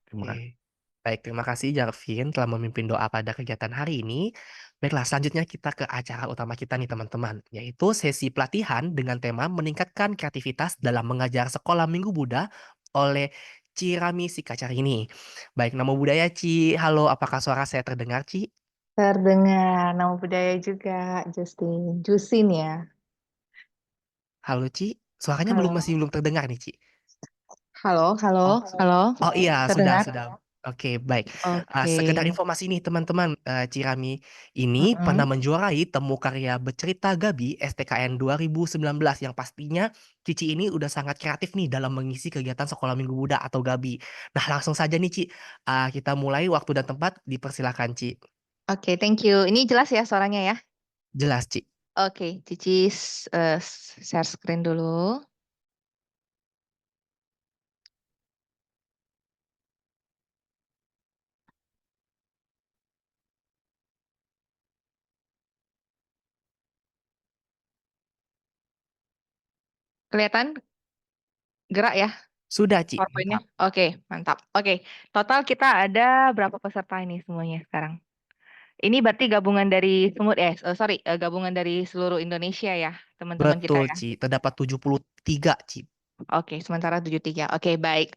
Terima kasih. Oke. Baik, terima kasih Jarvin telah memimpin doa pada kegiatan hari ini. Baiklah, selanjutnya kita ke acara utama kita nih teman-teman, yaitu sesi pelatihan dengan tema meningkatkan kreativitas dalam mengajar sekolah Minggu Buddha oleh Cirami Sikacarini. Baik, Namo Buddhaya Ci. Halo, apakah suara saya terdengar Ci? Terdengar, nama budaya juga, Jusin ya. Halo Ci, suaranya masih Halo, belum terdengar nih Ci. halo, Oh, halo, halo. oh iya, sudah, Terdengar? sudah. Oke, baik. Oke. Sekedar informasi nih teman-teman, Cirami ini pernah Mm-mm. menjuarai temu karya Bercerita Gabi STKN 2019 yang pastinya Cici ini udah sangat kreatif nih dalam mengisi kegiatan Sekolah Minggu Buddha atau Gabi. Nah, langsung saja nih Ci, kita mulai waktu dan tempat dipersilakan Ci. Oke, thank you. Ini jelas ya suaranya ya? Jelas Ci. Oke, Cici share screen dulu. Kelihatan gerak ya Sudah Ci, PowerPoint-nya? mantap. Oke, mantap. Oke, total kita ada berapa peserta ini semuanya sekarang? Ini berarti gabungan dari gabungan dari seluruh Indonesia ya, teman-teman kita Betul ya. Ci, terdapat 73 Ci. Oke, sementara 73. Oke, baik.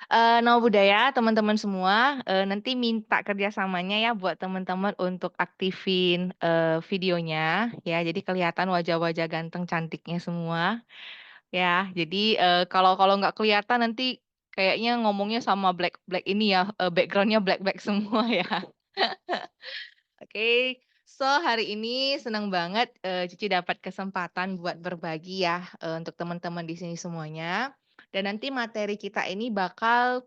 Nama budaya teman-teman semua, nanti minta kerjasamanya ya buat teman-teman untuk aktifin videonya ya, jadi kelihatan wajah-wajah ganteng cantiknya semua ya. Jadi kalau kalau nggak kelihatan nanti kayaknya ngomongnya sama black black ini ya, backgroundnya black black semua ya. Oke, so hari ini senang banget Cici dapat kesempatan buat berbagi ya untuk teman-teman di sini semuanya. Dan nanti materi kita ini bakal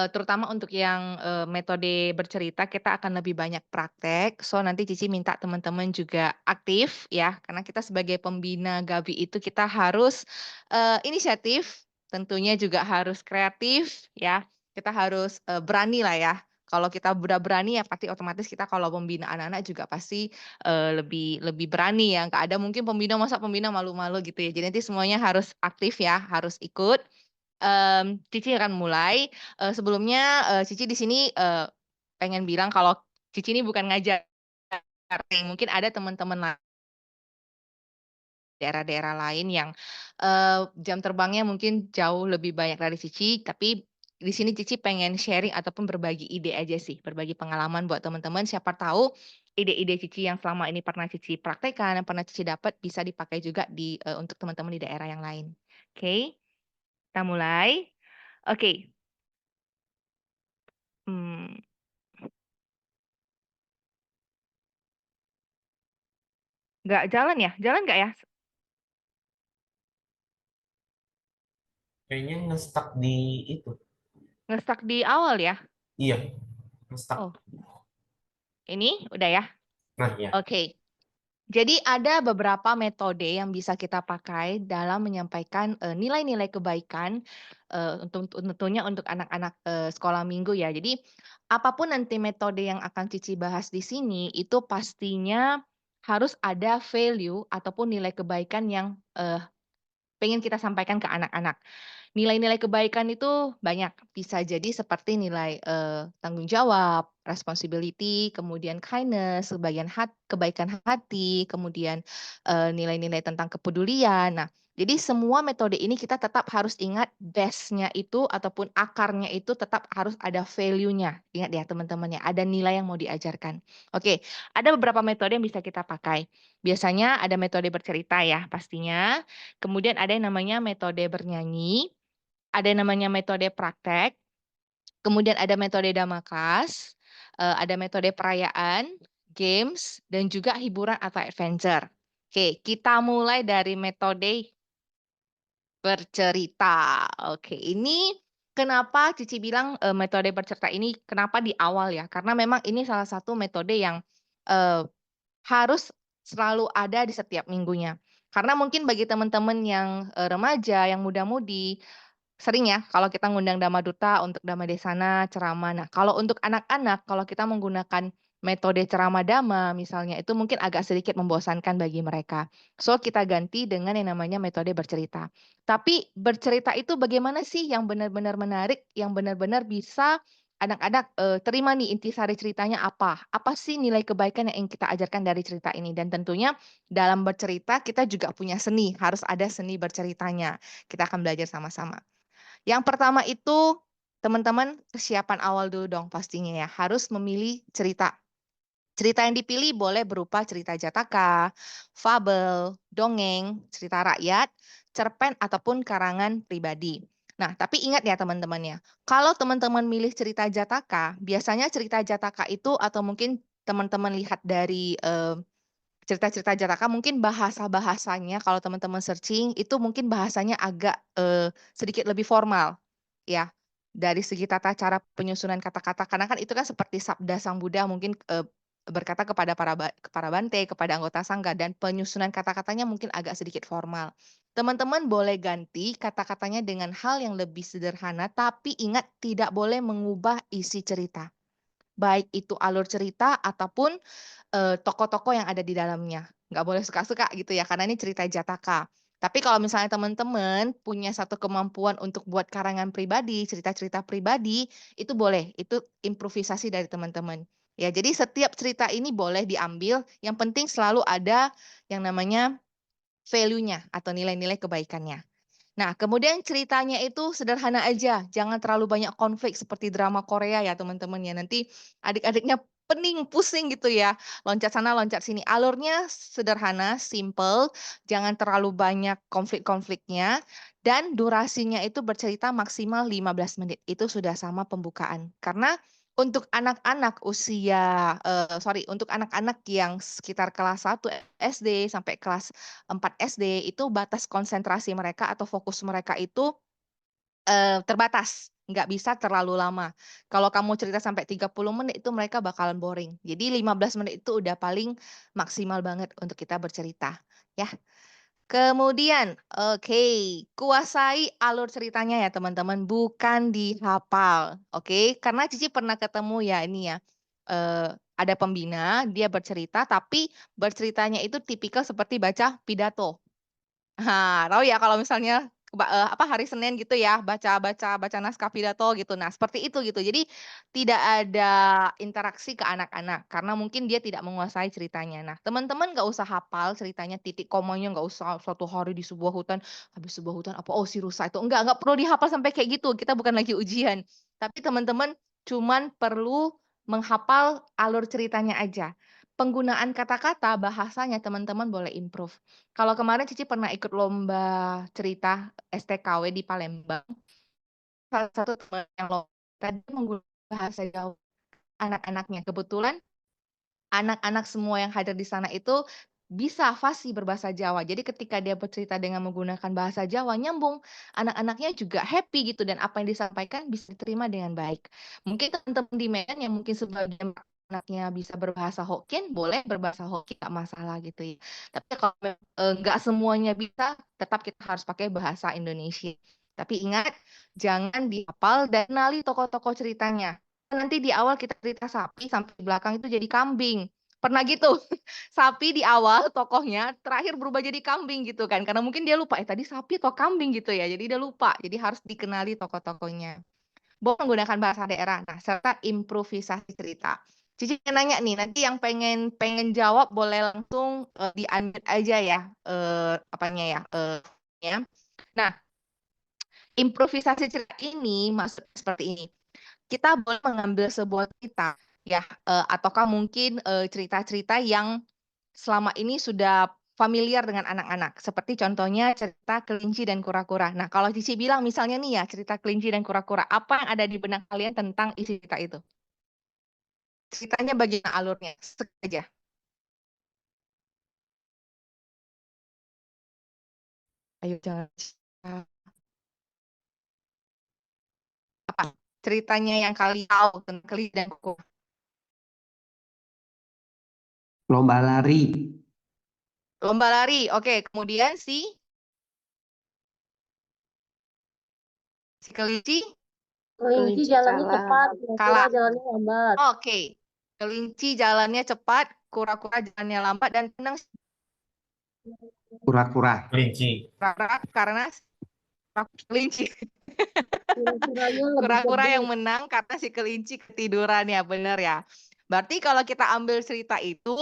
terutama untuk yang metode bercerita kita akan lebih banyak praktek. So nanti Cici minta teman-teman juga aktif ya, karena kita sebagai pembina Gabi itu kita harus inisiatif, tentunya juga harus kreatif ya. Kita harus berani lah ya. Kalau kita udah berani ya pasti otomatis kita kalau pembina anak-anak juga pasti lebih lebih berani ya. Nggak ada mungkin pembina masa pembina malu-malu gitu ya. Jadi nanti semuanya harus aktif ya, harus ikut. Cici akan mulai. Sebelumnya Cici di sini pengen bilang kalau Cici ini bukan ngajar, mungkin ada teman-teman daerah-daerah lain yang jam terbangnya mungkin jauh lebih banyak dari Cici, tapi di sini Cici pengen sharing ataupun berbagi ide aja sih, berbagi pengalaman buat teman-teman. Siapa tahu ide-ide Cici yang selama ini pernah Cici praktekkan, yang pernah Cici dapat bisa dipakai juga untuk teman-teman di daerah yang lain. Oke, kita mulai. Oke. Hmm, nggak jalan ya? Jalan nggak ya? Kayaknya nge-stuck di itu. Ngestak di awal ya? Iya, nge-stuck. Oh, ini udah ya? Nah, ya. Oke. Jadi ada beberapa metode yang bisa kita pakai dalam menyampaikan nilai-nilai kebaikan untuk tentunya untuk anak-anak sekolah minggu ya. Jadi apapun nanti metode yang akan Cici bahas di sini itu pastinya harus ada value ataupun nilai kebaikan yang pengen kita sampaikan ke anak-anak. Nilai-nilai kebaikan itu banyak, bisa jadi seperti nilai, tanggung jawab, responsibility, kemudian kindness, kebaikan hati, kemudian, nilai-nilai tentang kepedulian. Nah, jadi semua metode ini kita tetap harus ingat base-nya itu ataupun akarnya itu tetap harus ada value-nya. Ingat ya teman-teman ya, ada nilai yang mau diajarkan. Oke, ada beberapa metode yang bisa kita pakai. Biasanya ada metode bercerita ya pastinya, kemudian ada yang namanya metode bernyanyi, ada yang namanya metode praktek, kemudian ada metode damakas, ada metode perayaan, games, dan juga hiburan atau adventure. Oke, kita mulai dari metode bercerita. Oke, ini kenapa Cici bilang metode bercerita ini kenapa di awal ya? Karena memang ini salah satu metode yang eh, harus selalu ada di setiap minggunya. Karena mungkin bagi teman-teman yang remaja, yang muda-mudi, sering ya kalau kita ngundang Dhamma Duta untuk Dhamma Desana, ceramah. Nah, kalau untuk anak-anak, kalau kita menggunakan metode ceramah dhamma misalnya, itu mungkin agak sedikit membosankan bagi mereka. So, kita ganti dengan yang namanya metode bercerita. Tapi bercerita itu bagaimana sih yang benar-benar menarik, yang benar-benar bisa anak-anak terima nih intisari ceritanya apa? Apa sih nilai kebaikan yang ingin kita ajarkan dari cerita ini? Dan tentunya dalam bercerita kita juga punya seni, harus ada seni berceritanya. Kita akan belajar sama-sama. Yang pertama itu teman-teman kesiapan awal dulu dong pastinya ya, harus memilih cerita. Cerita yang dipilih boleh berupa cerita jataka, fabel, dongeng, cerita rakyat, cerpen ataupun karangan pribadi. Nah, tapi ingat ya teman-teman ya, kalau teman-teman milih cerita jataka, biasanya cerita jataka itu atau mungkin teman-teman lihat dari cerita-cerita jataka mungkin bahasa-bahasanya kalau teman-teman searching itu mungkin bahasanya agak sedikit lebih formal ya dari segi tata cara penyusunan kata-kata karena kan itu kan seperti sabda Sang Buddha mungkin berkata kepada para bante kepada anggota sangga dan penyusunan kata-katanya mungkin agak sedikit formal. Teman-teman boleh ganti kata-katanya dengan hal yang lebih sederhana tapi ingat tidak boleh mengubah isi cerita. Baik itu alur cerita ataupun tokoh-tokoh yang ada di dalamnya. Nggak boleh suka-suka gitu ya, karena ini cerita jataka. Tapi kalau misalnya teman-teman punya satu kemampuan untuk buat karangan pribadi, cerita-cerita pribadi, itu boleh. Itu improvisasi dari teman-teman. Ya, jadi setiap cerita ini boleh diambil, yang penting selalu ada yang namanya value-nya atau nilai-nilai kebaikannya. Nah, kemudian ceritanya itu sederhana aja, jangan terlalu banyak konflik seperti drama Korea ya teman-teman ya. Nanti adik-adiknya pening, pusing gitu ya. Loncat sana, loncat sini. Alurnya sederhana, simple, jangan terlalu banyak konflik-konfliknya. Dan durasinya itu bercerita maksimal 15 menit. Itu sudah sama pembukaan. Karena untuk anak-anak untuk anak-anak yang sekitar kelas 1 SD sampai kelas 4 SD itu batas konsentrasi mereka atau fokus mereka itu terbatas, nggak bisa terlalu lama. Kalau kamu cerita sampai 30 menit itu mereka bakalan boring. Jadi 15 menit itu udah paling maksimal banget untuk kita bercerita, ya. Kemudian, oke, kuasai alur ceritanya ya teman-teman, bukan dihafal, oke? Karena Cici pernah ketemu ya ini ya, ada pembina, dia bercerita, tapi berceritanya itu tipikal seperti baca pidato. Nah, tahu ya kalau misalnya hari Senin gitu ya, baca naskah pidato gitu. Nah, seperti itu gitu. Jadi tidak ada interaksi ke anak-anak karena mungkin dia tidak menguasai ceritanya. Nah, teman-teman nggak usah hafal ceritanya titik komanya, nggak usah suatu hari di sebuah hutan, habis sebuah hutan apa oh si rusa itu. Nggak perlu dihafal sampai kayak gitu. Kita bukan lagi ujian. Tapi teman-teman cuman perlu menghafal alur ceritanya aja. Penggunaan kata-kata bahasanya teman-teman boleh improve. Kalau kemarin Cici pernah ikut lomba cerita STKW di Palembang, salah satu teman yang lomba dia menggunakan bahasa Jawa anak-anaknya. Kebetulan anak-anak semua yang hadir di sana itu bisa fasih berbahasa Jawa. Jadi ketika dia bercerita dengan menggunakan bahasa Jawa nyambung, anak-anaknya juga happy gitu dan apa yang disampaikan bisa diterima dengan baik. Mungkin teman-teman di Medan yang mungkin sebagian anaknya bisa berbahasa Hokkien, boleh berbahasa Hokkien nggak masalah gitu ya. Tapi kalau nggak semuanya bisa, tetap kita harus pakai bahasa Indonesia. Tapi ingat, jangan dihafal dan kenali tokoh-tokoh ceritanya. Nanti di awal kita cerita sapi, sampai di belakang itu jadi kambing. Pernah gitu, sapi di awal tokohnya, terakhir berubah jadi kambing gitu kan. Karena mungkin dia lupa, tadi sapi atau kambing gitu ya. Jadi dia lupa, jadi harus dikenali tokoh-tokohnya. Boleh menggunakan bahasa daerah, nah serta improvisasi cerita. Cici nanya nih, nanti yang pengen jawab boleh langsung di-unmute aja ya, apanya ya, ya. Nah, improvisasi cerita ini maksudnya seperti ini. Kita boleh mengambil sebuah cerita ya, ataukah mungkin cerita-cerita yang selama ini sudah familiar dengan anak-anak. Seperti contohnya cerita kelinci dan kura-kura. Nah, kalau Cici bilang misalnya nih ya cerita kelinci dan kura-kura, apa yang ada di benak kalian tentang isi cerita itu? Ceritanya bagaimana alurnya? Saja. Ayo jangan apa? Ceritanya yang kalian tahu tentang kelinci dan kura-kura. Lomba lari. Lomba lari. Oke, kemudian si kelinci Kelinci jalannya cepat, kura-kura kalah. jalannya lambat. Oke. Kelinci jalannya cepat, kura-kura jalannya lambat, dan tenang Kura-kura. Kelinci. karena kelinci. Kura-kuranya lebih Kura-kura yang cerdas. menang karena si kelinci ketiduran, ya, bener ya. Berarti kalau kita ambil cerita itu,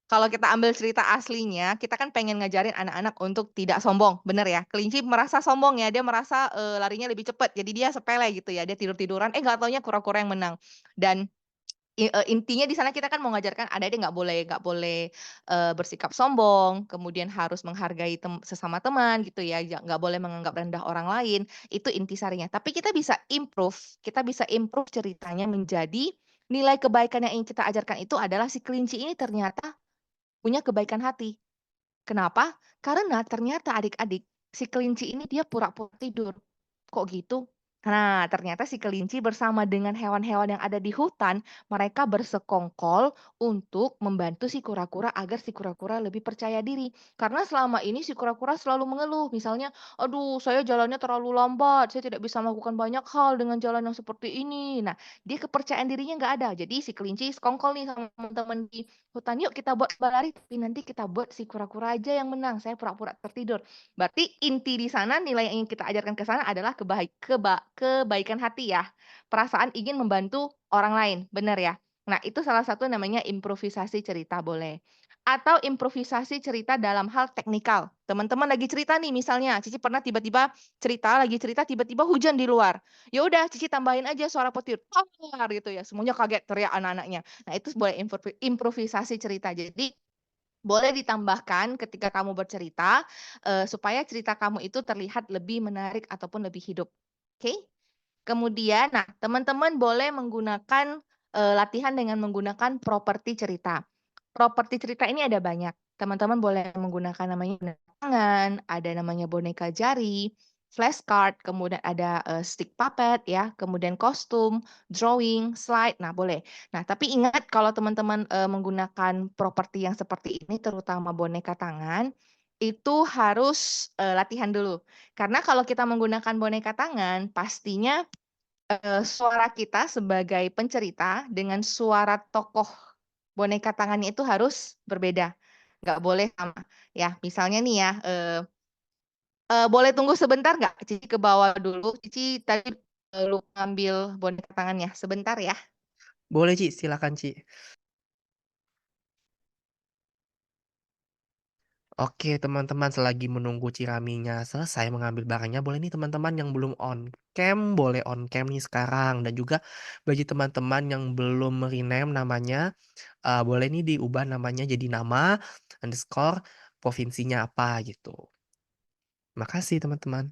kalau kita ambil cerita aslinya, kita kan pengen ngajarin anak-anak untuk tidak sombong, bener ya. Kelinci merasa sombong ya, dia merasa larinya lebih cepat, jadi dia sepele gitu ya, dia tidur-tiduran, nggak taunya kura-kura yang menang. Dan intinya di sana kita kan mau ngajarkan adik-adik nggak boleh bersikap sombong, kemudian harus menghargai sesama teman gitu ya, nggak boleh menganggap rendah orang lain. Itu intisarinya. Tapi kita bisa improve ceritanya menjadi nilai kebaikan yang ingin kita ajarkan itu adalah si kelinci ini ternyata punya kebaikan hati. Kenapa? Karena ternyata adik-adik si kelinci ini dia pura-pura tidur. Kok gitu? Nah, ternyata si kelinci bersama dengan hewan-hewan yang ada di hutan, mereka bersekongkol untuk membantu si kura-kura agar si kura-kura lebih percaya diri. Karena selama ini si kura-kura selalu mengeluh, misalnya, aduh, saya jalannya terlalu lambat, saya tidak bisa melakukan banyak hal dengan jalan yang seperti ini. Nah, dia kepercayaan dirinya nggak ada. Jadi si kelinci sekongkol nih sama teman-teman di hutan, yuk kita buat lari, tapi nanti kita buat si kura-kura aja yang menang, saya pura-pura tertidur. Berarti inti di sana, nilai yang ingin kita ajarkan ke sana adalah kebaikan hati ya. Perasaan ingin membantu orang lain, benar ya? Nah, itu salah satu namanya improvisasi cerita boleh. Atau improvisasi cerita dalam hal teknikal. Teman-teman lagi cerita nih, misalnya Cici pernah tiba-tiba lagi cerita tiba-tiba hujan di luar. Ya udah, Cici tambahin aja suara petir. Tar gitu ya. Semuanya kaget teriak anak-anaknya. Nah, itu boleh improvisasi cerita. Jadi boleh ditambahkan ketika kamu bercerita supaya cerita kamu itu terlihat lebih menarik ataupun lebih hidup. Oke? Kemudian, nah, teman-teman boleh menggunakan latihan dengan menggunakan properti cerita. Properti cerita ini ada banyak. Teman-teman boleh menggunakan namanya boneka tangan, ada namanya boneka jari, flashcard, kemudian ada stick puppet ya, kemudian kostum, drawing, slide. Nah, boleh. Nah, tapi ingat kalau teman-teman menggunakan properti yang seperti ini, terutama boneka tangan, itu harus latihan dulu. Karena kalau kita menggunakan boneka tangan, pastinya suara kita sebagai pencerita dengan suara tokoh boneka tangannya itu harus berbeda. Nggak boleh sama. Ya, misalnya nih ya, boleh tunggu sebentar nggak? Cici ke bawah dulu. Cici tadi lupa ambil boneka tangannya. Sebentar ya. Boleh, Ci, silakan, Ci. Oke, teman-teman, selagi menunggu Ciraminya selesai mengambil barangnya, boleh nih teman-teman yang belum on cam, boleh on cam nih sekarang. Dan juga bagi teman-teman yang belum rename namanya, boleh nih diubah namanya jadi nama underscore provinsinya apa gitu. Makasih teman-teman.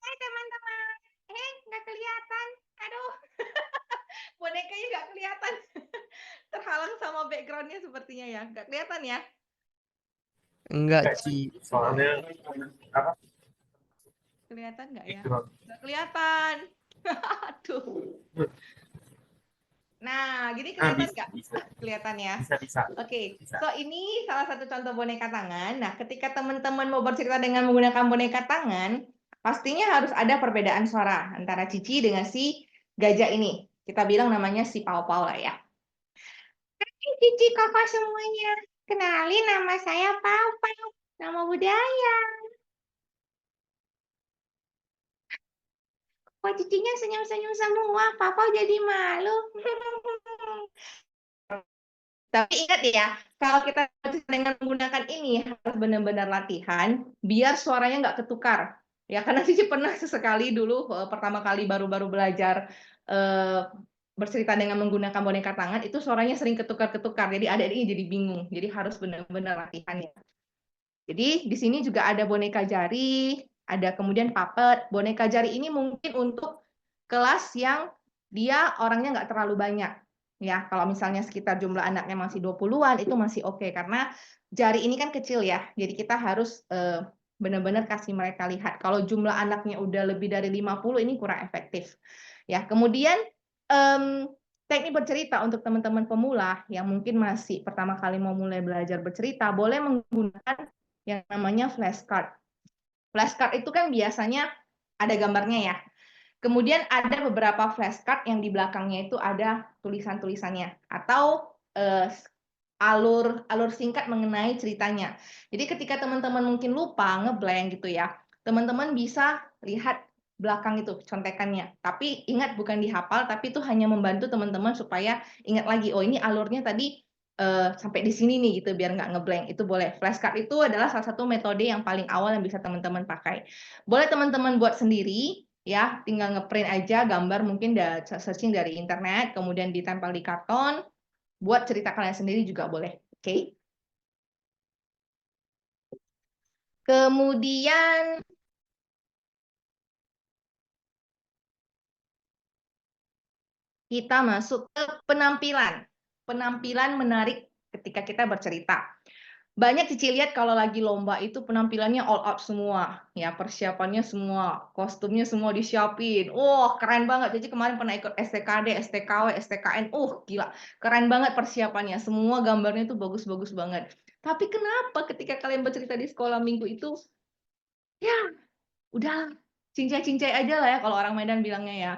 Hai teman-teman. Nggak kelihatan. Aduh. Bonekanya nggak kelihatan. Terhalang sama backgroundnya sepertinya ya. Nggak kelihatan ya. Enggak, Enggak, Ci. soalnya apa? Kelihatan nggak ya? Background. Nggak kelihatan. Aduh. Nah, jadi kelihatan nggak? Bisa. Kelihatan ya? Bisa. Oke, Bisa. so ini salah satu contoh boneka tangan. Nah, ketika teman-teman mau bercerita dengan menggunakan boneka tangan, pastinya harus ada perbedaan suara antara Cici dengan si gajah ini. Kita bilang namanya si Pau-Pau lah ya. Hai Cici, kakak semuanya. Kenalin, nama saya Pau-Pau. Nama budaya. Kok Cicinya senyum-senyum semua? Papa jadi malu. Tapi ingat ya, kalau kita dengan menggunakan ini harus benar-benar latihan, biar suaranya nggak ketukar. Ya, karena Cici pernah sesekali dulu pertama kali baru-baru belajar bercerita dengan menggunakan boneka tangan, itu suaranya sering ketukar-ketukar. Jadi adik-adiknya jadi bingung. Jadi harus benar-benar latihan ya. Jadi di sini juga ada boneka jari, ada kemudian puppet. Boneka jari ini mungkin untuk kelas yang dia orangnya nggak terlalu banyak. Ya, kalau misalnya sekitar jumlah anaknya masih 20-an itu masih oke karena jari ini kan kecil ya. Jadi kita harus benar-benar kasih mereka lihat. Kalau jumlah anaknya udah lebih dari 50 ini kurang efektif. Ya, kemudian teknik bercerita untuk teman-teman pemula yang mungkin masih pertama kali mau mulai belajar bercerita, boleh menggunakan yang namanya flashcard. Flashcard itu kan biasanya ada gambarnya ya. Kemudian ada beberapa flashcard yang di belakangnya itu ada tulisan-tulisannya atau alur singkat mengenai ceritanya. Jadi ketika teman-teman mungkin lupa ngeblank gitu ya, teman-teman bisa lihat belakang itu contekannya. Tapi ingat bukan dihafal, tapi itu hanya membantu teman-teman supaya ingat lagi, oh ini alurnya tadi sampai di sini nih gitu biar nggak ngeblank. Itu boleh. Flashcard itu adalah salah satu metode yang paling awal yang bisa teman-teman pakai. Boleh teman-teman buat sendiri ya, tinggal ngeprint aja gambar mungkin searching dari internet, kemudian ditempel di karton, buat cerita kalian sendiri juga boleh. Oke. Kemudian kita masuk ke penampilan. Penampilan menarik ketika kita bercerita. Banyak Cici lihat kalau lagi lomba itu penampilannya all out semua, ya persiapannya semua, kostumnya semua disiapin. Keren banget. Cici kemarin pernah ikut STKD, STKW, STKN. Gila, keren banget persiapannya. Semua gambarnya tuh bagus-bagus banget. Tapi kenapa ketika kalian bercerita di sekolah minggu itu, ya udah cincai-cincai aja lah ya kalau orang Medan bilangnya ya.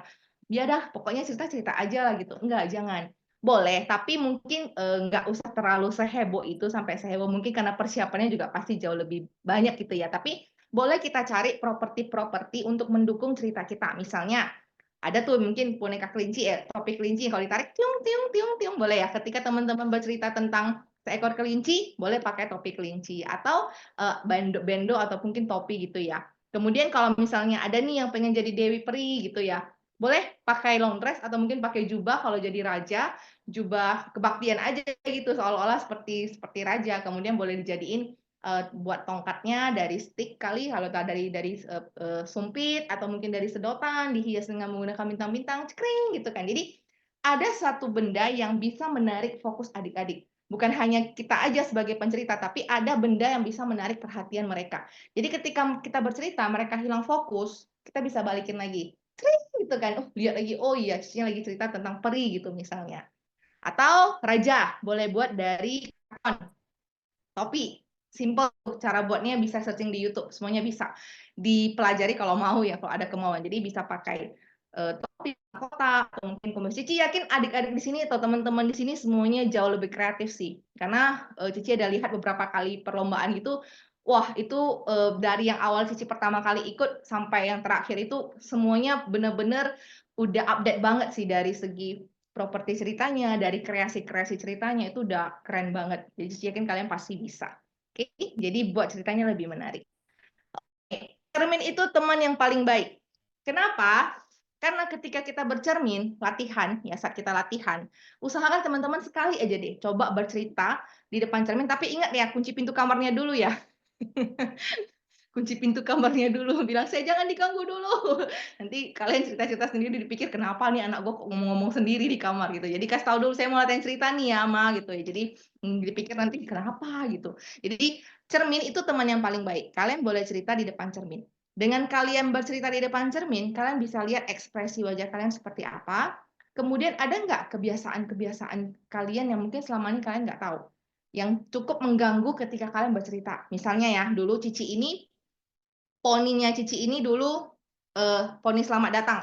Ya dah, pokoknya cerita-cerita aja lah gitu. Enggak, jangan. Boleh, tapi mungkin nggak usah terlalu seheboh itu sampai seheboh mungkin karena persiapannya juga pasti jauh lebih banyak gitu ya. Tapi boleh kita cari properti-properti untuk mendukung cerita kita. Misalnya ada tuh mungkin boneka kelinci ya, topi kelinci kalau ditarik tiung tiung tiung tiung boleh ya. Ketika teman-teman bercerita tentang seekor kelinci, boleh pakai topi kelinci atau bendo atau mungkin topi gitu ya. Kemudian kalau misalnya ada nih yang pengen jadi Dewi Peri gitu ya, boleh pakai long dress atau mungkin pakai jubah kalau jadi raja, jubah kebaktian aja gitu seolah-olah seperti raja. Kemudian boleh dijadiin buat tongkatnya dari stick kali, kalau dari sumpit atau mungkin dari sedotan, dihias dengan menggunakan bintang-bintang, cekring gitu kan. Jadi ada satu benda yang bisa menarik fokus adik-adik. Bukan hanya kita aja sebagai pencerita, tapi ada benda yang bisa menarik perhatian mereka. Jadi ketika kita bercerita, mereka hilang fokus, kita bisa balikin lagi. Gitu kan, lihat lagi, oh iya, Cici lagi cerita tentang peri gitu misalnya. Atau raja, boleh buat dari topi. Simple, cara buatnya bisa searching di YouTube, semuanya bisa. Dipelajari kalau mau ya, kalau ada kemauan. Jadi bisa pakai topi kotak atau mungkin kumis. Cici yakin adik-adik di sini atau teman-teman di sini semuanya jauh lebih kreatif sih. Karena Cici ada lihat beberapa kali perlombaan gitu, wah itu dari yang awal Cici pertama kali ikut sampai yang terakhir itu semuanya benar-benar udah update banget sih dari segi properti ceritanya, dari kreasi-kreasi ceritanya itu udah keren banget. Jadi Cici yakin kalian pasti bisa. Oke, jadi buat ceritanya lebih menarik. Oke, cermin itu teman yang paling baik. Kenapa? Karena ketika kita bercermin, latihan, ya saat kita latihan, usahakan teman-teman sekali aja deh, coba bercerita di depan cermin, tapi ingat ya, kunci pintu kamarnya dulu ya. Kunci pintu kamarnya dulu, bilang saya jangan diganggu dulu. Nanti kalian cerita-cerita sendiri dipikir kenapa nih anak gue kok ngomong-ngomong sendiri di kamar gitu. Jadi kasih tahu dulu saya mau latihan cerita nih ya, Ma gitu ya. Jadi dipikir nanti kenapa gitu. Jadi cermin itu teman yang paling baik. Kalian boleh cerita di depan cermin. Dengan kalian bercerita di depan cermin, kalian bisa lihat ekspresi wajah kalian seperti apa. Kemudian ada nggak kebiasaan-kebiasaan kalian yang mungkin selama ini kalian nggak tahu, yang cukup mengganggu ketika kalian bercerita. Misalnya ya, dulu Cici ini poninya Cici ini dulu poni selamat datang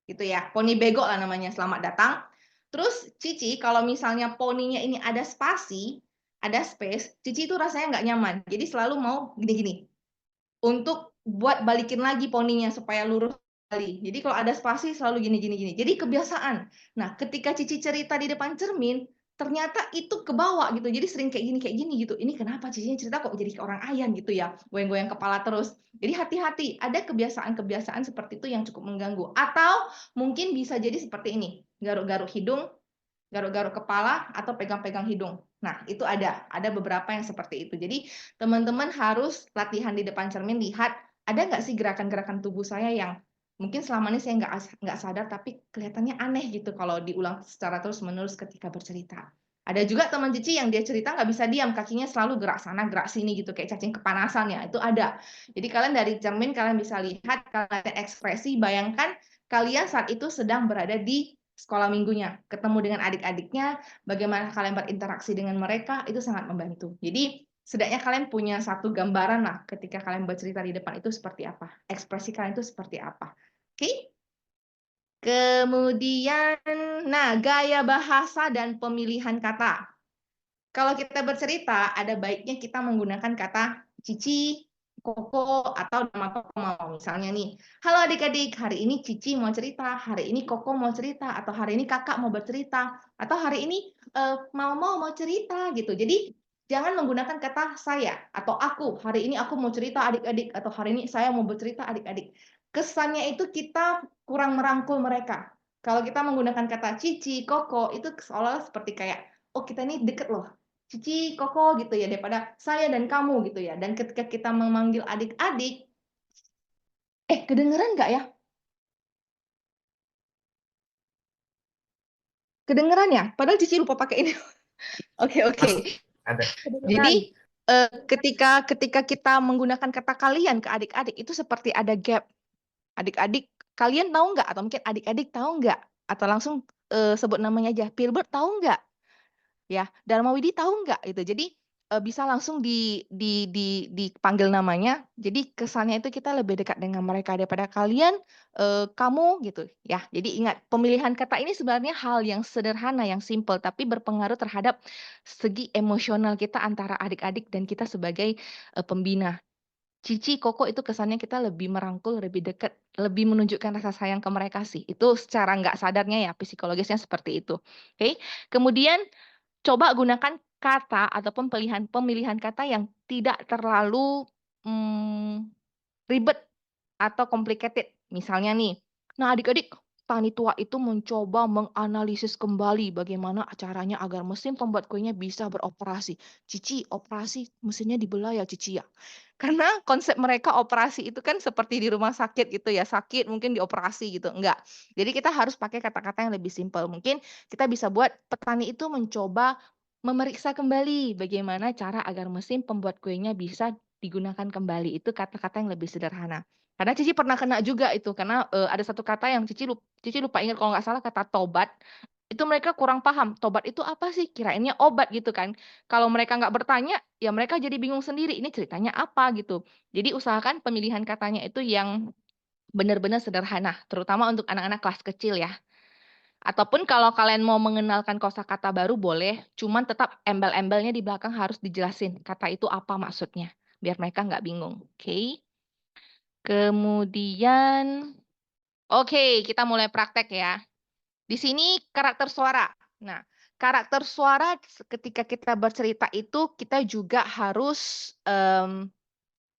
gitu ya, poni bego lah namanya, selamat datang. Terus Cici kalau misalnya poninya ini ada spasi, ada space, Cici itu rasanya nggak nyaman, jadi selalu mau gini-gini untuk buat balikin lagi poninya supaya lurus kali. Jadi kalau ada spasi selalu gini-gini. Jadi kebiasaan. Nah ketika Cici cerita di depan cermin, ternyata itu kebawa gitu. Jadi sering kayak gini gitu. Ini kenapa Cici cerita kok jadi orang ayan gitu ya, goyang-goyang kepala terus. Jadi hati-hati, ada kebiasaan-kebiasaan seperti itu yang cukup mengganggu. Atau mungkin bisa jadi seperti ini, garuk-garuk hidung, garuk-garuk kepala, atau pegang-pegang hidung. Nah, itu ada beberapa yang seperti itu. Jadi teman-teman harus latihan di depan cermin, lihat ada nggak sih gerakan-gerakan tubuh saya yang Mungkin selama ini saya nggak sadar, tapi kelihatannya aneh gitu kalau diulang secara terus-menerus ketika bercerita. Ada juga teman Cici yang dia cerita nggak bisa diam, kakinya selalu gerak sana, gerak sini gitu, kayak cacing kepanasan ya, itu ada. Jadi kalian dari cermin, kalian bisa lihat, kalian ada ekspresi, bayangkan kalian saat itu sedang berada di sekolah minggunya, ketemu dengan adik-adiknya, bagaimana kalian berinteraksi dengan mereka, itu sangat membantu. Jadi setidaknya kalian punya satu gambaran lah ketika kalian bercerita di depan itu seperti apa, ekspresi kalian itu seperti apa. Oke? Kemudian, nah, gaya bahasa dan pemilihan kata. Kalau kita bercerita, ada baiknya kita menggunakan kata Cici, Koko, atau nama Koko mau. Misalnya nih, halo adik-adik, hari ini Cici mau cerita, hari ini Koko mau cerita, atau hari ini kakak mau bercerita, atau hari ini mau cerita gitu. Jadi jangan menggunakan kata saya atau aku. Hari ini aku mau cerita adik-adik, atau hari ini saya mau bercerita adik-adik. Kesannya itu kita kurang merangkul mereka. Kalau kita menggunakan kata Cici, Koko, itu seolah seperti kayak, oh kita ini deket loh. Cici, Koko gitu ya, daripada saya dan kamu gitu ya. Dan ketika kita memanggil adik-adik, kedengeran nggak ya? Kedengeran ya? Padahal Cici lupa pakai ini. Oke. Ada. Jadi ketika kita menggunakan kata kalian ke adik-adik, itu seperti ada gap. Adik-adik, kalian tahu nggak? Atau mungkin adik-adik tahu nggak? Atau langsung sebut namanya aja. Pilbert tahu nggak? Ya, Dharma Widi tahu nggak? Itu. Jadi bisa langsung dipanggil namanya. Jadi kesannya itu kita lebih dekat dengan mereka daripada kalian, kamu gitu ya. Jadi ingat, pemilihan kata ini sebenarnya hal yang sederhana, yang simple, tapi berpengaruh terhadap segi emosional kita antara adik-adik dan kita sebagai pembina. Cici, Koko itu kesannya kita lebih merangkul, lebih dekat, lebih menunjukkan rasa sayang ke mereka sih. Itu secara nggak sadarnya ya, psikologisnya seperti itu. Oke. Kemudian coba gunakan kata ataupun pemilihan kata yang tidak terlalu ribet atau complicated. Misalnya nih, nah adik-adik, panitia itu mencoba menganalisis kembali bagaimana caranya agar mesin pembuat kuenya bisa beroperasi. Cici, operasi mesinnya dibelah ya Cici ya. Karena konsep mereka operasi itu kan seperti di rumah sakit gitu ya, sakit mungkin dioperasi gitu, enggak. Jadi kita harus pakai kata-kata yang lebih simpel. Mungkin kita bisa buat petani itu mencoba memeriksa kembali bagaimana cara agar mesin pembuat kuenya bisa digunakan kembali. Itu kata-kata yang lebih sederhana. Karena Cici pernah kena juga itu, karena ada satu kata yang Cici lupa ingat, kalau nggak salah kata tobat. Itu mereka kurang paham, tobat itu apa sih? Kirainnya obat gitu kan. Kalau mereka nggak bertanya, ya mereka jadi bingung sendiri, ini ceritanya apa gitu. Jadi usahakan pemilihan katanya itu yang benar-benar sederhana, terutama untuk anak-anak kelas kecil ya. Ataupun kalau kalian mau mengenalkan kosakata baru boleh, cuman tetap embel-embelnya di belakang harus dijelasin kata itu apa maksudnya, biar mereka nggak bingung. Oke. Kemudian, oke, kita mulai praktek ya. Di sini karakter suara. Nah, karakter suara ketika kita bercerita itu kita juga harus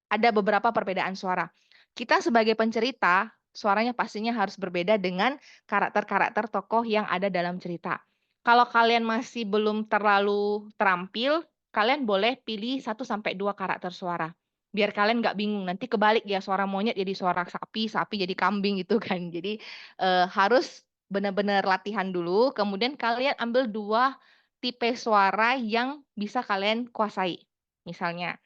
ada beberapa perbedaan suara. Kita sebagai pencerita, suaranya pastinya harus berbeda dengan karakter-karakter tokoh yang ada dalam cerita. Kalau kalian masih belum terlalu terampil, kalian boleh pilih 1-2 karakter suara. Biar kalian nggak bingung, nanti kebalik ya, suara monyet jadi suara sapi, sapi jadi kambing gitu kan. Jadi harus benar-benar latihan dulu, kemudian kalian ambil 2 tipe suara yang bisa kalian kuasai. Misalnya,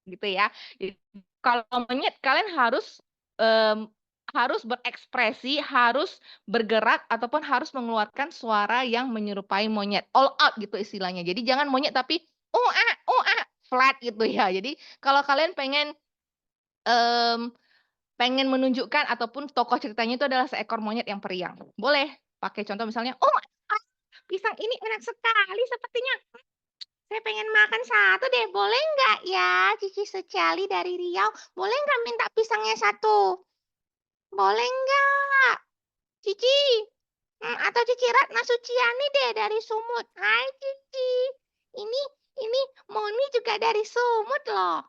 gitu ya. Jadi, kalau monyet kalian harus berekspresi, harus bergerak ataupun harus mengeluarkan suara yang menyerupai monyet. All out gitu istilahnya. Jadi jangan monyet tapi flat gitu ya. Jadi kalau kalian pengen menunjukkan ataupun tokoh ceritanya itu adalah seekor monyet yang periang, boleh pakai contoh misalnya, pisang ini enak sekali sepertinya. Saya pengen makan satu deh, boleh nggak ya? Cici Secali dari Riau, boleh nggak minta pisangnya satu? Boleh nggak? Cici, atau Cici Ratna Suciani deh dari Sumut. Hai Cici, ini Moni juga dari Sumut loh.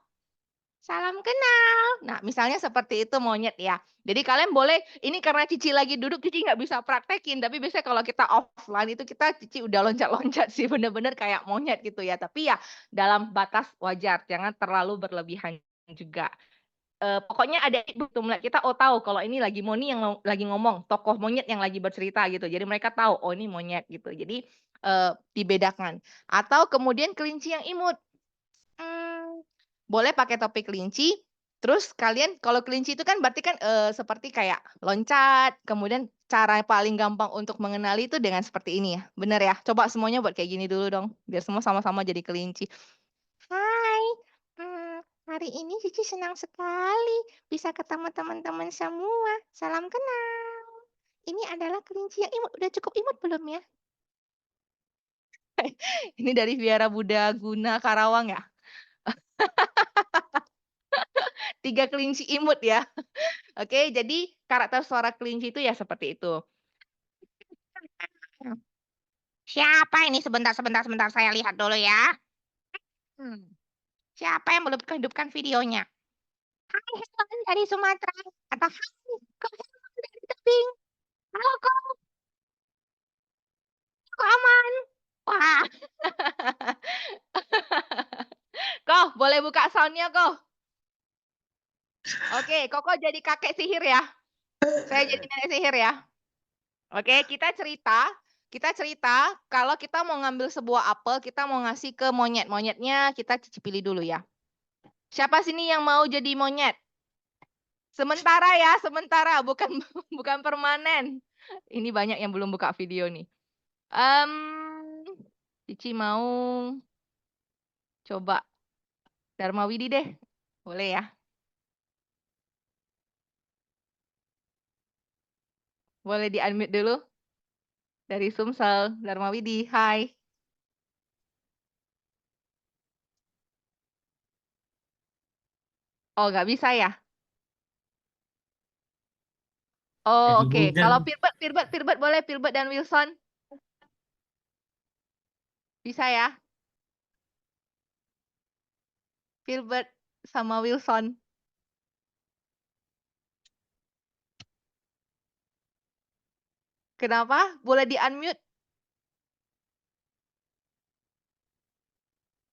Salam kenal. Nah, misalnya seperti itu monyet ya. Jadi kalian boleh, ini karena Cici lagi duduk, Cici nggak bisa praktekin. Tapi biasanya kalau kita offline itu Cici udah loncat-loncat sih, bener-bener kayak monyet gitu ya. Tapi ya dalam batas wajar, jangan terlalu berlebihan juga. pokoknya ada tuh melihat kita tahu kalau ini lagi Moni yang lagi ngomong, tokoh monyet yang lagi bercerita gitu. Jadi mereka tahu oh ini monyet gitu. Jadi dibedakan. Atau kemudian kelinci yang imut. Boleh pakai topi kelinci. Terus kalian kalau kelinci itu kan berarti kan seperti kayak loncat. Kemudian cara paling gampang untuk mengenali itu dengan seperti ini ya. Bener ya? Coba semuanya buat kayak gini dulu dong. Biar semua sama-sama jadi kelinci. Hai, hari ini Cici senang sekali bisa ketemu teman-teman semua. Salam kenal. Ini adalah kelinci yang imut. Udah cukup imut belum ya? Ini dari Biara Buddha Guna Karawang ya. 3 kelinci imut ya. Oke, jadi karakter suara kelinci itu ya seperti itu. Siapa ini? Sebentar, saya lihat dulu ya. Siapa yang belum hidupkan videonya? Hai Helen dari Sumatera. Atau hai, kok Helen dari Tebing. Halo kok aman. Wah. Kok boleh buka soundnya kok. Oke, Koko jadi kakek sihir ya. Saya jadi nenek sihir ya. Oke, kita cerita kalau kita mau ngambil sebuah apel, kita mau ngasih ke monyet. Monyetnya kita cicipili dulu ya. Siapa sini yang mau jadi monyet? Sementara ya, sementara, bukan permanen. Ini banyak yang belum buka video nih. Cici mau coba Dharma Widi deh. Boleh ya? Boleh di-unmute dulu. Dari Sumsel, Dharma Widi. Hai. Oh, nggak bisa ya? Oh, Lagi oke. hujan. Kalau Pilbert boleh, Pilbert dan Wilson. Bisa ya? Pilbert sama Wilson. Kenapa? Boleh di-unmute?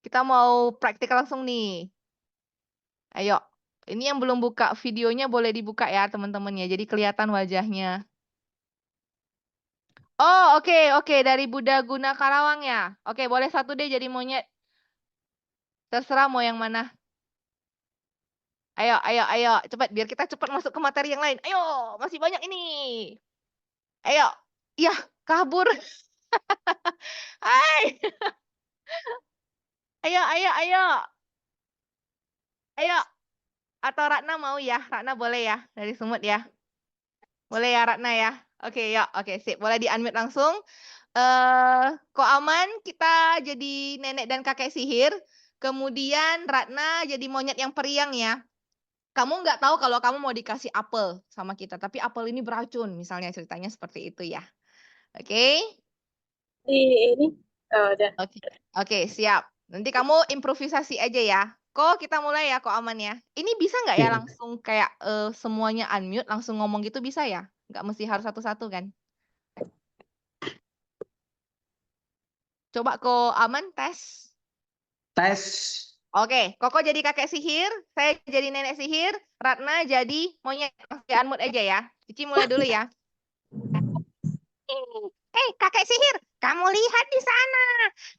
Kita mau praktik langsung nih. Ayo. Ini yang belum buka videonya boleh dibuka ya teman-teman ya. Jadi kelihatan wajahnya. Oh, oke. Dari Buddha Guna Karawang ya. Oke, boleh satu deh jadi monyet. Terserah mau yang mana. Ayo. Cepat, biar kita cepat masuk ke materi yang lain. Ayo, masih banyak ini. Ayo. Iya, kabur. Hai. Ayo. Atau Ratna mau ya? Ratna boleh ya? Dari Sumut ya? Boleh ya Ratna ya? Oke, ya. Oke, sip. Boleh di-unmute langsung. Kok aman kita jadi nenek dan kakek sihir. Kemudian Ratna jadi monyet yang periang ya. Kamu nggak tahu kalau kamu mau dikasih apel sama kita. Tapi apel ini beracun. Misalnya ceritanya seperti itu ya. Oke? Ini udah. Oke, siap. Nanti kamu improvisasi aja ya. Kok kita mulai ya, kok aman ya. Ini bisa nggak ya langsung kayak semuanya unmute, langsung ngomong gitu bisa ya? Nggak mesti harus satu-satu kan? Coba kok aman tes. Tes. Oke, Koko jadi kakek sihir, saya jadi nenek sihir, Ratna jadi monyet. Unmute aja ya. Cici mulai dulu ya. Kakek sihir, kamu lihat di sana.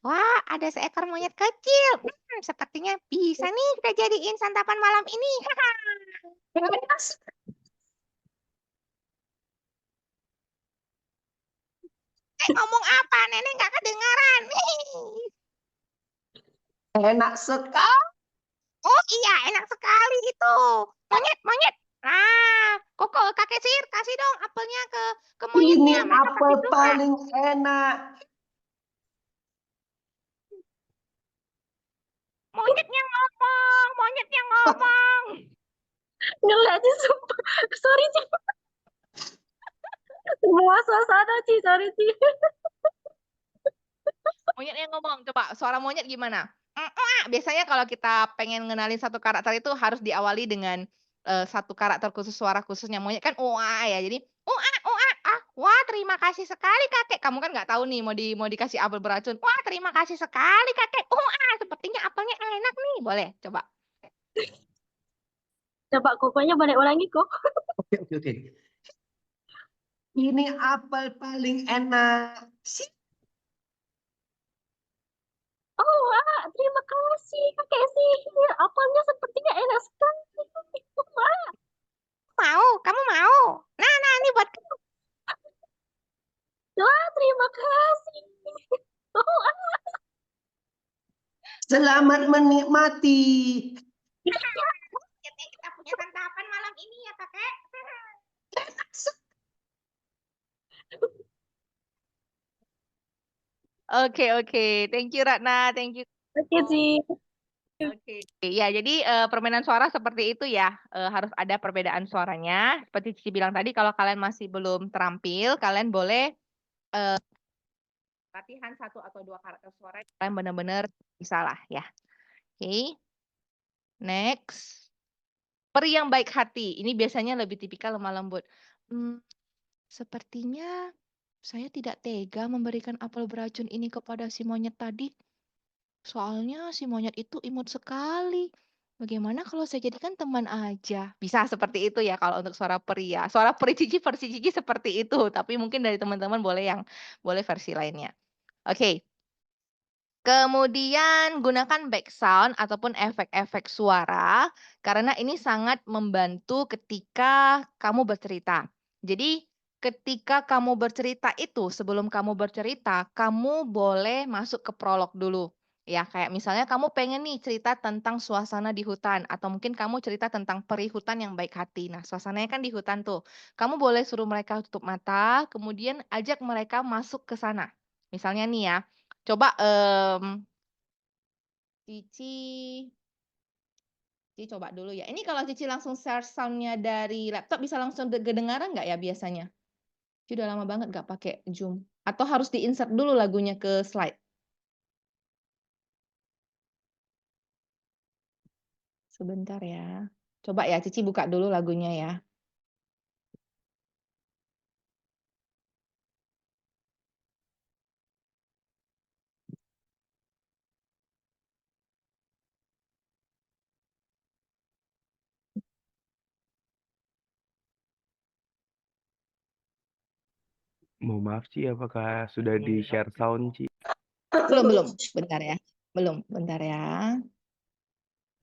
Wah, ada seekor monyet kecil. Sepertinya bisa nih kita jadiin santapan malam ini. Ngomong apa? Nenek nggak kedengaran. Enak sekali. Oh iya, enak sekali itu. Monyet. Koko kakek sihir kasih dong apelnya ke Ini monyetnya. Mereka apel pasti suka. paling enak. Monyetnya ngomong. Ngeliatnya sumpah. Sorry, Ci. Semua suasana, Ci. Sorry, Ci. Monyetnya ngomong. Coba suara monyet gimana? Biasanya kalau kita pengen ngenalin satu karakter itu harus diawali dengan satu karakter khusus, suara khususnya. Monyet kan ya. Jadi wah terima kasih sekali kakek. Kamu kan nggak tahu nih mau dikasih apel beracun. Wah terima kasih sekali kakek. Sepertinya apelnya enak nih. Boleh coba. Coba kokoknya balik ulangi kok. Oke. Ini apel paling enak. Oh, Wak, terima kasih kakek sihir. Apelnya sepertinya enak sekali. Wak, Mau? Kamu mau? Nah, ini buat kamu. Wak, terima kasih. Oh, Wak. Selamat menikmati. Kita punya santapan malam ini ya, kakek. Oke. Thank you, Ratna. Thank you. Oke sih. Oke, ya jadi permainan suara seperti itu ya. Harus ada perbedaan suaranya. Seperti Cici bilang tadi, kalau kalian masih belum terampil, kalian boleh latihan 1 atau 2 karakter suara. Kalian benar-benar bisa lah ya. Oke, next. Peri yang baik hati. Ini biasanya lebih tipikal lemah lembut. Sepertinya saya tidak tega memberikan apel beracun ini kepada si monyet tadi. Soalnya si monyet itu imut sekali. Bagaimana kalau saya jadikan teman aja? Bisa seperti itu ya kalau untuk suara peri ya. Suara peri Cici versi Cici seperti itu, tapi mungkin dari teman-teman boleh versi lainnya. Oke. Kemudian gunakan back sound ataupun efek-efek suara karena ini sangat membantu ketika kamu bercerita. Jadi ketika kamu bercerita itu, sebelum kamu bercerita, kamu boleh masuk ke prolog dulu. Ya, kayak misalnya kamu pengen nih cerita tentang suasana di hutan atau mungkin kamu cerita tentang peri hutan yang baik hati. Nah, suasananya kan di hutan tuh. Kamu boleh suruh mereka tutup mata, kemudian ajak mereka masuk ke sana. Misalnya nih ya, coba Cici coba dulu ya. Ini kalau Cici langsung share sound-nya dari laptop bisa langsung kedengaran nggak ya biasanya? Cici udah lama banget nggak pakai Zoom. Atau harus di-insert dulu lagunya ke slide? Sebentar ya. Coba ya, Cici buka dulu lagunya ya. Mohon maaf Ci, apakah sudah di-share sound Ci? Belum. Bentar ya. Belum, bentar ya.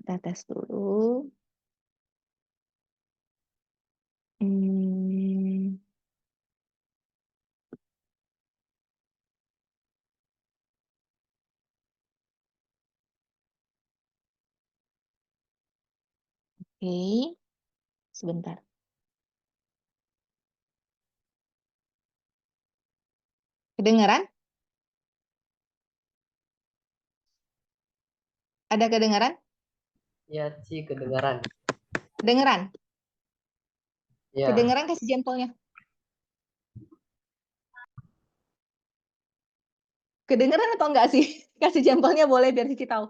Kita tes dulu. Oke. Sebentar. Kedengaran? Ada kedengaran? Ya, Ci, kedengaran. Kedengaran? Ya, Kedengaran kasih jempolnya. Kedengeran atau enggak sih? Kasih jempolnya boleh biar Cici tahu.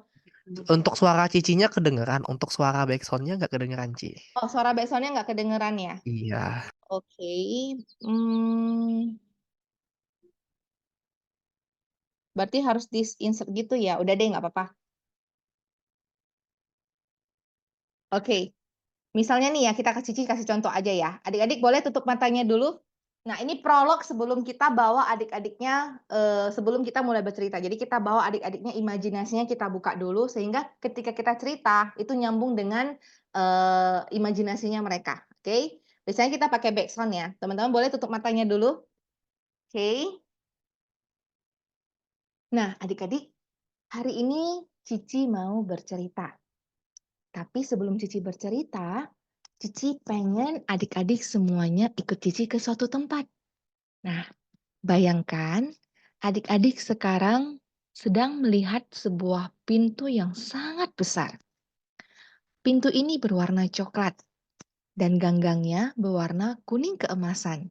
Untuk suara Cicinya kedengeran, untuk suara backsoundnya nggak kedengeran, Ci. Oh, suara backsoundnya nggak kedengeran ya? Iya. Oke. Berarti harus di-insert gitu ya. Udah deh, nggak apa-apa. Oke. Misalnya nih ya, kita ke Cici kasih contoh aja ya. Adik-adik boleh tutup matanya dulu. Nah, ini prolog sebelum kita bawa adik-adiknya, sebelum kita mulai bercerita. Jadi kita bawa adik-adiknya, imajinasinya kita buka dulu, sehingga ketika kita cerita, itu nyambung dengan imajinasinya mereka. Oke? Biasanya kita pakai background ya. Teman-teman boleh tutup matanya dulu. Oke? Nah, adik-adik, hari ini Cici mau bercerita. Tapi sebelum Cici bercerita, Cici pengen adik-adik semuanya ikut Cici ke suatu tempat. Nah, bayangkan adik-adik sekarang sedang melihat sebuah pintu yang sangat besar. Pintu ini berwarna coklat dan ganggangnya berwarna kuning keemasan.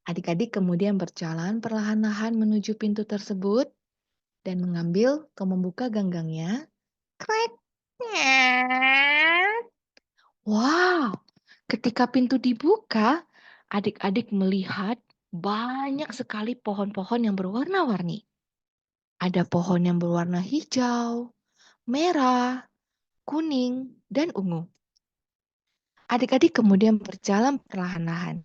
Adik-adik kemudian berjalan perlahan-lahan menuju pintu tersebut dan mengambil atau membuka ganggangnya. Krek. Wow, ketika pintu dibuka, adik-adik melihat banyak sekali pohon-pohon yang berwarna-warni. Ada pohon yang berwarna hijau, merah, kuning, dan ungu. Adik-adik kemudian berjalan perlahan-lahan.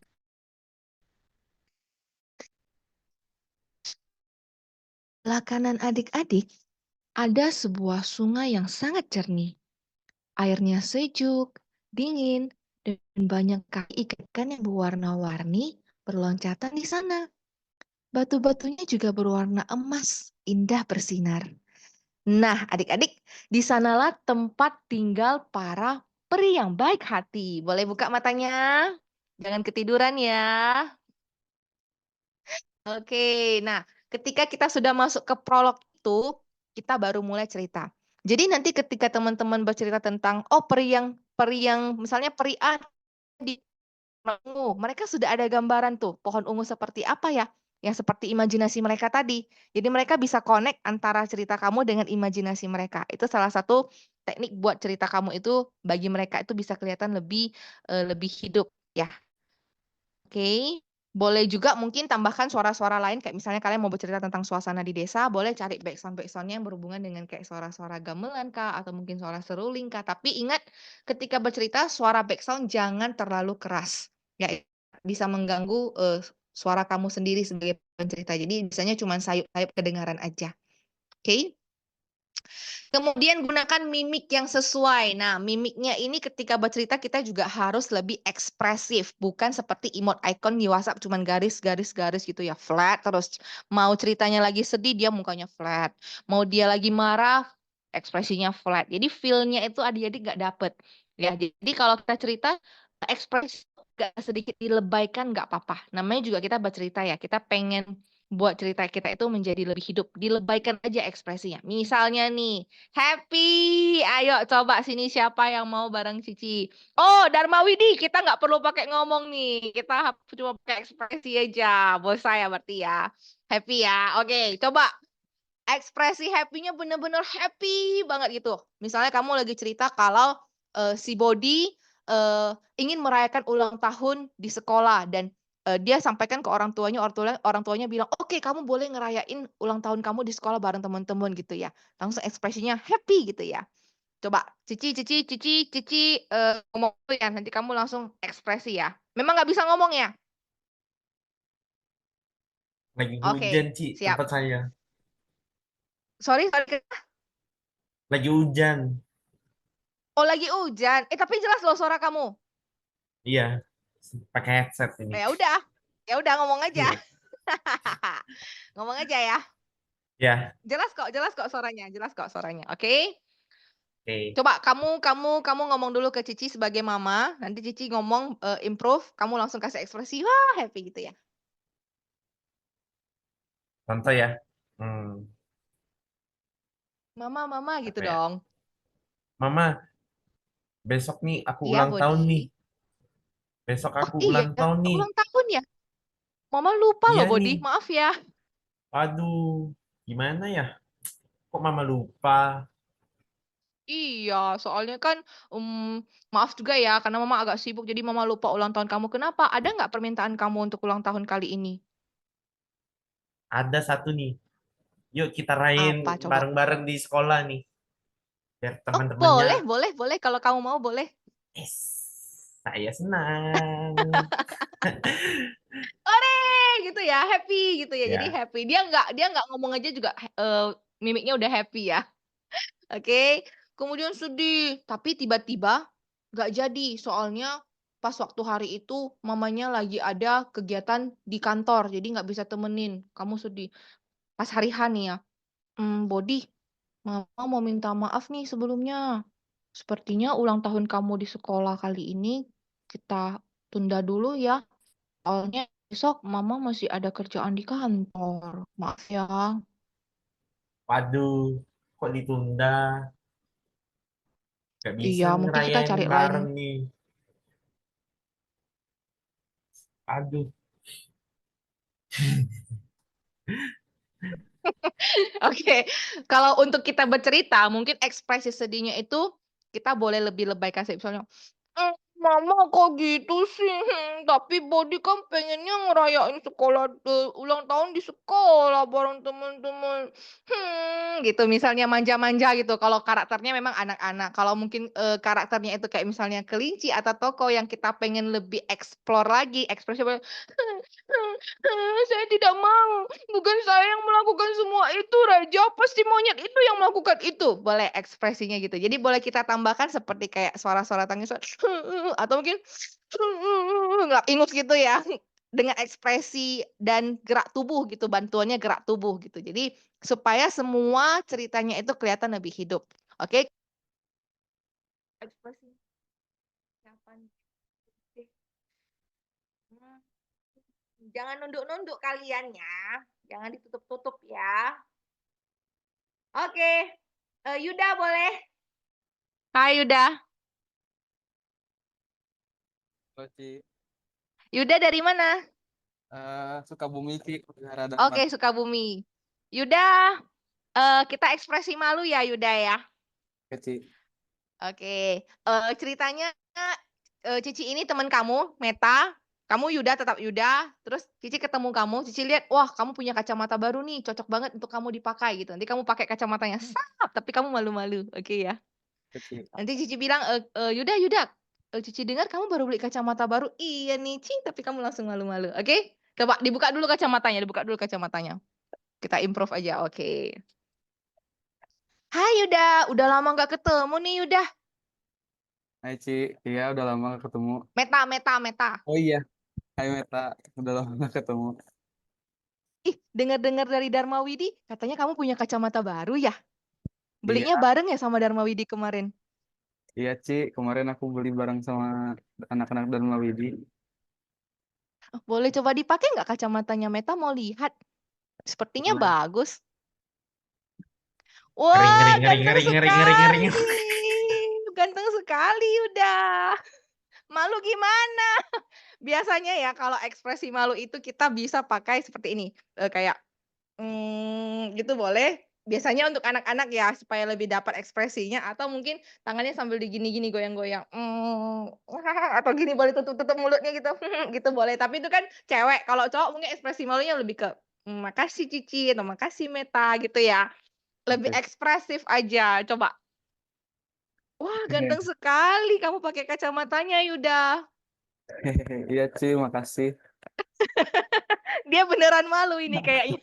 Sebelah kanan adik-adik ada sebuah sungai yang sangat jernih. Airnya sejuk, dingin, dan banyak kaki ikan yang berwarna-warni berloncatan di sana. Batu-batunya juga berwarna emas, indah bersinar. Nah, adik-adik, di sanalah tempat tinggal para peri yang baik hati. Boleh buka matanya? Jangan ketiduran ya. Oke, nah ketika kita sudah masuk ke prolog itu, kita baru mulai cerita. Jadi nanti ketika teman-teman bercerita tentang peri yang misalnya peri A di pohon ungu, mereka sudah ada gambaran tuh pohon ungu seperti apa ya? Yang seperti imajinasi mereka tadi. Jadi mereka bisa connect antara cerita kamu dengan imajinasi mereka. Itu salah satu teknik buat cerita kamu itu bagi mereka itu bisa kelihatan lebih hidup ya. Oke, boleh juga mungkin tambahkan suara-suara lain kayak misalnya kalian mau bercerita tentang suasana di desa, boleh cari backsound-backsoundnya yang berhubungan dengan kayak suara-suara gamelan kah atau mungkin suara seruling kah. Tapi ingat ketika bercerita suara backsound jangan terlalu keras. Ya, bisa mengganggu suara kamu sendiri sebagai pencerita. Jadi biasanya cuma sayup-sayup kedengaran aja. Oke. Kemudian gunakan mimik yang sesuai. Nah, mimiknya ini ketika bercerita kita juga harus lebih ekspresif, bukan seperti emot icon di WhatsApp cuman garis-garis-garis gitu ya, flat terus. Mau ceritanya lagi sedih dia mukanya flat. Mau dia lagi marah ekspresinya flat. Jadi feel-nya itu adik-adik nggak dapet. Ya, jadi kalau kita cerita ekspresi nggak sedikit dilebaikan nggak apa-apa. Namanya juga kita bercerita ya. Kita pengen buat cerita kita itu menjadi lebih hidup. Dilebaikan aja ekspresinya. Misalnya nih, happy. Ayo coba sini siapa yang mau bareng Cici. Oh, Dharma Widi, kita nggak perlu pakai ngomong nih. Kita cuma pakai ekspresi aja. Bos saya berarti ya. Happy ya. Oke, coba ekspresi happy-nya bener-bener happy banget gitu. Misalnya kamu lagi cerita kalau si Bodi ingin merayakan ulang tahun di sekolah dan dia sampaikan ke orang tuanya bilang, "Oke, kamu boleh ngerayain ulang tahun kamu di sekolah bareng teman-teman," gitu ya. Langsung ekspresinya happy gitu ya. Coba Cici ngomong dulu ya, nanti kamu langsung ekspresi ya. Memang nggak bisa ngomong ya? Lagi Oke, hujan, Ci, siap. tempat saya. Sorry. Lagi hujan. Oh, lagi hujan. Tapi jelas loh suara kamu. Iya, pakai headset ini. Ya udah ngomong aja. Iya. Ngomong aja ya. Ya, Jelas kok suaranya. Oke. oke. Coba kamu ngomong dulu ke Cici sebagai mama. Nanti Cici ngomong improve, kamu langsung kasih ekspresi wah happy gitu ya. Contoh ya. Mama gitu Apa ya? dong. Mama, besok nih aku Iya, ulang tahun Bodi. nih. Besok Oh aku iya, ulang tahun nih. ulang tahun ya. Mama lupa Iya loh, Bodi. nih. Maaf ya. Aduh, gimana ya? Kok mama lupa? Iya, soalnya kan maaf juga ya karena mama agak sibuk jadi mama lupa ulang tahun kamu. Kenapa? Ada nggak permintaan kamu untuk ulang tahun kali ini? Ada satu nih. Yuk kita rayain Apa coba? bareng-bareng di sekolah nih. Biar Oh, teman-temannya, boleh. Kalau kamu mau boleh. yes, saya senang. Ore gitu ya, happy gitu ya. Jadi Ya, happy. Dia nggak ngomong aja juga mimiknya udah happy ya. Oke. Kemudian sedih, tapi tiba-tiba nggak jadi. Soalnya pas waktu hari itu mamanya lagi ada kegiatan di kantor, jadi nggak bisa temenin. Kamu sedih. Pas hari H nih ya. Bodi, mama mau minta maaf nih sebelumnya. Sepertinya ulang tahun kamu di sekolah kali ini kita tunda dulu ya. Soalnya besok mama masih ada kerjaan di kantor. Maaf ya. waduh, kok ditunda? Gak bisa Iya, nih mungkin kita ngerayain cari lain. bareng nih. Aduh, Oke, kalau untuk kita bercerita, mungkin ekspresi sedihnya itu kita boleh lebih lebay kasih misalnya, Mama kok gitu sih? Tapi Bodi kan pengennya ngerayain ulang tahun di sekolah bareng teman-teman. Gitu misalnya manja-manja gitu. Kalau karakternya memang anak-anak. Kalau mungkin karakternya itu kayak misalnya kelinci atau toko yang kita pengen lebih explore lagi, ekspresi saya tidak mau. Bukan saya yang melakukan semua itu, Raja. Pasti monyet itu yang melakukan itu. Boleh ekspresinya gitu. Jadi boleh kita tambahkan seperti kayak suara-suara tangis atau mungkin nggak ingus gitu ya. Dengan ekspresi dan gerak tubuh gitu, bantuannya gerak tubuh gitu. Jadi supaya semua ceritanya itu kelihatan lebih hidup. Oke? Ekspresi kapan? Jangan nunduk-nunduk kalian ya. Jangan ditutup-tutup ya. Oke. Yuda boleh? Hai Yuda. Ci. Yuda dari mana? Sukabumi, Ci. Rada Oke, Sukabumi. Yuda, kita ekspresi malu ya Yuda ya. Ci. Oke. Ceritanya Cici ini teman kamu, Meta. Kamu Yuda tetap Yuda. Terus Cici ketemu kamu, Cici lihat, wah kamu punya kacamata baru nih, cocok banget untuk kamu dipakai gitu. Nanti kamu pakai kacamatanya, sap, tapi kamu malu-malu, oke ya. Ci. Nanti Cici bilang, Yuda, Cici dengar kamu baru beli kacamata baru. Iya nih, Ci, tapi kamu langsung malu-malu, oke? Coba dibuka dulu kacamatanya, Kita improve aja, oke. Hai Yuda, udah lama nggak ketemu nih Yuda. Hai, Ci. Iya, udah lama gak ketemu. Meta. Oh iya. Hai, Meta. Udah lama gak ketemu. Ih, dengar-dengar dari Dharma Widi, katanya kamu punya kacamata baru ya? Belinya Iya, bareng ya sama Dharma Widi kemarin? iya, Ci. Kemarin aku beli bareng sama anak-anak Dharma Widi. Boleh coba dipakai nggak kacamatanya Meta? Mau lihat? Sepertinya Boleh. bagus. Ngeri, Wah, ngeri, ngeri, ganteng ngeri, ngeri, ngeri, ngeri. sekali. Ganteng sekali udah. Malu gimana? Biasanya ya kalau ekspresi malu itu kita bisa pakai seperti ini. Kayak gitu boleh. Biasanya untuk anak-anak ya supaya lebih dapat ekspresinya atau mungkin tangannya sambil digini-gini goyang-goyang. Atau gini boleh tutup-tutup mulutnya gitu. Gitu boleh. Tapi itu kan cewek. Kalau cowok mungkin ekspresi malunya lebih ke makasih Cici atau makasih Meta gitu ya. Lebih Oke. ekspresif aja. Coba. Wah, ganteng sekali kamu pakai kacamatanya, Yuda. Iya, Ci. Makasih. Dia beneran malu ini kayaknya.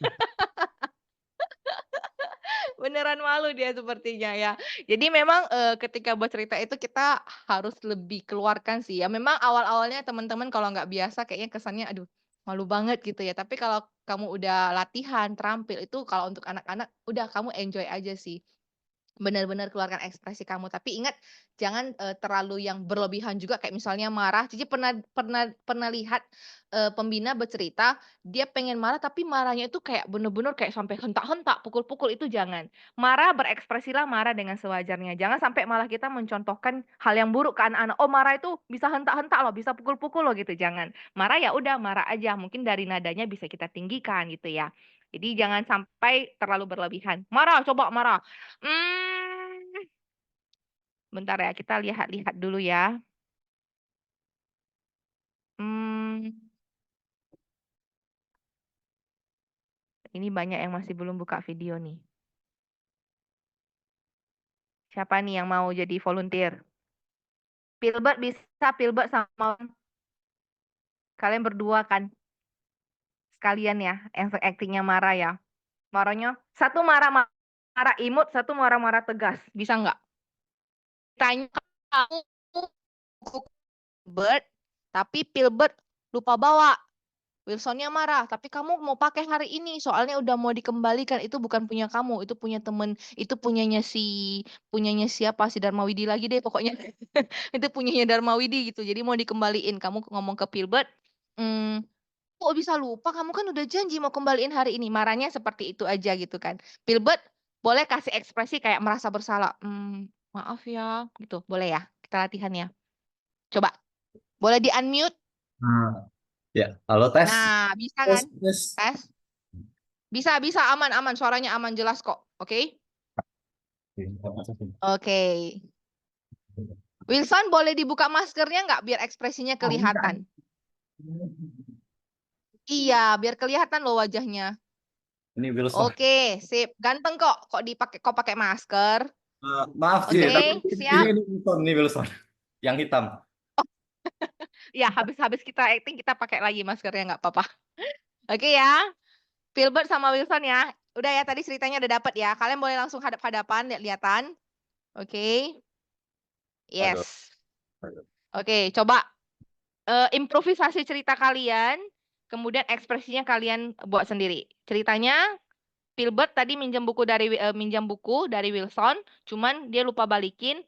Beneran malu dia sepertinya ya. Jadi memang ketika buat cerita itu kita harus lebih keluarkan sih ya. Memang awal-awalnya teman-teman kalau nggak biasa kayaknya kesannya aduh malu banget gitu ya. Tapi kalau kamu udah latihan, terampil itu kalau untuk anak-anak udah kamu enjoy aja sih. Benar-benar keluarkan ekspresi kamu, tapi ingat jangan, terlalu yang berlebihan juga kayak misalnya marah. Cici pernah lihat, pembina bercerita, dia pengen marah tapi marahnya itu kayak bener-bener kayak sampai hentak-hentak, pukul-pukul, itu jangan. Marah berekspresilah marah dengan sewajarnya, jangan sampai malah kita mencontohkan hal yang buruk ke anak-anak, "Oh marah itu bisa hentak-hentak loh, bisa pukul-pukul loh," gitu, jangan. Marah ya udah marah aja, mungkin dari nadanya bisa kita tinggikan gitu ya. Jadi jangan sampai terlalu berlebihan. Marah, coba marah. Mmm, bentar ya, kita lihat-lihat dulu ya. Mmm, ini banyak yang masih belum buka video nih. Siapa nih yang mau jadi volunteer? Pilbert bisa, Pilbert sama kalian berdua kan? Sekalian ya, yang aktingnya marah ya. Marahnya, satu marah imut, satu marah-marah tegas. Bisa nggak? Tanya kamu Pilbert, tapi Pilbert lupa bawa. Wilsonnya marah, tapi kamu mau pakai hari ini, soalnya udah mau dikembalikan, itu bukan punya kamu, itu punya temen, itu punyanya siapa, si Dharma Widi lagi deh pokoknya. Itu punyanya Dharma Widi gitu, jadi mau dikembaliin, kamu ngomong ke Pilbert, kok bisa lupa, kamu kan udah janji mau kembaliin hari ini, marahnya seperti itu aja gitu kan. Pilbert boleh kasih ekspresi kayak merasa bersalah, maaf ya, gitu, boleh ya, kita latihan ya. Coba, boleh di-unmute? Ya, halo tes. Nah, bisa Tes, kan? tes. Tes? Bisa, aman, suaranya aman, jelas kok. Oke? Oke. Wilson boleh dibuka maskernya nggak biar ekspresinya kelihatan? Iya, biar kelihatan loh wajahnya. Ini Wilson. Oke, sip. Ganteng kok. Kok pakai masker? Maaf Oke, sih, tapi siap. ini Wilson, ini Wilson. Yang hitam. Ya, habis kita acting kita pakai lagi maskernya nggak apa-apa. Oke ya. Filbert sama Wilson ya. Udah ya, tadi ceritanya udah dapet ya. Kalian boleh langsung hadap-hadapan, lihat-lihatan. Oke. Yes. Aduh. Oke, coba improvisasi cerita kalian, kemudian ekspresinya kalian buat sendiri. Ceritanya Filbert tadi minjam buku dari Wilson, cuman dia lupa balikin.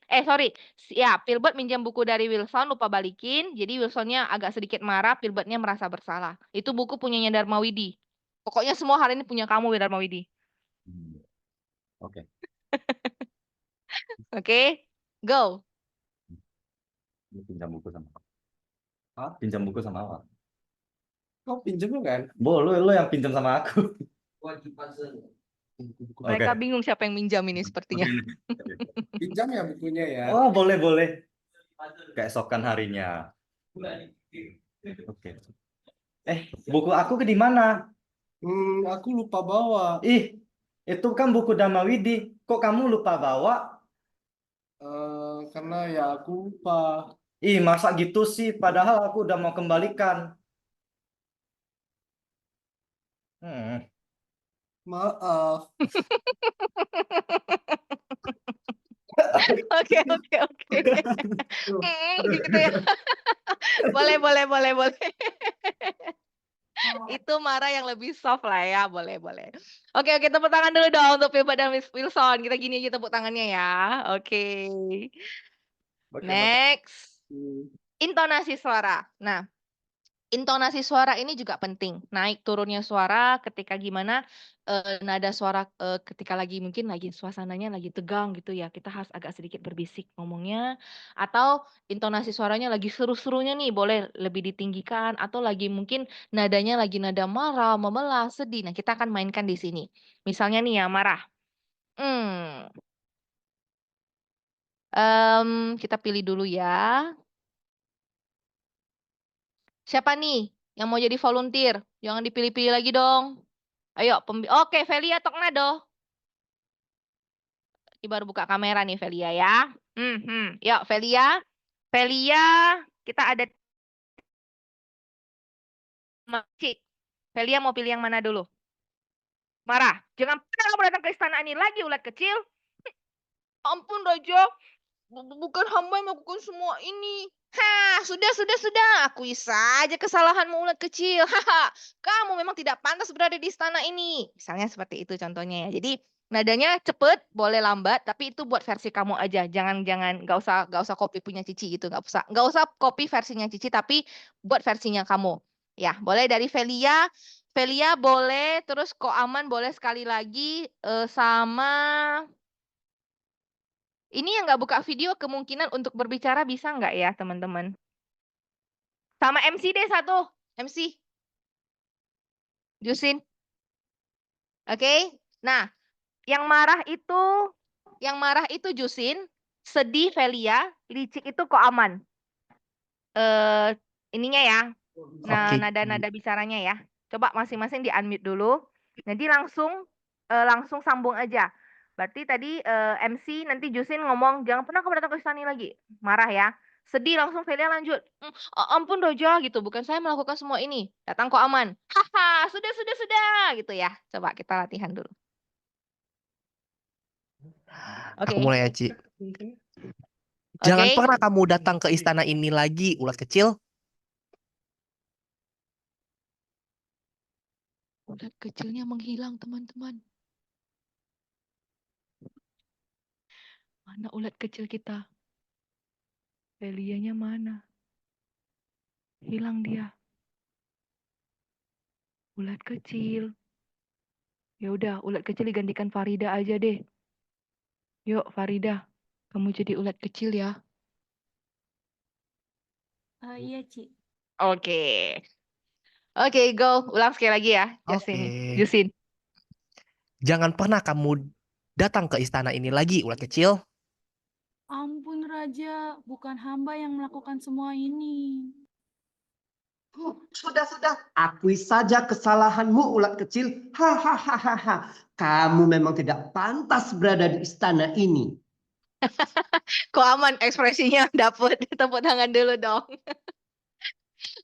Filbert minjam buku dari Wilson, lupa balikin. Jadi Wilsonnya agak sedikit marah, Filbertnya merasa bersalah. Itu buku punyanya Dharma Widi. Pokoknya semua hari ini punya kamu, Dharma Widi. Oke. Oke, go. Ini pinjam buku sama apa? Pinjam buku sama apa? Kau pinjam kan? Lu yang pinjam sama aku. Mereka Oke. bingung siapa yang minjam ini sepertinya. Pinjam ya bukunya ya. Oh, boleh. Keesokan harinya. Oke. Buku aku di mana? Aku lupa bawa. Ih, itu kan buku Dharma Widi. Kok kamu lupa bawa? Karena ya aku lupa. Ih, masa gitu sih? Padahal aku udah mau kembalikan. Maaf. Oke. Gitu ya. Boleh. Itu marah yang lebih soft lah ya, boleh. Oke, tepuk tangan dulu dong untuk Filbert dan Wilson. Kita gini aja tepuk tangannya ya. Oke. Next. Intonasi suara. Nah, intonasi suara ini juga penting. Naik turunnya suara ketika gimana nada suara ketika mungkin lagi suasananya lagi tegang gitu ya. Kita harus agak sedikit berbisik ngomongnya, atau intonasi suaranya lagi seru-serunya nih boleh lebih ditinggikan, atau lagi mungkin nadanya lagi nada marah, memelas, sedih. Nah, kita akan mainkan di sini. Misalnya nih ya, marah. Kita pilih dulu ya. Siapa nih yang mau jadi volunteer? Jangan dipilih-pilih lagi dong. Ayo, oke, Velia Toknado. Ini baru buka kamera nih, Velia ya. Yuk, Velia. Kita ada Cik. Velia mau pilih yang mana dulu? Marah. Jangan pernah kamu datang ke istana ini lagi, ulat kecil. Ampun, Raja. Bukan hamba yang melakukan semua ini. Sudah. Akui saja kesalahanmu, ulat kecil. Kamu memang tidak pantas berada di istana ini. Misalnya seperti itu contohnya ya. Jadi nadanya cepet, boleh lambat, tapi itu buat versi kamu aja. Jangan nggak usah copy punya Cici gitu, nggak usah copy versinya Cici, tapi buat versinya kamu. Ya, boleh dari Velia. Velia boleh, terus Ko Aman boleh sekali lagi, sama ini yang nggak buka video kemungkinan untuk berbicara bisa nggak ya teman-teman? Sama MC deh satu, MC. Jusin. Oke. Nah, yang marah itu Jusin, sedih Velia, licik itu Ko Aman. Ininya ya. Nah, Oke. nada-nada bicaranya ya. Coba masing-masing di-unmute dulu. Nanti langsung sambung aja. Berarti tadi MC nanti Jusin ngomong, jangan pernah kamu datang ke istana lagi. Marah ya. Sedih langsung Velia lanjut. Ampun Roja gitu, bukan saya melakukan semua ini. Datang Ko Aman. Sudah gitu ya. Coba kita latihan dulu. Oke. Aku mulai ya, Ci. Jangan Oke. pernah kamu datang ke istana ini lagi, ulat kecil. Ulat kecilnya menghilang, teman-teman. Mana ulat kecil kita? Velianya mana? Hilang dia. Ulat kecil. Ya udah, ulat kecil digantikan Farida aja deh. Yuk, Farida. Kamu jadi ulat kecil ya. Iya, Ci. Oke. Oke, go. Ulang sekali lagi ya, Jusin. Jangan pernah kamu datang ke istana ini lagi, ulat kecil. Ampun, Raja, bukan hamba yang melakukan semua ini. Sudah. Akui saja kesalahanmu, ulat kecil. Hahaha. Kamu memang tidak pantas berada di istana ini. Kok aman ekspresinya dapet. Tepuk tangan dulu dong.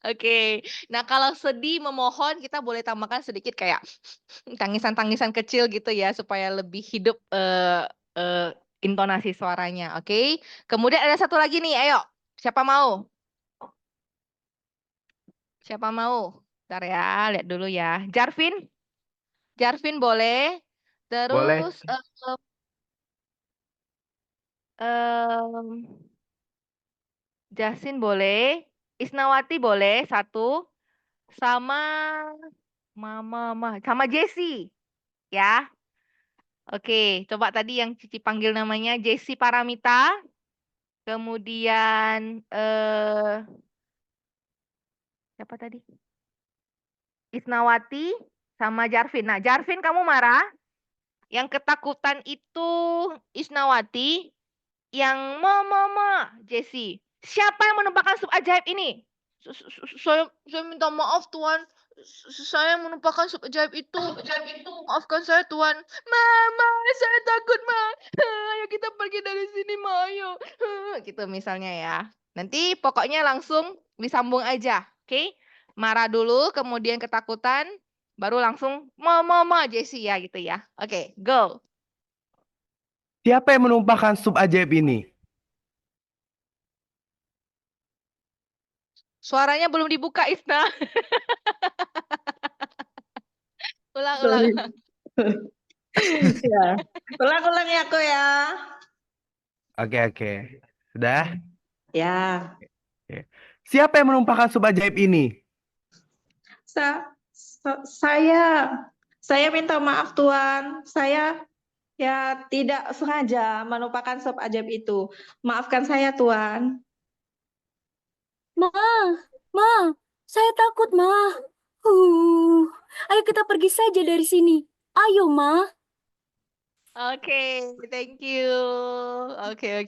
Oke. Nah, kalau sedih memohon kita boleh tambahkan sedikit kayak tangisan-tangisan kecil gitu ya supaya lebih hidup intonasi suaranya. Oke. Kemudian ada satu lagi nih, ayo. Siapa mau? Siapa mau? Bentar ya, lihat dulu ya. Jarvin boleh. Boleh. Terus Jasin boleh. Isnawati boleh satu. Sama sama Jessie ya. Oke, coba tadi yang Cici panggil namanya Jessie Paramita. Kemudian siapa tadi? Isnawati sama Jarvin. Nah, Jarvin kamu marah. Yang ketakutan itu Isnawati. Yang mama Jessie. Siapa yang menumpahkan sup ajaib ini? Saya minta maaf Tuan. Saya menumpahkan sup ajaib itu. Maafkan saya Tuan. Mama, saya takut Ma. Ayo kita pergi dari sini Ma, ayo. Gitu misalnya ya. Nanti pokoknya langsung disambung aja, oke? Marah dulu, kemudian ketakutan, baru langsung mama Jessie ya gitu ya. Oke, go. Siapa yang menumpahkan sup ajaib ini? Suaranya belum dibuka, Isna. Ulang. Ya. Ulang ya aku ya. Oke. Sudah? Ya. Siapa yang menumpahkan sup ajaib ini? Saya minta maaf Tuan. Saya ya tidak sengaja menumpahkan sup ajaib itu. Maafkan saya Tuan. Ma, saya takut, Ma. Ayo kita pergi saja dari sini. Ayo, Ma. Oke, thank you. Oke,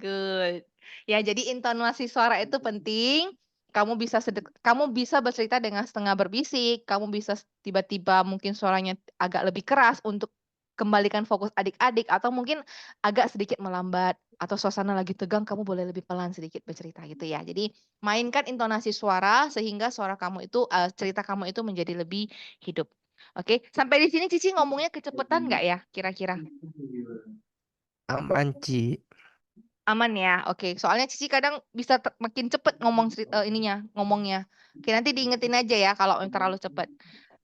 good. Ya, jadi intonasi suara itu penting. Kamu bisa bercerita dengan setengah berbisik, kamu bisa tiba-tiba mungkin suaranya agak lebih keras untuk kembalikan fokus adik-adik, atau mungkin agak sedikit melambat, atau suasana lagi tegang, kamu boleh lebih pelan sedikit bercerita gitu ya. Jadi mainkan intonasi suara sehingga suara kamu itu, cerita kamu itu menjadi lebih hidup. Oke, sampai di sini Cici ngomongnya kecepatan nggak ya kira-kira? Aman, Ci. Aman ya, oke. Soalnya Cici kadang bisa makin cepet ngomongnya. Oke, nanti diingetin aja ya kalau terlalu cepet.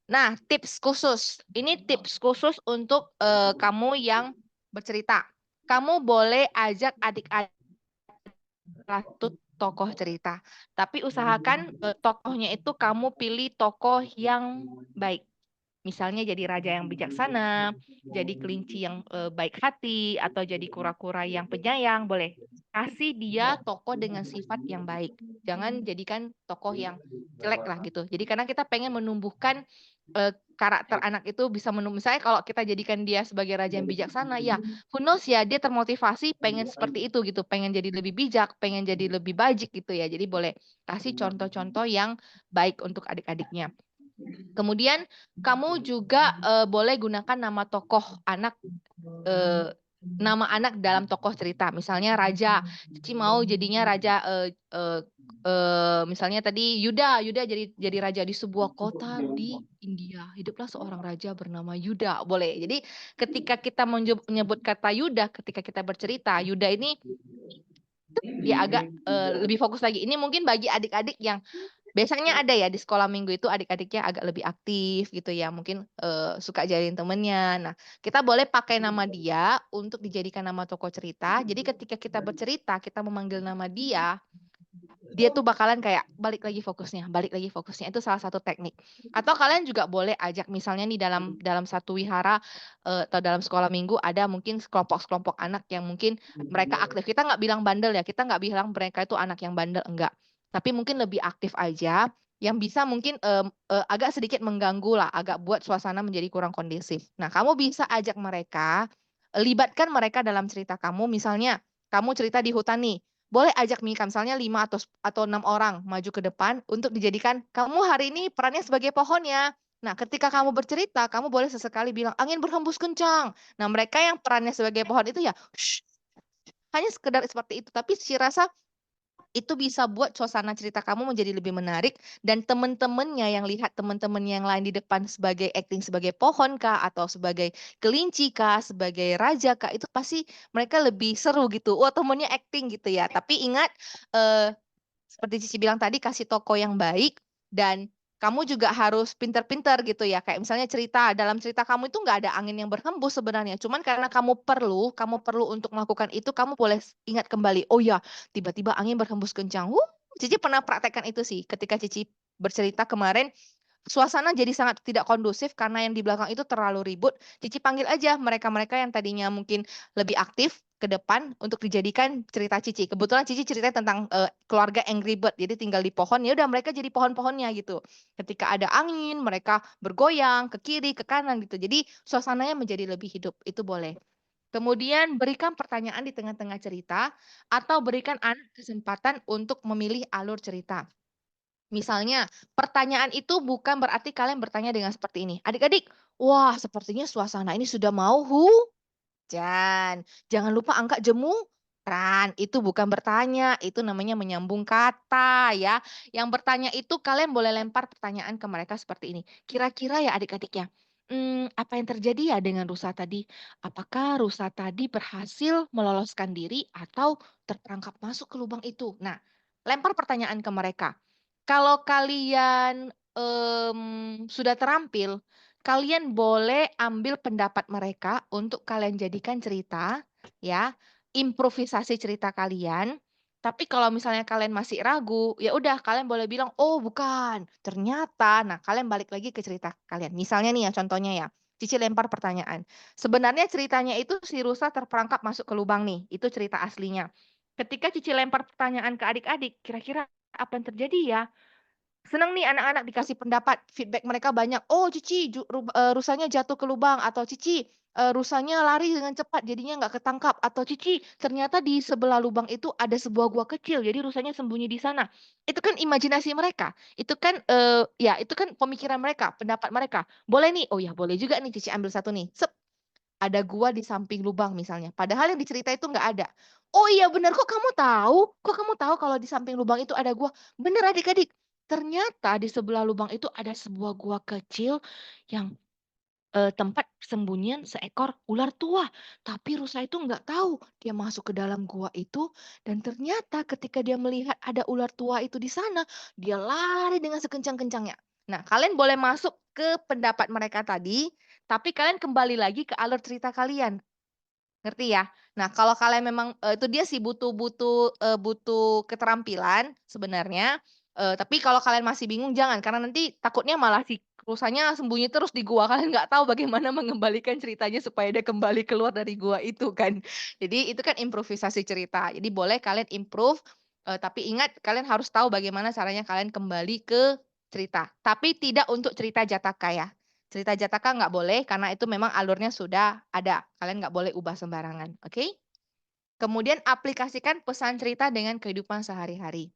Nah, tips khusus. Ini tips khusus untuk kamu yang bercerita. Kamu boleh ajak adik-adik satu tokoh cerita. Tapi usahakan tokohnya itu kamu pilih tokoh yang baik. Misalnya jadi raja yang bijaksana, jadi kelinci yang baik hati, atau jadi kura-kura yang penyayang, boleh. Kasih dia tokoh dengan sifat yang baik. Jangan jadikan tokoh yang jelek lah gitu. Jadi karena kita pengen menumbuhkan karakter anak itu bisa misalnya kalau kita jadikan dia sebagai raja yang bijaksana, ya who knows ya dia termotivasi pengen seperti itu gitu, pengen jadi lebih bijak, pengen jadi lebih bajik gitu ya. Jadi boleh kasih contoh-contoh yang baik untuk adik-adiknya. Kemudian kamu juga boleh gunakan nama tokoh anak, nama anak dalam tokoh cerita. Misalnya raja, Cici mau jadinya raja, misalnya tadi Yuda jadi raja di sebuah kota di India. Hiduplah seorang raja bernama Yuda, boleh. Jadi ketika kita menyebut kata Yuda, ketika kita bercerita, Yuda ini dia agak lebih fokus lagi. Ini mungkin bagi adik-adik yang biasanya ada ya di sekolah minggu itu adik-adiknya agak lebih aktif gitu ya, mungkin suka jalin temennya. Nah, kita boleh pakai nama dia untuk dijadikan nama tokoh cerita. Jadi ketika kita bercerita, kita memanggil nama dia tuh bakalan kayak balik lagi fokusnya. Itu salah satu teknik. Atau kalian juga boleh ajak misalnya nih dalam satu wihara atau dalam sekolah minggu ada mungkin kelompok-kelompok anak yang mungkin mereka aktif. Kita nggak bilang bandel ya, kita nggak bilang mereka itu anak yang bandel, enggak. Tapi mungkin lebih aktif aja, yang bisa mungkin agak sedikit mengganggu lah, agak buat suasana menjadi kurang kondusif. Nah, kamu bisa ajak mereka, libatkan mereka dalam cerita kamu, misalnya kamu cerita di hutan nih. Boleh ajak Mika misalnya 5 atau 6 orang maju ke depan untuk dijadikan kamu hari ini perannya sebagai pohon ya. Nah, ketika kamu bercerita, kamu boleh sesekali bilang angin berhembus kencang. Nah, mereka yang perannya sebagai pohon itu ya "Shh," hanya sekedar seperti itu. Tapi Cici rasa itu bisa buat suasana cerita kamu menjadi lebih menarik dan temen-temennya yang lihat temen-temen yang lain di depan sebagai acting sebagai pohon kah atau sebagai kelinci kah, sebagai raja kah, itu pasti mereka lebih seru gitu. Wah, temennya acting gitu ya. Tapi ingat seperti Cici bilang tadi kasih toko yang baik dan kamu juga harus pinter-pinter gitu ya. Kayak misalnya dalam cerita kamu itu nggak ada angin yang berhembus sebenarnya. Cuman karena kamu perlu untuk melakukan itu, kamu boleh ingat kembali. Oh ya, tiba-tiba angin berhembus kencang. Cici pernah praktekkan itu sih ketika Cici bercerita kemarin. Suasana jadi sangat tidak kondusif karena yang di belakang itu terlalu ribut. Cici panggil aja mereka-mereka yang tadinya mungkin lebih aktif ke depan untuk dijadikan cerita Cici. Kebetulan Cici cerita tentang keluarga Angry Bird, jadi tinggal di pohon. Ya udah mereka jadi pohon-pohonnya gitu. Ketika ada angin, mereka bergoyang ke kiri, ke kanan gitu. Jadi suasananya menjadi lebih hidup. Itu boleh. Kemudian berikan pertanyaan di tengah-tengah cerita atau berikan anak kesempatan untuk memilih alur cerita. Misalnya, pertanyaan itu bukan berarti kalian bertanya dengan seperti ini. Adik-adik, wah sepertinya suasana ini sudah mau hujan. Jangan lupa angkat jemuran. Itu bukan bertanya, itu namanya menyambung kata ya. Yang bertanya itu kalian boleh lempar pertanyaan ke mereka seperti ini. Kira-kira ya adik-adik ya, apa yang terjadi ya dengan rusa tadi? Apakah rusa tadi berhasil meloloskan diri atau terperangkap masuk ke lubang itu? Nah, lempar pertanyaan ke mereka. Kalau kalian sudah terampil, kalian boleh ambil pendapat mereka untuk kalian jadikan cerita, ya, improvisasi cerita kalian. Tapi kalau misalnya kalian masih ragu, ya udah kalian boleh bilang, oh bukan, ternyata. Nah, kalian balik lagi ke cerita kalian. Misalnya nih ya, contohnya ya, Cici lempar pertanyaan. Sebenarnya ceritanya itu si rusa terperangkap masuk ke lubang nih, itu cerita aslinya. Ketika Cici lempar pertanyaan ke adik-adik, kira-kira apa yang terjadi ya? Senang nih anak-anak dikasih pendapat, feedback mereka banyak. Oh, Cici, rusanya jatuh ke lubang atau Cici, rusanya lari dengan cepat jadinya nggak ketangkap atau Cici, ternyata di sebelah lubang itu ada sebuah gua kecil, jadi rusanya sembunyi di sana. Itu kan imajinasi mereka. Itu kan ya itu kan pemikiran mereka, pendapat mereka. Boleh nih, oh ya boleh juga nih Cici ambil satu nih. Sep, ada gua di samping lubang misalnya. Padahal yang dicerita itu nggak ada. Oh iya benar, kok kamu tahu? Kok kamu tahu kalau di samping lubang itu ada gua? Bener adik-adik. Ternyata di sebelah lubang itu ada sebuah gua kecil yang tempat persembunyian seekor ular tua. Tapi rusa itu nggak tahu dia masuk ke dalam gua itu dan ternyata ketika dia melihat ada ular tua itu di sana, dia lari dengan sekencang-kencangnya. Nah, kalian boleh masuk ke pendapat mereka tadi, tapi kalian kembali lagi ke alur cerita kalian. Ngerti ya? Nah, kalau kalian memang, itu dia sih butuh keterampilan sebenarnya, tapi kalau kalian masih bingung jangan, karena nanti takutnya malah si rusanya sembunyi terus di gua, kalian nggak tahu bagaimana mengembalikan ceritanya supaya dia kembali keluar dari gua itu kan. Jadi itu kan improvisasi cerita, jadi boleh kalian improve, tapi ingat kalian harus tahu bagaimana caranya kalian kembali ke cerita, tapi tidak untuk cerita Jataka ya. Cerita Jataka nggak boleh karena itu memang alurnya sudah ada. Kalian nggak boleh ubah sembarangan, oke? Kemudian aplikasikan pesan cerita dengan kehidupan sehari-hari.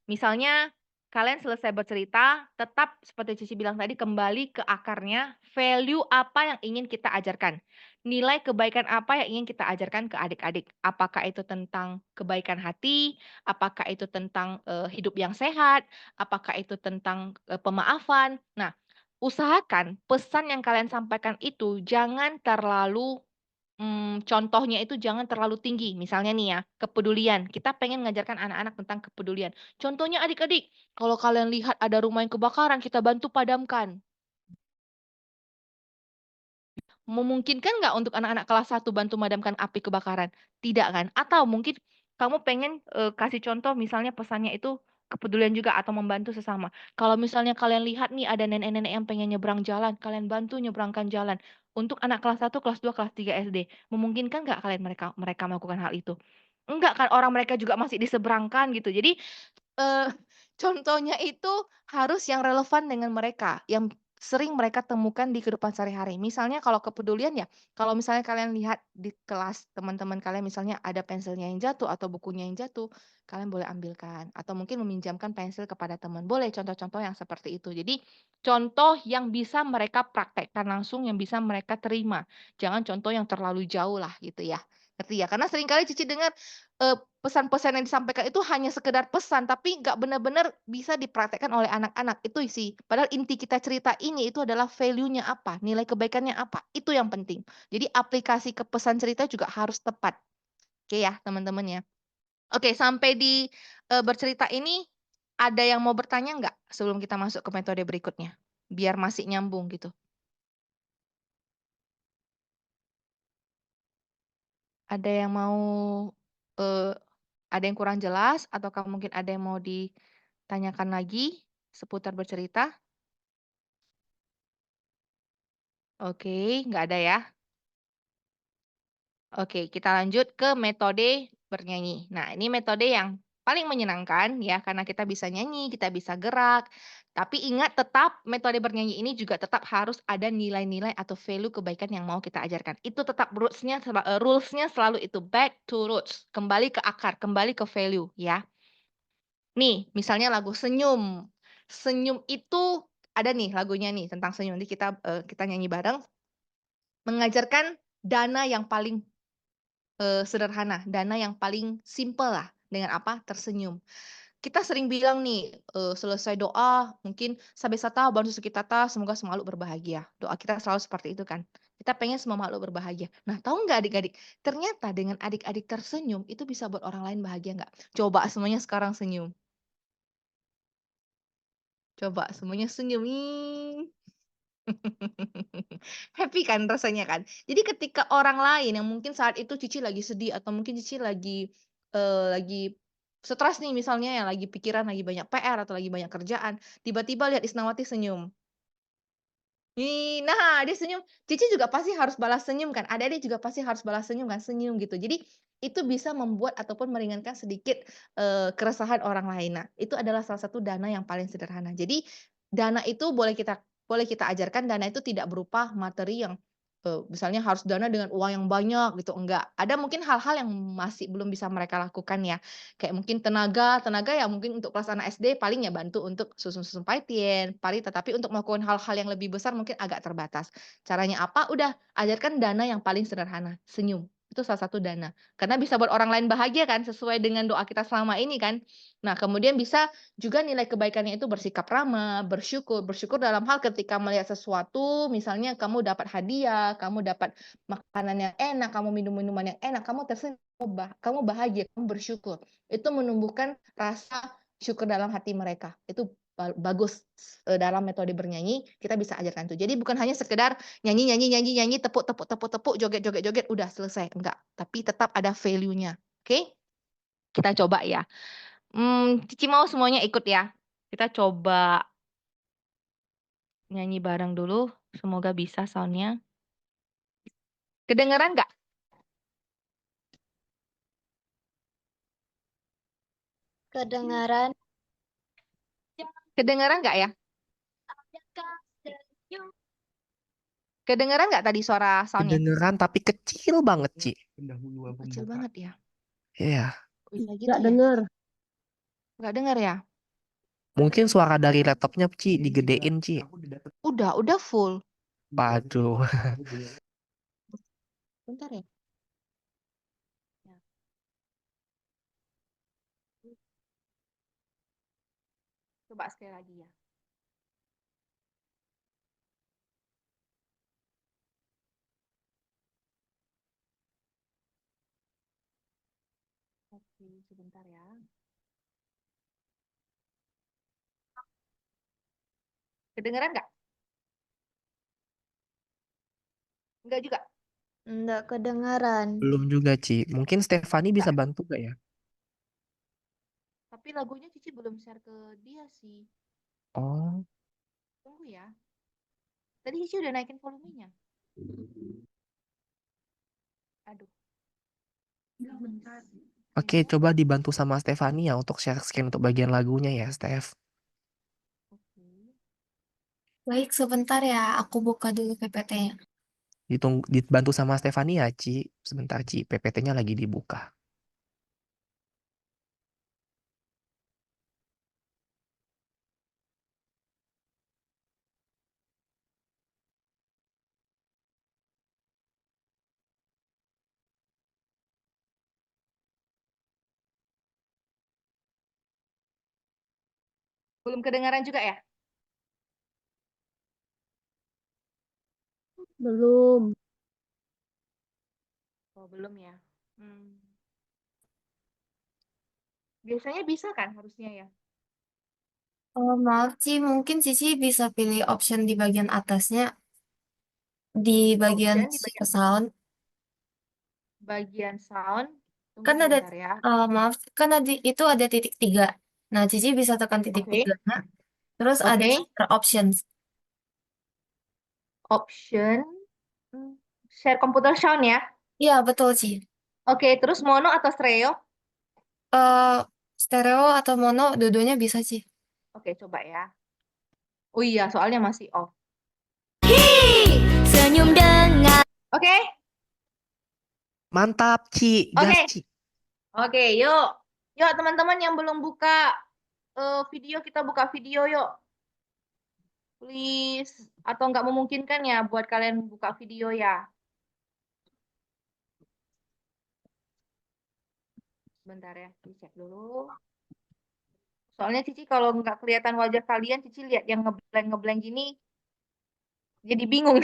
Misalnya kalian selesai bercerita, tetap seperti Cici bilang tadi kembali ke akarnya, value apa yang ingin kita ajarkan. Nilai kebaikan apa yang ingin kita ajarkan ke adik-adik. Apakah itu tentang kebaikan hati, apakah itu tentang hidup yang sehat, apakah itu tentang pemaafan. Nah, usahakan pesan yang kalian sampaikan itu jangan terlalu contohnya itu jangan terlalu tinggi. Misalnya nih ya, kepedulian. Kita pengen mengajarkan anak-anak tentang kepedulian. Contohnya adik-adik, kalau kalian lihat ada rumah yang kebakaran, kita bantu padamkan. Memungkinkan nggak untuk anak-anak kelas 1 bantu memadamkan api kebakaran? Tidak kan? Atau mungkin kamu pengen, kasih contoh misalnya pesannya itu kepedulian juga atau membantu sesama. Kalau misalnya kalian lihat nih ada nenek-nenek yang pengen nyebrang jalan, kalian bantu nyebrangkan jalan. Untuk anak kelas 1, kelas 2, kelas 3 SD, memungkinkan nggak kalian mereka melakukan hal itu? Enggak kan, orang mereka juga masih diseberangkan gitu. Jadi, eee, contohnya itu harus yang relevan dengan mereka, yang sering mereka temukan di kehidupan sehari-hari. Misalnya kalau kepedulian ya, kalau misalnya kalian lihat di kelas teman-teman kalian misalnya ada pensilnya yang jatuh atau bukunya yang jatuh, kalian boleh ambilkan atau mungkin meminjamkan pensil kepada teman. Boleh contoh-contoh yang seperti itu. Jadi contoh yang bisa mereka praktekkan langsung, yang bisa mereka terima. Jangan contoh yang terlalu jauh lah gitu ya. Ngerti ya? Karena seringkali Cici dengar pesan-pesan yang disampaikan itu hanya sekedar pesan, tapi nggak benar-benar bisa dipraktekkan oleh anak-anak. Itu sih. Padahal inti kita cerita ini itu adalah value-nya apa, nilai kebaikannya apa. Itu yang penting. Jadi aplikasi ke pesan cerita juga harus tepat. Oke ya, teman-teman ya. Oke, sampai di bercerita ini, ada yang mau bertanya nggak sebelum kita masuk ke metode berikutnya? Biar masih nyambung gitu. Ada yang mau, ada yang kurang jelas, ataukah mungkin ada yang mau ditanyakan lagi seputar bercerita? Oke, nggak ada ya. Oke, kita lanjut ke metode bernyanyi. Nah, ini metode yang paling menyenangkan ya, karena kita bisa nyanyi, kita bisa gerak. Tapi ingat tetap metode bernyanyi ini juga tetap harus ada nilai-nilai atau value kebaikan yang mau kita ajarkan. Itu tetap rulesnya selalu itu back to roots, kembali ke akar, kembali ke value ya. Nih, misalnya lagu Senyum. Senyum itu ada nih lagunya nih tentang senyum. Nanti kita nyanyi bareng. Mengajarkan dana yang paling sederhana, dana yang paling simple lah. Dengan apa? Tersenyum. Kita sering bilang nih, selesai doa, mungkin "Sabe sata bantu sekitata, semoga semua makhluk berbahagia." Doa kita selalu seperti itu kan. Kita pengen semua makhluk berbahagia. Nah, tahu nggak adik-adik, ternyata dengan adik-adik tersenyum, itu bisa buat orang lain bahagia nggak? Coba semuanya sekarang senyum. Coba semuanya senyum. Happy kan rasanya kan. Jadi ketika orang lain yang mungkin saat itu Cici lagi sedih atau mungkin Cici lagi stres nih misalnya ya, lagi pikiran, lagi banyak PR atau lagi banyak kerjaan, tiba-tiba lihat Isnawati senyum. Nah dia senyum, Cici juga pasti harus balas senyum kan, adik-adik juga pasti harus balas senyum kan, senyum gitu. Jadi itu bisa membuat ataupun meringankan sedikit, keresahan orang lain. Nah, itu adalah salah satu dana yang paling sederhana. Jadi dana itu boleh kita ajarkan, dana itu tidak berupa materi yang, misalnya harus dana dengan uang yang banyak gitu, enggak. Ada mungkin hal-hal yang masih belum bisa mereka lakukan ya, kayak mungkin tenaga ya mungkin untuk kelas anak SD paling ya bantu untuk susun-susun paitien, paling tetapi untuk melakukan hal-hal yang lebih besar mungkin agak terbatas. Caranya apa? Udah, ajarkan dana yang paling sederhana, senyum. Itu salah satu dana. Karena bisa buat orang lain bahagia kan, sesuai dengan doa kita selama ini kan. Nah, kemudian bisa juga nilai kebaikannya itu bersikap ramah, bersyukur. Bersyukur dalam hal ketika melihat sesuatu, misalnya kamu dapat hadiah, kamu dapat makanan yang enak, kamu minum minuman yang enak, kamu tersenyum, kamu bahagia, kamu bersyukur. Itu menumbuhkan rasa syukur dalam hati mereka. Itu bagus dalam metode bernyanyi kita bisa ajarkan itu. Jadi bukan hanya sekedar nyanyi, tepuk, joget, udah selesai. Enggak, tapi tetap ada value-nya. Oke? Kita coba ya. Cici mau semuanya ikut ya. Kita coba nyanyi bareng dulu. Semoga bisa soundnya. Kedengeran nggak? Kedengaran. Kedengeran nggak ya? Kedengeran nggak tadi suara soundnya? Kedengeran tapi kecil banget, Ci. Kecil banget ya. Iya. Bisa gitu Nggak ya? denger. Nggak denger ya? Mungkin suara dari laptopnya, Ci, digedein, Ci. Udah full. Waduh. Bentar ya. Ya. Coba sekali lagi ya. Oke, sebentar ya. Kedengeran nggak? Enggak juga. Nggak kedengaran. Belum juga, Ci. Mungkin Stefani bisa bantu gak ya? Tapi lagunya Cici belum share ke dia sih. Oh, Tunggu ya. Tadi Cici udah naikin volumenya. Aduh. oke. Coba dibantu sama Stefani ya untuk share screen untuk bagian lagunya ya, Steph. Oke. Baik, sebentar ya. Aku buka dulu PPT-nya. Dibantu sama Stefania, Ci. Sebentar, Ci. PPT-nya lagi dibuka. Belum kedengaran juga ya? Belum. Oh, belum ya. Biasanya bisa kan harusnya ya? Maaf, Ci. Mungkin Cici bisa pilih option di bagian atasnya. Di bagian Option di bagian sound. sound. Tunggu Kan ada, sebentar ya. maaf, kan itu ada titik 3. Nah, Cici bisa tekan titik Oke. 3-nya. Terus ada Oke. share options. Option. Share computer sound ya. Iya, betul, Ci. Oke, terus mono atau stereo? Stereo atau mono, dua-duanya bisa, Ci. Oke, coba ya. Oh iya, soalnya masih off. Senyum dengan Oke. Mantap, Ci. Oke. Gas, Ci. Oke, yuk. Yuk, teman-teman yang belum buka video, kita buka video yuk. Please. Atau nggak memungkinkan ya buat kalian buka video ya. Sebentar ya, dicek dulu. Soalnya Cici kalau nggak kelihatan wajah kalian, Cici lihat yang ngeblank gini, jadi bingung.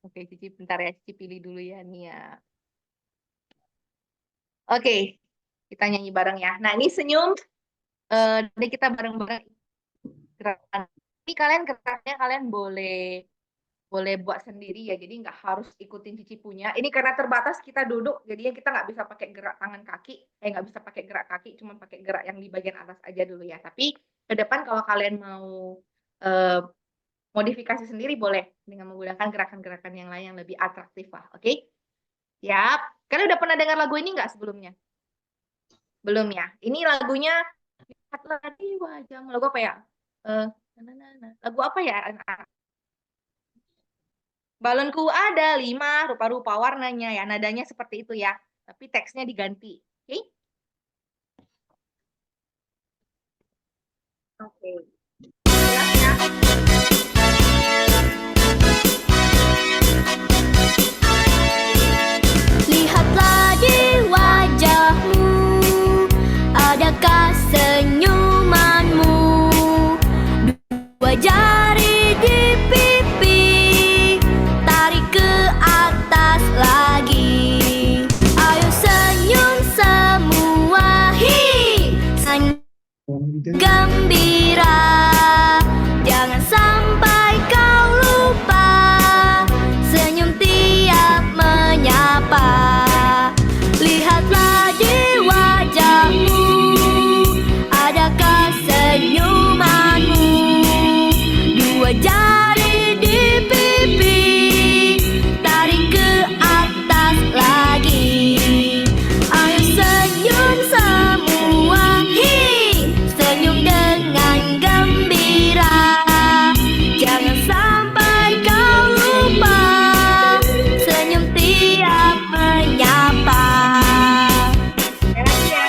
Oke, Cici bentar ya, Cici pilih dulu ya nih ya. Oke, kita nyanyi bareng ya. Nah, ini senyum. Jadi kita bareng-bareng gerakan. Ini geraknya kalian boleh buat sendiri ya. Jadi nggak harus ikutin Cici punya. Ini karena terbatas kita duduk, jadinya kita nggak bisa pakai gerak tangan kaki. Nggak bisa pakai gerak kaki, cuma pakai gerak yang di bagian atas aja dulu ya. Tapi ke depan kalau kalian mau modifikasi sendiri boleh dengan menggunakan gerakan-gerakan yang lain yang lebih atraktif lah. Oke? Siap. Kalian udah pernah dengar lagu ini nggak sebelumnya? Belum ya? Ini lagunya Lihat Lagi Wajahmu. Lagu apa ya? Lagu apa ya? Balonku ada 5 rupa-rupa warnanya ya. Nadanya seperti itu ya. Tapi teksnya diganti. Oke? Oke. Jelas ya? lihatlah di wajahmu, adakah senyumanmu? Dua jari di pipi, tarik ke atas lagi. Ayo senyum semua, gembira. Jangan sampai kau lupa, senyum tiap menyapa. Lihatlah di wajahmu, adakah senyumanmu? Dua jari di pipi, tarik ke atas lagi. Ayo senyum semua, senyum dengan gembira. Jangan sampai kau lupa, senyum tiap menyapa. Lagi ya.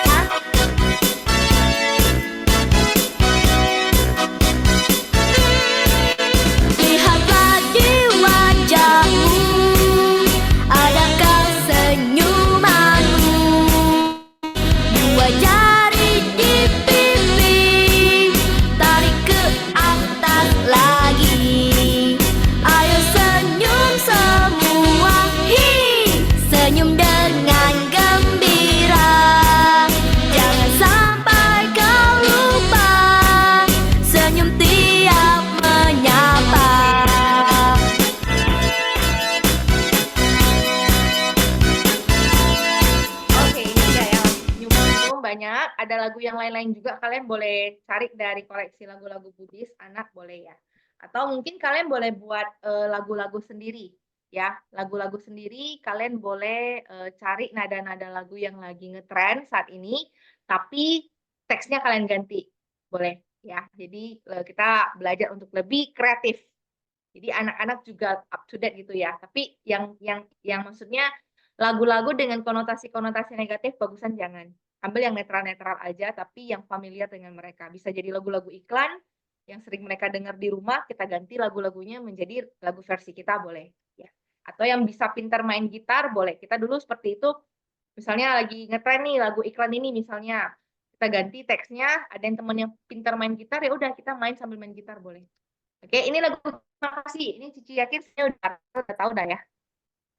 Lihatlah di wajahmu, adakah senyumanmu? Dua jari di pipi, tarik ke atas lagi. Ayo senyum semua, senyum dengan gembira. Jangan sampai kau lupa, senyum tiap menyapa. Oke, ini dia ya. Senyum banyak. Ada lagu yang lain-lain juga. Kalian boleh cari dari koleksi lagu-lagu Buddhis, anak boleh ya. Atau mungkin kalian boleh buat lagu-lagu sendiri. Ya, lagu-lagu sendiri kalian boleh cari nada-nada lagu yang lagi ngetren saat ini, tapi teksnya kalian ganti. Boleh. ya. Jadi kita belajar untuk lebih kreatif. Jadi anak-anak juga up to date gitu ya. Tapi yang maksudnya lagu-lagu dengan konotasi-konotasi negatif bagusan jangan. Ambil yang netral-netral aja, tapi yang familiar dengan mereka. Bisa jadi lagu-lagu iklan yang sering mereka dengar di rumah, kita ganti lagu-lagunya menjadi lagu versi kita boleh. Ya. Atau yang bisa pintar main gitar boleh. Kita dulu seperti itu, misalnya lagi ngetren nih lagu iklan ini misalnya, kita ganti teksnya, ada yang temen yang pintar main gitar, ya udah kita main sambil main gitar boleh. Oke, ini lagu terima kasih. Ini Cici yakin saya udah tahu dah ya.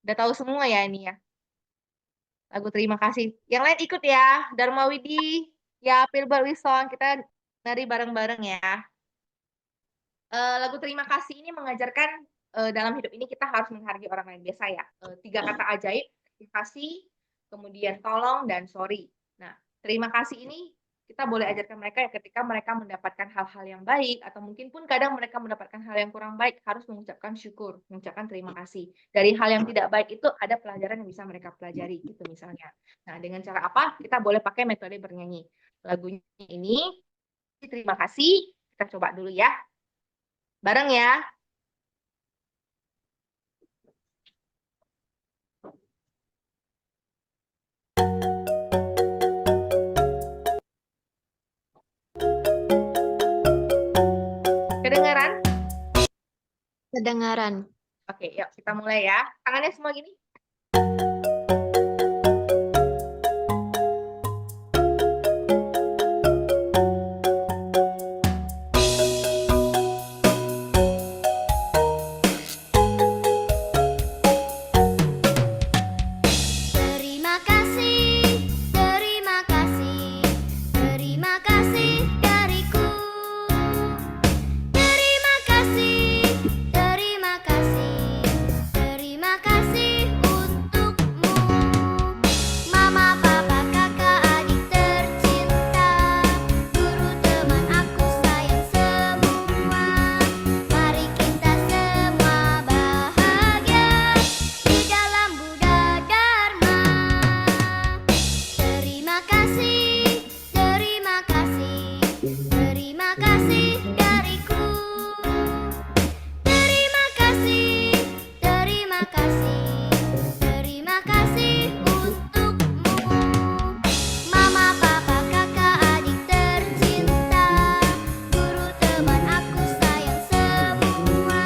Udah tahu semua ya ini ya. Lagu terima kasih. Yang lain ikut ya. Dharma Widi, ya Pilbert Wilson, kita nari bareng-bareng ya. Lagu terima kasih ini mengajarkan dalam hidup ini kita harus menghargai orang lain. Biasa ya. 3 kata ajaib, terima kasih, kemudian tolong, dan sorry. Nah, terima kasih ini kita boleh ajarkan mereka ya ketika mereka mendapatkan hal-hal yang baik, atau mungkin pun kadang mereka mendapatkan hal yang kurang baik, harus mengucapkan syukur, mengucapkan terima kasih. Dari hal yang tidak baik itu ada pelajaran yang bisa mereka pelajari, gitu misalnya. Nah, dengan cara apa? Kita boleh pakai metode bernyanyi. Lagunya ini, terima kasih, kita coba dulu ya. Bareng ya. Kedengaran? Kedengaran. Oke, yuk kita mulai ya. Tangannya semua gini. Terima kasih, terima kasih, terima kasih dariku. Terima kasih, terima kasih, terima kasih untukmu. Mama, papa, kakak, adik tercinta, guru, teman aku sayang semua. Mari kita semua bahagia di dalam Buddha Dharma. Terima kasih, terima kasih, terima kasih dariku. Terima kasih, terima kasih, terima kasih untukmu. Mama, papa, kakak, adik tercinta, guru, teman aku sayang semua.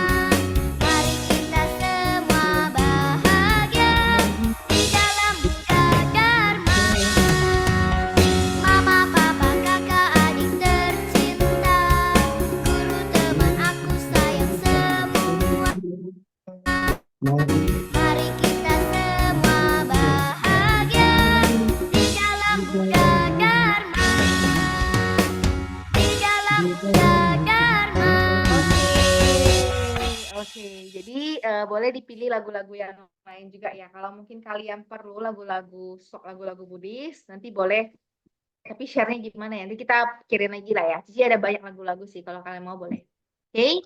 Mari kita semua bahagia di dalam Buddha Dharma. Mama, papa, kakak, adik tercinta, guru, teman aku sayang semua. Mari kita semua bahagia di dalam Buddha Dharma. Di dalam Buddha Dharma. Oke, jadi boleh dipilih lagu-lagu yang lain juga ya. Kalau mungkin kalian perlu lagu-lagu Buddhis, nanti boleh. Tapi share-nya gimana ya? Nanti kita pikirin lagi lah ya. Cici ada banyak lagu-lagu sih, kalau kalian mau boleh. Oke.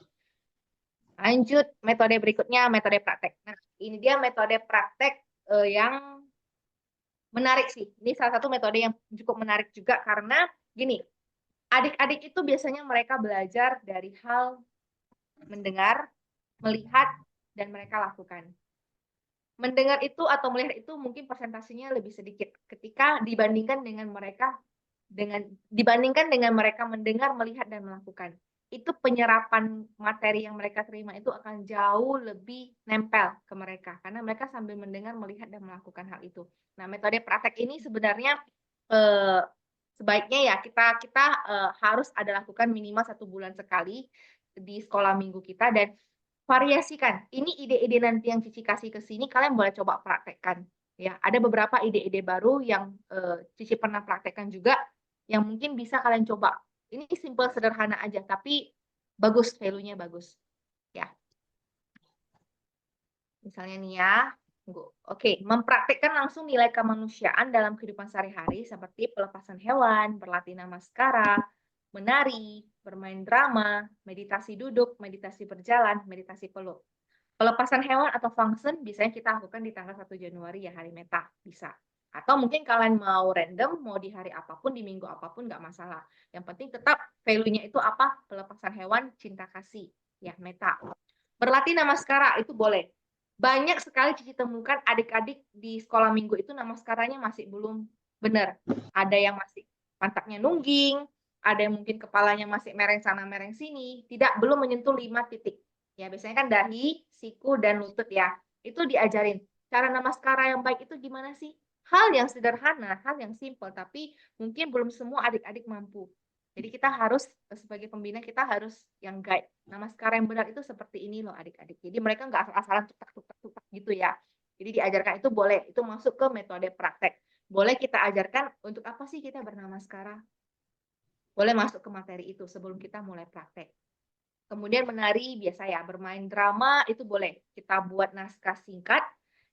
Lanjut metode berikutnya, metode praktek. Nah, ini dia metode praktek yang menarik sih. Ini salah satu metode yang cukup menarik juga karena gini, adik-adik itu biasanya mereka belajar dari hal mendengar, melihat, dan mereka lakukan. Mendengar itu atau melihat itu mungkin persentasenya lebih sedikit ketika dibandingkan dengan mereka mendengar, melihat, dan melakukan. Itu penyerapan materi yang mereka terima itu akan jauh lebih nempel ke mereka karena mereka sambil mendengar, melihat, dan melakukan hal itu. Nah, metode praktek ini sebenarnya sebaiknya ya kita harus ada lakukan minimal 1 bulan sekali di sekolah minggu kita dan variasikan. Ini ide-ide nanti yang Cici kasih ke sini kalian boleh coba praktekkan. Ya, ada beberapa ide-ide baru yang Cici pernah praktekkan juga yang mungkin bisa kalian coba. Ini simple sederhana aja tapi bagus, value-nya bagus. Ya. Misalnya nih ya. Oke, mempraktikkan langsung nilai kemanusiaan dalam kehidupan sehari-hari seperti pelepasan hewan, berlatih namaskara, menari, bermain drama, meditasi duduk, meditasi berjalan, meditasi peluk. Pelepasan hewan atau function biasanya kita lakukan di tanggal 1 Januari ya, hari Meta, bisa. Atau mungkin kalian mau random, mau di hari apapun, di minggu apapun, nggak masalah. Yang penting tetap value-nya itu apa? Pelepasan hewan, cinta kasih. Ya, meta. Berlatih namaskara, itu boleh. Banyak sekali Cici temukan adik-adik di sekolah minggu itu namaskaranya masih belum benar. Ada yang masih pantatnya nungging, ada yang mungkin kepalanya masih mereng sana, mereng sini. Tidak, belum menyentuh 5 titik. Ya, biasanya kan dahi, siku, dan lutut ya. Itu diajarin. Cara namaskara yang baik itu gimana sih? Hal yang sederhana, hal yang simple, tapi mungkin belum semua adik-adik mampu. Jadi kita harus, sebagai pembina, kita harus yang guide. Namaskara yang benar itu seperti ini loh adik-adik. Jadi mereka nggak asal-asalan tutak-tutak gitu ya. Jadi diajarkan itu boleh, itu masuk ke metode praktek. Boleh kita ajarkan untuk apa sih kita bernamaskara? Boleh masuk ke materi itu sebelum kita mulai praktek. Kemudian menari biasa ya, bermain drama itu boleh. Kita buat naskah singkat,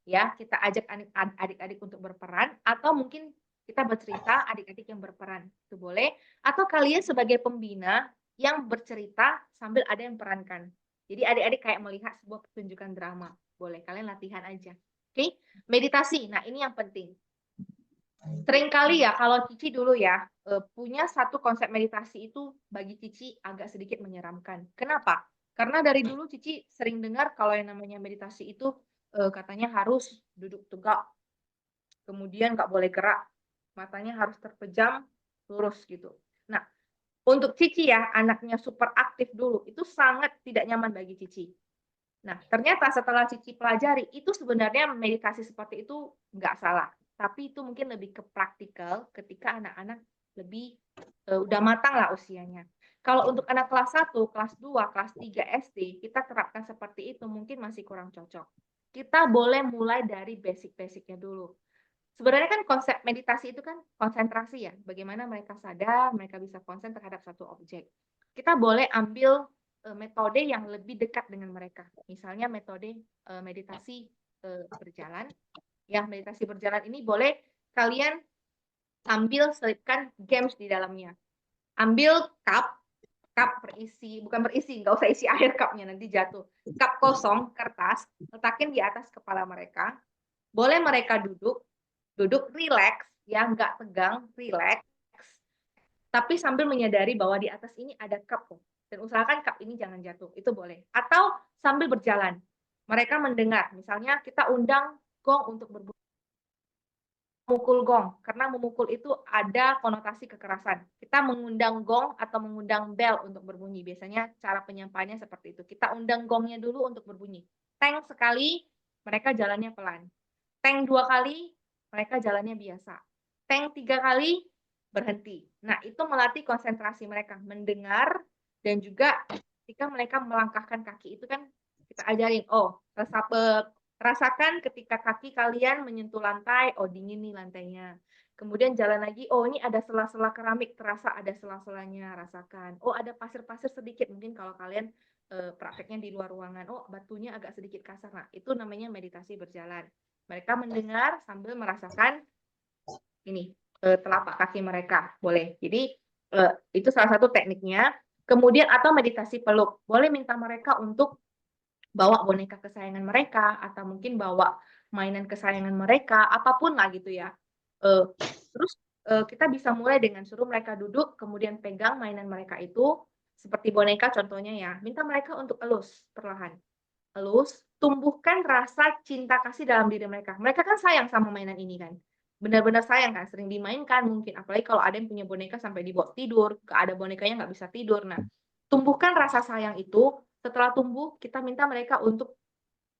ya kita ajak adik-adik untuk berperan, atau mungkin kita bercerita adik-adik yang berperan, itu boleh. Atau kalian sebagai pembina yang bercerita sambil ada yang perankan. Jadi adik-adik kayak melihat sebuah pertunjukan drama, boleh kalian latihan aja. Oke, meditasi. Nah ini yang penting. Seringkali ya kalau Cici dulu ya punya satu konsep meditasi itu bagi Cici agak sedikit menyeramkan. Kenapa? Karena dari dulu Cici sering dengar kalau yang namanya meditasi itu katanya harus duduk tegak, kemudian nggak boleh gerak, matanya harus terpejam, lurus gitu. Nah, untuk Cici ya, anaknya super aktif dulu, itu sangat tidak nyaman bagi Cici. Nah, ternyata setelah Cici pelajari, itu sebenarnya meditasi seperti itu nggak salah. Tapi itu mungkin lebih ke praktikal ketika anak-anak lebih udah matang lah usianya. Kalau untuk anak kelas 1, kelas 2, kelas 3 SD, kita terapkan seperti itu mungkin masih kurang cocok. Kita boleh mulai dari basic-basicnya dulu. Sebenarnya kan konsep meditasi itu kan konsentrasi ya. Bagaimana mereka sadar, mereka bisa konsen terhadap satu objek. Kita boleh ambil metode yang lebih dekat dengan mereka. Misalnya metode meditasi berjalan. Ya, meditasi berjalan ini boleh kalian ambil selipkan games di dalamnya. Ambil cup berisi, bukan berisi, nggak usah isi air cupnya, nanti jatuh. Cup kosong, kertas, letakin di atas kepala mereka. Boleh mereka duduk relax, ya nggak tegang, relax. Tapi sambil menyadari bahwa di atas ini ada cup. Dan usahakan cup ini jangan jatuh, itu boleh. Atau sambil berjalan, mereka mendengar. Misalnya kita undang gong untuk berbunyi. Memukul gong, karena memukul itu ada konotasi kekerasan. Kita mengundang gong atau mengundang bel untuk berbunyi. Biasanya cara penyampaiannya seperti itu. Kita undang gongnya dulu untuk berbunyi. Teng sekali, mereka jalannya pelan. Teng 2 kali, mereka jalannya biasa. Teng 3 kali, berhenti. Nah, itu melatih konsentrasi mereka. Mendengar, dan juga ketika mereka melangkahkan kaki, itu kan kita ajarin, oh, rasakan ketika kaki kalian menyentuh lantai, oh dingin nih lantainya. Kemudian jalan lagi, oh ini ada sela-sela keramik, terasa ada sela-selanya, rasakan. Oh ada pasir-pasir sedikit, mungkin kalau kalian prakteknya di luar ruangan, oh batunya agak sedikit kasar. Nah itu namanya meditasi berjalan. Mereka mendengar sambil merasakan ini telapak kaki mereka, boleh. Jadi itu salah satu tekniknya. Kemudian atau meditasi peluk, boleh minta mereka untuk bawa boneka kesayangan mereka, atau mungkin bawa mainan kesayangan mereka, apapun lah gitu ya. Terus kita bisa mulai dengan suruh mereka duduk, kemudian pegang mainan mereka itu, seperti boneka contohnya ya, minta mereka untuk elus perlahan. Elus, tumbuhkan rasa cinta kasih dalam diri mereka. Mereka kan sayang sama mainan ini kan. Benar-benar sayang kan, sering dimainkan mungkin. Apalagi kalau ada yang punya boneka sampai dibawa tidur, gak ada bonekanya nggak bisa tidur. Nah, tumbuhkan rasa sayang itu. Setelah tumbuh, kita minta mereka untuk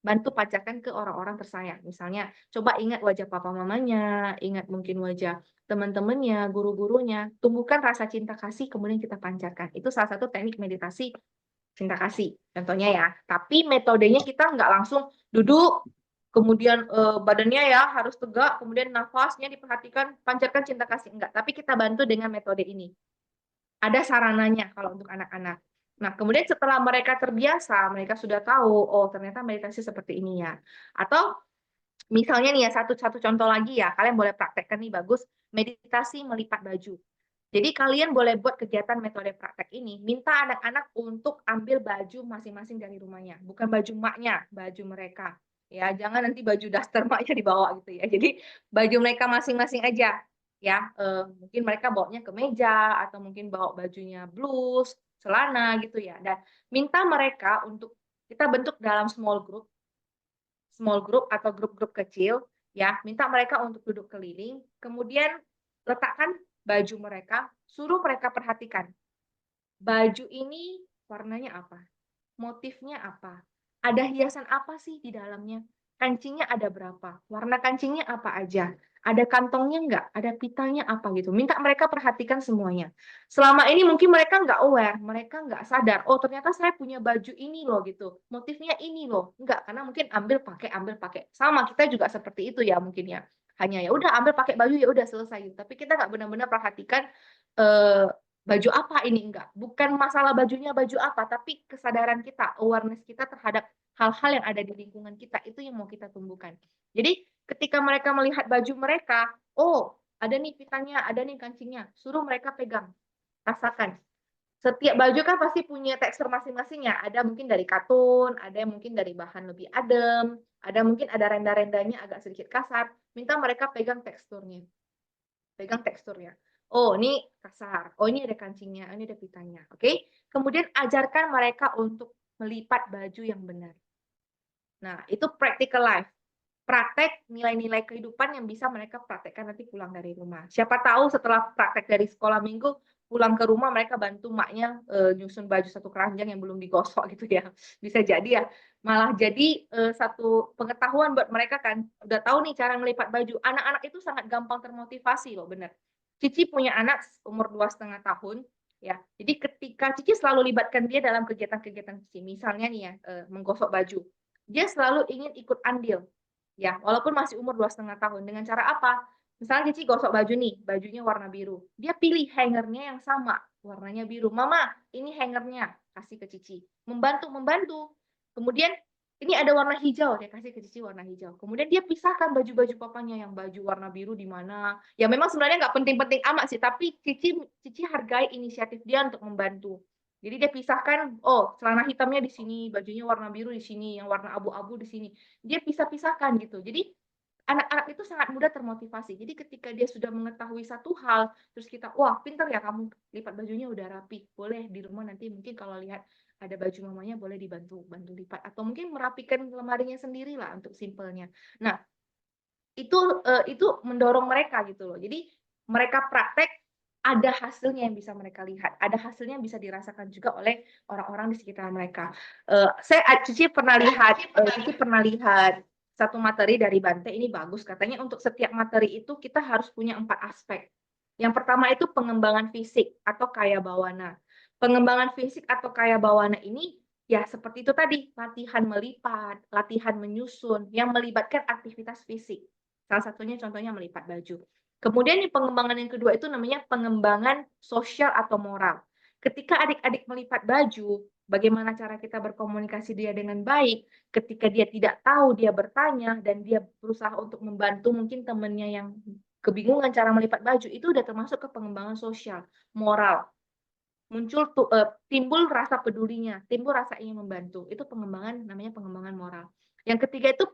bantu pacarkan ke orang-orang tersayang. Misalnya, coba ingat wajah papa mamanya, ingat mungkin wajah teman-temannya, guru-gurunya. Tumbuhkan rasa cinta kasih, kemudian kita pancarkan. Itu salah satu teknik meditasi cinta kasih, contohnya ya. Tapi metodenya kita nggak langsung duduk, kemudian badannya ya harus tegak, kemudian nafasnya diperhatikan, pancarkan cinta kasih. Enggak, tapi kita bantu dengan metode ini. Ada sarananya kalau untuk anak-anak. Nah, kemudian setelah mereka terbiasa, mereka sudah tahu, oh ternyata meditasi seperti ini ya. Atau misalnya nih ya, satu contoh lagi ya, kalian boleh praktekkan nih, bagus, meditasi melipat baju. Jadi kalian boleh buat kegiatan metode praktek ini, minta anak-anak untuk ambil baju masing-masing dari rumahnya. Bukan baju maknya, baju mereka. Ya, jangan nanti baju daster maknya dibawa gitu ya. Jadi baju mereka masing-masing aja ya. Mungkin mereka bawanya ke meja atau mungkin bawa bajunya blus, celana gitu ya. Dan minta mereka untuk kita bentuk dalam small group atau grup-grup kecil ya. Minta mereka untuk duduk keliling, kemudian letakkan baju mereka, suruh mereka perhatikan. Baju ini warnanya apa? Motifnya apa? Ada hiasan apa sih di dalamnya? Kancingnya ada berapa? Warna kancingnya apa aja? Ada kantongnya nggak? Ada pitanya apa gitu? Minta mereka perhatikan semuanya. Selama ini mungkin mereka nggak aware, mereka nggak sadar. Oh ternyata saya punya baju ini loh gitu. Motifnya ini loh. Nggak, karena mungkin ambil pakai. Sama kita juga seperti itu ya mungkin ya. Hanya ya udah ambil pakai baju ya udah selesai gitu. Tapi kita nggak benar-benar perhatikan baju apa ini, enggak. Bukan masalah bajunya baju apa, tapi kesadaran kita, awareness kita terhadap hal-hal yang ada di lingkungan kita, itu yang mau kita tumbuhkan. Jadi ketika mereka melihat baju mereka, oh ada nih pitanya, ada nih kancingnya, suruh mereka pegang, rasakan. Setiap baju kan pasti punya tekstur masing-masing ya, ada mungkin dari katun, ada yang mungkin dari bahan lebih adem, ada mungkin ada renda-rendanya agak sedikit kasar, minta mereka pegang teksturnya. Oh, ini kasar. Oh, ini ada kancingnya. Ini ada pitanya. Oke. Kemudian ajarkan mereka untuk melipat baju yang benar. Nah, itu practical life. Praktek nilai-nilai kehidupan yang bisa mereka praktekkan nanti pulang dari rumah. Siapa tahu setelah praktek dari sekolah minggu, pulang ke rumah mereka bantu maknya nyusun baju satu keranjang yang belum digosok gitu ya. Bisa jadi ya. Malah jadi satu pengetahuan buat mereka kan. Udah tahu nih cara melipat baju. Anak-anak itu sangat gampang termotivasi loh, bener. Cici punya anak umur 2,5 tahun. Ya, jadi ketika Cici selalu libatkan dia dalam kegiatan-kegiatan Cici, misalnya nih ya, menggosok baju, dia selalu ingin ikut andil. Ya, walaupun masih umur 2,5 tahun. Dengan cara apa? Misalnya Cici gosok baju nih, bajunya warna biru. Dia pilih hangernya yang sama, warnanya biru. Mama, ini hangernya, kasih ke Cici. Membantu. Kemudian ini ada warna hijau, dia kasih ke Cici warna hijau. Kemudian dia pisahkan baju-baju papanya, yang baju warna biru di mana. Ya memang sebenarnya nggak penting-penting amat sih, tapi Cici hargai inisiatif dia untuk membantu. Jadi dia pisahkan, oh celana hitamnya di sini, bajunya warna biru di sini, yang warna abu-abu di sini. Dia pisah-pisahkan gitu. Jadi anak-anak itu sangat mudah termotivasi. Jadi ketika dia sudah mengetahui satu hal, terus kita, wah pintar ya kamu lipat bajunya udah rapi. Boleh di rumah nanti mungkin kalau lihat ada baju mamanya boleh bantu lipat. Atau mungkin merapikan lemarinya sendiri lah untuk simpelnya. Nah, itu mendorong mereka gitu loh. Jadi mereka praktek, ada hasilnya yang bisa mereka lihat, ada hasilnya yang bisa dirasakan juga oleh orang-orang di sekitar mereka. Cici pernah lihat satu materi dari Bante, ini bagus katanya untuk setiap materi itu kita harus punya 4 aspek. Yang pertama itu pengembangan fisik atau kaya bawana. Pengembangan fisik atau kaya bawana ini ya seperti itu tadi, latihan melipat, latihan menyusun yang melibatkan aktivitas fisik. Salah satunya contohnya melipat baju. Kemudian di pengembangan yang kedua itu namanya pengembangan sosial atau moral. Ketika adik-adik melipat baju, bagaimana cara kita berkomunikasi dia dengan baik, ketika dia tidak tahu, dia bertanya, dan dia berusaha untuk membantu mungkin temannya yang kebingungan cara melipat baju, itu udah termasuk ke pengembangan sosial, moral. Muncul timbul rasa pedulinya, timbul rasa ingin membantu. Itu pengembangan, namanya pengembangan moral. Yang ketiga itu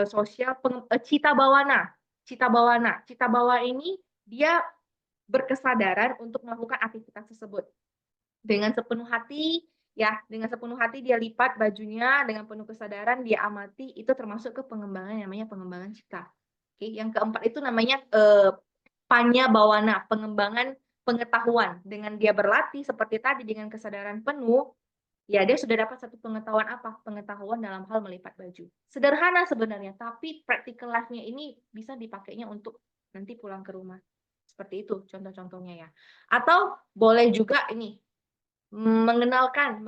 sosial, cita bawana. Cita bawa ini dia berkesadaran untuk melakukan aktivitas tersebut dengan sepenuh hati ya, dengan sepenuh hati dia lipat bajunya dengan penuh kesadaran, dia amati, itu termasuk ke pengembangan namanya pengembangan cita. Oke, yang keempat itu namanya panya bawana, pengembangan pengetahuan. Dengan dia berlatih seperti tadi dengan kesadaran penuh, ya dia sudah dapat satu pengetahuan apa? Pengetahuan dalam hal melipat baju. Sederhana sebenarnya, tapi practical life-nya ini bisa dipakainya untuk nanti pulang ke rumah. Seperti itu contoh-contohnya ya. Atau boleh juga ini mengenalkan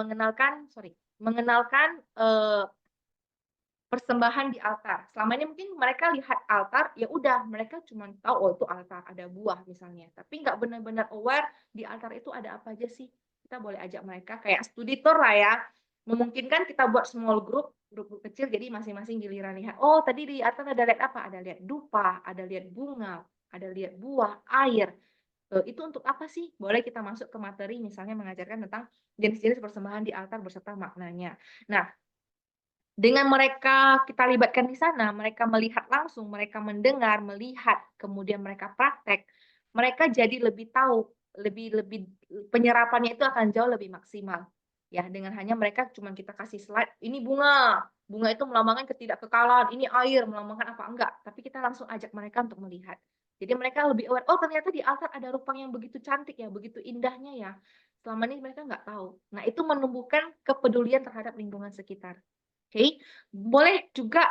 persembahan di altar. Selama ini mungkin mereka lihat altar, ya udah mereka cuma tahu oh itu altar ada buah misalnya, tapi nggak benar-benar aware di altar itu ada apa aja sih. Kita boleh ajak mereka kayak studi tour lah ya. Memungkinkan kita buat small grup kecil, jadi masing-masing giliran lihat. Oh tadi di atas ada lihat apa? Ada lihat dupa, ada lihat bunga, ada lihat buah, air. Itu untuk apa sih? Boleh kita masuk ke materi misalnya mengajarkan tentang jenis-jenis persembahan di altar beserta maknanya. Nah, dengan mereka kita libatkan di sana, mereka melihat langsung, mereka mendengar, melihat, kemudian mereka praktek, mereka jadi lebih tahu, lebih penyerapannya itu akan jauh lebih maksimal. Ya, dengan hanya mereka cuma kita kasih slide, ini bunga itu melambangkan ketidakkekalan, ini air melambangkan apa enggak, tapi kita langsung ajak mereka untuk melihat. Jadi mereka lebih aware, oh ternyata di altar ada rupang yang begitu cantik ya, begitu indahnya ya. Selama ini mereka nggak tahu. Nah, itu menumbuhkan kepedulian terhadap lingkungan sekitar. Oke, boleh juga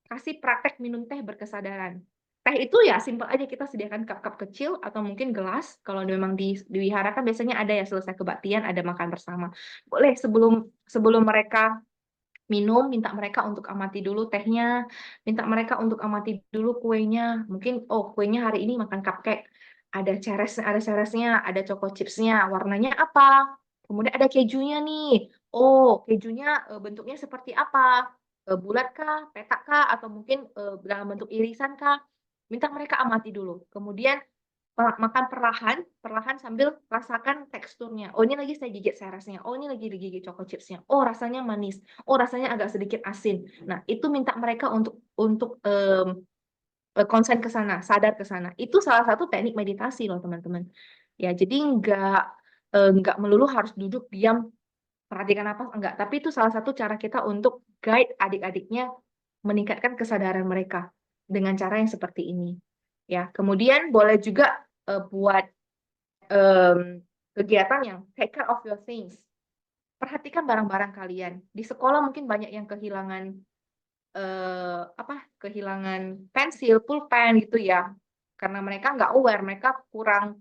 kasih praktek minum teh berkesadaran. Teh itu ya simpel aja, kita sediakan cup-cup kecil atau mungkin gelas. Kalau memang di wihara kan biasanya ada ya, selesai kebaktian ada makan bersama. Boleh sebelum mereka minum, minta mereka untuk amati dulu tehnya, minta mereka untuk amati dulu kuenya. Mungkin kuenya hari ini makan cupcake, ada ceresnya, ada choco chipsnya, warnanya apa? Kemudian ada kejunya nih. Oh, kejunya bentuknya seperti apa? Bulat kah, petak kah, atau mungkin dalam bentuk irisan kah? Minta mereka amati dulu. Kemudian makan perlahan sambil rasakan teksturnya. Oh, ini lagi saya gigit seresnya. Oh, ini lagi digigit choco chipsnya. Oh, rasanya manis. Oh, rasanya agak sedikit asin. Nah, itu minta mereka untuk konsen ke sana, sadar ke sana. Itu salah satu teknik meditasi loh, teman-teman. Ya, jadi nggak melulu harus duduk diam perhatikan napas, enggak. Tapi itu salah satu cara kita untuk guide adik-adiknya meningkatkan kesadaran mereka dengan cara yang seperti ini. Ya, kemudian boleh juga buat kegiatan yang take care of your things. Perhatikan barang-barang kalian. Di sekolah mungkin banyak yang kehilangan kehilangan pensil, pulpen gitu ya. Karena mereka nggak aware, mereka kurang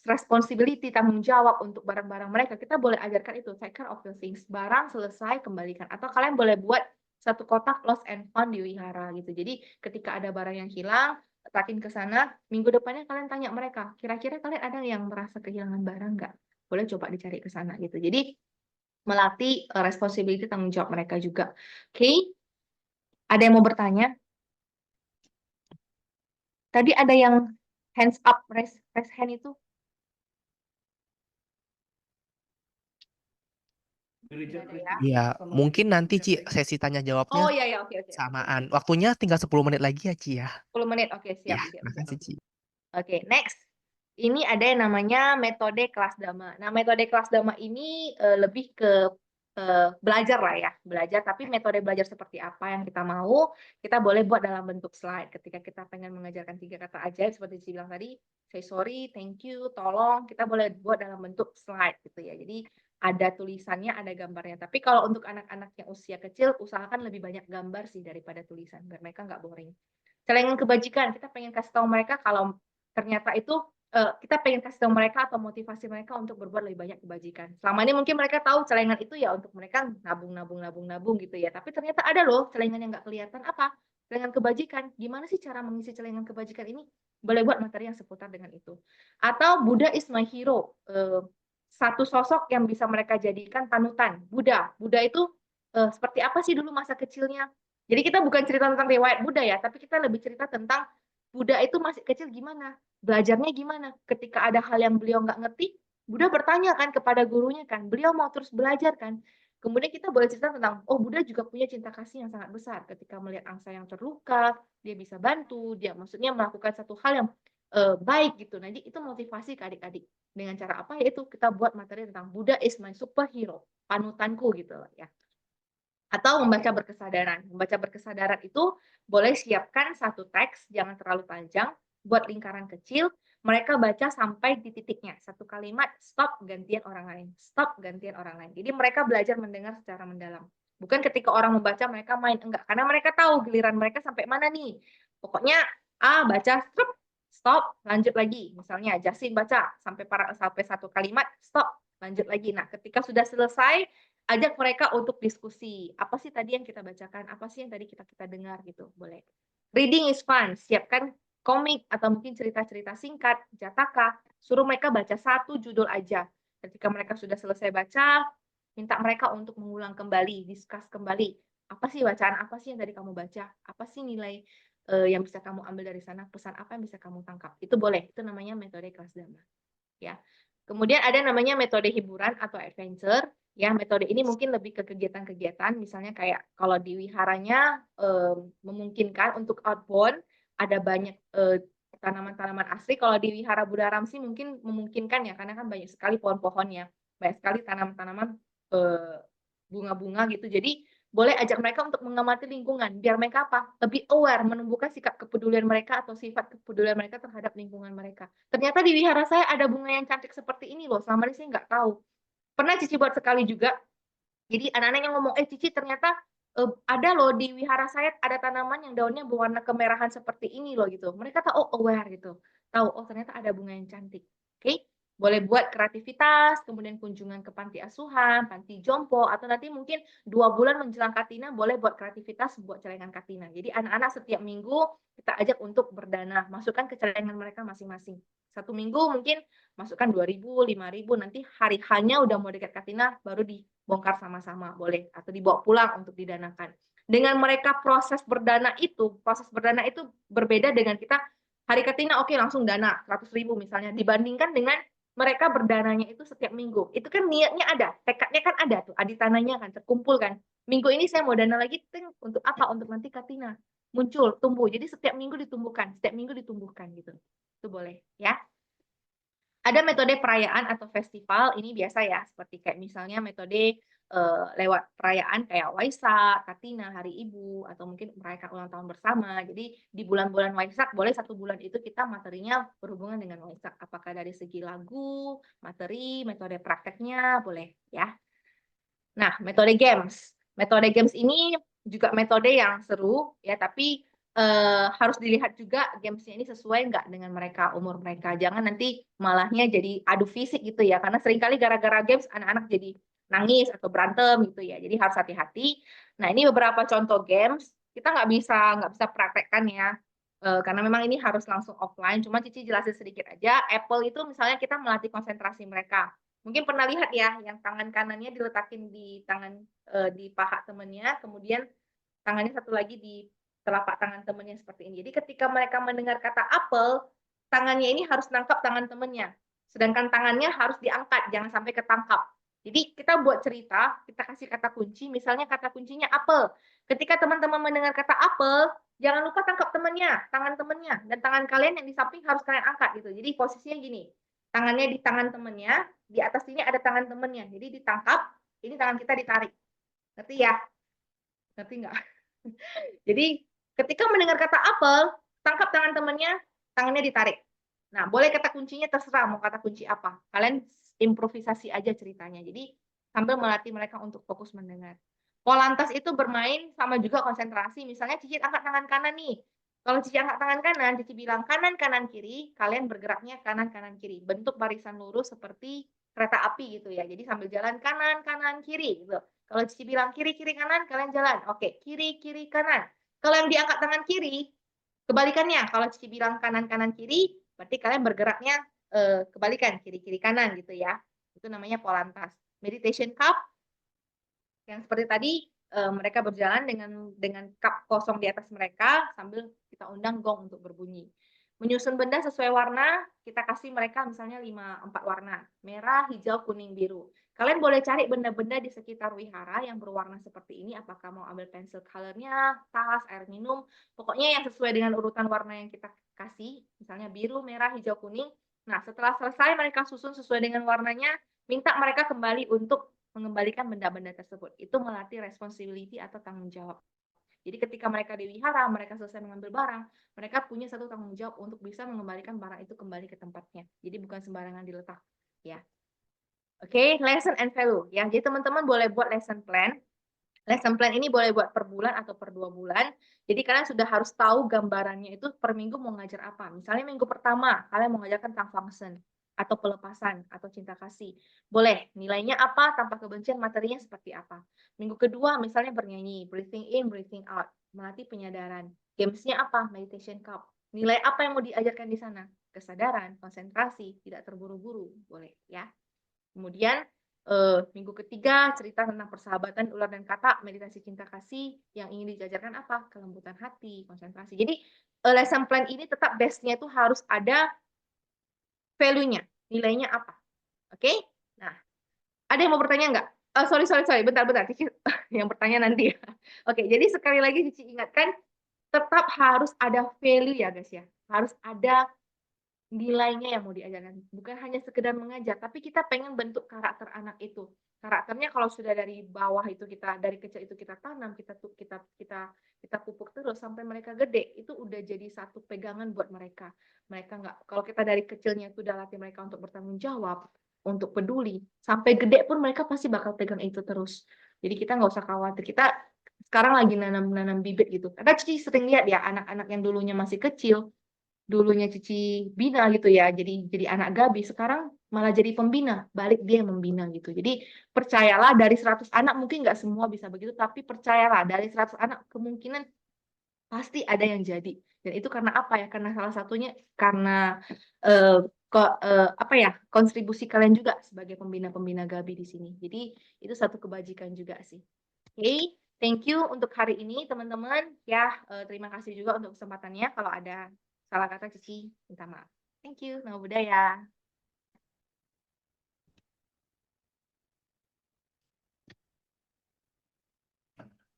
responsibility, tanggung jawab untuk barang-barang mereka. Kita boleh ajarkan itu, take care of your things. Barang selesai, kembalikan. Atau kalian boleh buat satu kotak lost and found di wihara gitu. Jadi ketika ada barang yang hilang, letakin ke sana, minggu depannya kalian tanya mereka, kira-kira kalian ada yang merasa kehilangan barang nggak? Boleh coba dicari ke sana gitu. Jadi melatih responsibility, tanggung jawab mereka juga. Oke? Ada yang mau bertanya? Tadi ada yang hands up, raise hand itu. Ya, mungkin nanti Ci sesi tanya Oh jawabnya iya, oke. samaan. Waktunya tinggal 10 menit lagi ya Ci ya. 10 menit, oke, siap. Ya, makasih Ci. Oke, next. Ini ada yang namanya metode kelas dhamma. Nah, metode kelas dhamma ini lebih ke belajar lah ya, belajar. Tapi metode belajar seperti apa yang kita mau, kita boleh buat dalam bentuk slide. Ketika kita pengen mengajarkan 3 kata ajaib seperti Ci bilang tadi, say sorry, thank you, tolong, kita boleh buat dalam bentuk slide gitu ya. Jadi ada tulisannya, ada gambarnya. Tapi kalau untuk anak-anak yang usia kecil, usahakan lebih banyak gambar sih daripada tulisan, biar mereka nggak boring. Celengan kebajikan, kita pengen kasih tahu mereka kalau ternyata itu kita pengen kasih tahu mereka atau motivasi mereka untuk berbuat lebih banyak kebajikan. Selama ini mungkin mereka tahu celengan itu ya untuk mereka nabung gitu ya. Tapi ternyata ada loh celengan yang nggak kelihatan apa? Celengan kebajikan. Gimana sih cara mengisi celengan kebajikan ini? Boleh buat materi yang seputar dengan itu. Atau Buddha is my hero. Satu sosok yang bisa mereka jadikan panutan. Buddha itu seperti apa sih dulu masa kecilnya? Jadi kita bukan cerita tentang riwayat Buddha ya, tapi kita lebih cerita tentang Buddha itu masih kecil gimana, belajarnya gimana. Ketika ada hal yang beliau nggak ngerti, Buddha bertanya kan kepada gurunya kan, beliau mau terus belajar kan. Kemudian kita boleh cerita tentang, oh Buddha juga punya cinta kasih yang sangat besar. Ketika melihat angsa yang terluka, dia bisa bantu, dia maksudnya melakukan satu hal yang baik gitu. Nah, itu motivasi ke adik-adik. Dengan cara apa? Yaitu kita buat materi tentang Buddha is my superhero, panutanku gitu lah ya. Atau membaca berkesadaran. Membaca berkesadaran itu boleh siapkan satu teks, jangan terlalu panjang, buat lingkaran kecil, mereka baca sampai di titiknya. Satu kalimat, stop, gantian orang lain. Stop, gantian orang lain. Jadi mereka belajar mendengar secara mendalam. Bukan ketika orang membaca, mereka main. Enggak, karena mereka tahu giliran mereka sampai mana nih. Pokoknya, baca, stop, lanjut lagi. Misalnya, Jasin baca sampai satu kalimat, stop, lanjut lagi. Nah, ketika sudah selesai, ajak mereka untuk diskusi. Apa sih tadi yang kita bacakan? Apa sih yang tadi kita dengar gitu? Boleh. Reading is fun. Siapkan komik atau mungkin cerita-cerita singkat, jataka. Suruh mereka baca satu judul aja. Ketika mereka sudah selesai baca, minta mereka untuk mengulang kembali, discuss kembali. Apa sih bacaan apa sih yang tadi kamu baca? Apa sih nilai yang bisa kamu ambil dari sana? Pesan apa yang bisa kamu tangkap? Itu boleh. Itu namanya metode kelas damai. Ya. Kemudian ada namanya metode hiburan atau adventure. Ya, metode ini mungkin lebih ke kegiatan-kegiatan, misalnya kayak kalau di wiharanya memungkinkan untuk outbound, ada banyak tanaman-tanaman asli. Kalau di wihara Buddha Ramsi mungkin memungkinkan ya, karena kan banyak sekali pohon-pohonnya, banyak sekali tanaman-tanaman bunga-bunga gitu. Jadi boleh ajak mereka untuk mengamati lingkungan, biar mereka apa? Lebih aware, menumbuhkan sikap kepedulian mereka atau sifat kepedulian mereka terhadap lingkungan mereka. Ternyata di wihara saya ada bunga yang cantik seperti ini loh, selama ini saya nggak tahu. Pernah Cici buat sekali juga. Jadi anak-anak yang ngomong, Cici ternyata ada loh di wihara saya ada tanaman yang daunnya berwarna kemerahan seperti ini loh gitu. Mereka tahu, oh aware gitu. Tahu, oh ternyata ada bunga yang cantik. Oke? Boleh buat kreativitas, kemudian kunjungan ke panti asuhan, panti jompo, atau nanti mungkin 2 bulan menjelang Katina boleh buat kreativitas buat celengan Katina. Jadi anak-anak setiap minggu kita ajak untuk berdana, masukkan ke celengan mereka masing-masing. 1 minggu mungkin masukkan 2.000, 5.000, nanti hari hanya udah mau dekat Katina baru dibongkar sama-sama, boleh, atau dibawa pulang untuk didanakan. Dengan mereka proses berdana itu berbeda dengan kita hari Katina oke langsung dana 100.000 misalnya, dibandingkan dengan mereka berdananya itu setiap minggu. Itu kan niatnya ada, tekadnya kan ada tuh, aditananya kan terkumpul kan. Minggu ini saya mau dana lagi, untuk apa? Untuk nanti Katina muncul, tumbuh. Jadi setiap minggu ditumbuhkan gitu. Itu boleh ya. Ada metode perayaan atau festival, ini biasa ya, seperti kayak misalnya metode lewat perayaan kayak Waisak, Katina, Hari Ibu, atau mungkin merayakan ulang tahun bersama. Jadi di bulan-bulan Waisak, boleh 1 bulan itu kita materinya berhubungan dengan Waisak. Apakah dari segi lagu, materi, metode prakteknya, boleh ya. Nah, metode games. Metode games ini juga metode yang seru, ya, tapi harus dilihat juga gamesnya ini sesuai nggak dengan mereka, umur mereka. Jangan nanti malahnya jadi adu fisik gitu ya, karena seringkali gara-gara games anak-anak jadi nangis atau berantem gitu ya. Jadi harus hati-hati. Nah, ini beberapa contoh games. Kita nggak bisa praktekkan ya, karena memang ini harus langsung offline. Cuma Cici jelasin sedikit aja. Apple itu misalnya kita melatih konsentrasi mereka. Mungkin pernah lihat ya, yang tangan kanannya diletakin di tangan di paha temennya, kemudian tangannya satu lagi di telapak tangan temennya seperti ini. Jadi ketika mereka mendengar kata apel, tangannya ini harus nangkap tangan temennya. Sedangkan tangannya harus diangkat, jangan sampai ketangkap. Jadi kita buat cerita, kita kasih kata kunci, misalnya kata kuncinya apel. Ketika teman-teman mendengar kata apel, jangan lupa tangkap temennya, tangan temennya, dan tangan kalian yang di samping harus kalian angkat gitu. Jadi posisinya gini, tangannya di tangan temennya, di atas sini ada tangan temennya. Jadi ditangkap, ini tangan kita ditarik. Ngerti ya? Ngerti nggak? Jadi ketika mendengar kata apel, tangkap tangan temennya, tangannya ditarik. Nah, boleh kata kuncinya terserah mau kata kunci apa. Kalian improvisasi aja ceritanya. Jadi sambil melatih mereka untuk fokus mendengar. Polantas itu bermain sama juga konsentrasi. Misalnya Cici angkat tangan kanan nih. Kalau Cici angkat tangan kanan, Cici bilang kanan, kanan, kiri. Kalian bergeraknya kanan, kanan, kiri. Bentuk barisan lurus seperti kereta api gitu ya. Jadi sambil jalan kanan, kanan, kiri gitu. Kalau Cici bilang kiri, kiri, kanan, kalian jalan. Oke, kiri, kiri, kanan. Kalau yang diangkat tangan kiri, kebalikannya. Kalau Cici bilang kanan, kanan, kiri, berarti kalian bergeraknya kebalikan, kiri, kiri, kanan gitu ya. Itu namanya polantas. Meditation cup, yang seperti tadi, mereka berjalan dengan cup kosong di atas mereka, sambil kita undang gong untuk berbunyi. Menyusun benda sesuai warna, kita kasih mereka misalnya 4 warna. Merah, hijau, kuning, biru. Kalian boleh cari benda-benda di sekitar wihara yang berwarna seperti ini, apakah mau ambil pensil colornya, tas, air minum, pokoknya yang sesuai dengan urutan warna yang kita kasih, misalnya biru, merah, hijau, kuning. Nah, setelah selesai mereka susun sesuai dengan warnanya, minta mereka kembali untuk mengembalikan benda-benda tersebut. Itu melatih responsibility atau tanggung jawab. Jadi ketika mereka di wihara, mereka selesai mengambil barang, mereka punya satu tanggung jawab untuk bisa mengembalikan barang itu kembali ke tempatnya. Jadi bukan sembarangan diletak, ya. Oke, lesson and value. Ya, jadi teman-teman boleh buat lesson plan. Lesson plan ini boleh buat per bulan atau per 2 bulan. Jadi kalian sudah harus tahu gambarannya itu per minggu mau ngajar apa. Misalnya minggu pertama, kalian mau ngajarkan tentang function, atau pelepasan, atau cinta kasih. Boleh, nilainya apa, tanpa kebencian, materinya seperti apa. Minggu kedua, misalnya bernyanyi, breathing in, breathing out, melatih penyadaran. Games-nya apa, meditation cup. Nilai apa yang mau diajarkan di sana? Kesadaran, konsentrasi, tidak terburu-buru, boleh ya. Kemudian Minggu ketiga cerita tentang persahabatan ular dan kata, meditasi cinta kasih, yang ingin diajarkan apa? Kelembutan hati, konsentrasi. Jadi lesson plan ini tetap base-nya itu harus ada value-nya, nilainya apa. Oke? Nah, ada yang mau bertanya nggak? Sorry, bentar, Cici yang bertanya nanti ya. Oke, jadi sekali lagi Cici ingatkan, tetap harus ada value ya guys ya. Harus ada nilainya yang mau diajarkan. Bukan hanya sekedar mengajar, tapi kita pengen bentuk karakter anak itu. Karakternya kalau sudah dari bawah itu kita, dari kecil itu kita tanam, kita pupuk terus sampai mereka gede, itu udah jadi satu pegangan buat mereka. Mereka nggak, kalau kita dari kecilnya itu udah latih mereka untuk bertanggung jawab, untuk peduli, sampai gede pun mereka pasti bakal pegang itu terus. Jadi kita nggak usah khawatir. Kita sekarang lagi nanam bibit gitu. Karena Cici sering lihat ya anak-anak yang dulunya masih kecil, dulunya Cici bina gitu ya, jadi anak Gabi, sekarang malah jadi pembina, balik dia yang membina gitu. Jadi percayalah dari 100 anak mungkin nggak semua bisa begitu, tapi percayalah dari 100 anak kemungkinan pasti ada yang jadi. Dan itu karena apa ya? Karena salah satunya karena kontribusi kalian juga sebagai pembina-pembina Gabi di sini. Jadi itu satu kebajikan juga sih. Oke, thank you untuk hari ini teman-teman. Ya, terima kasih juga untuk kesempatannya. Kalau ada salah kata Cici, minta maaf. Thank you, Nama Budaya.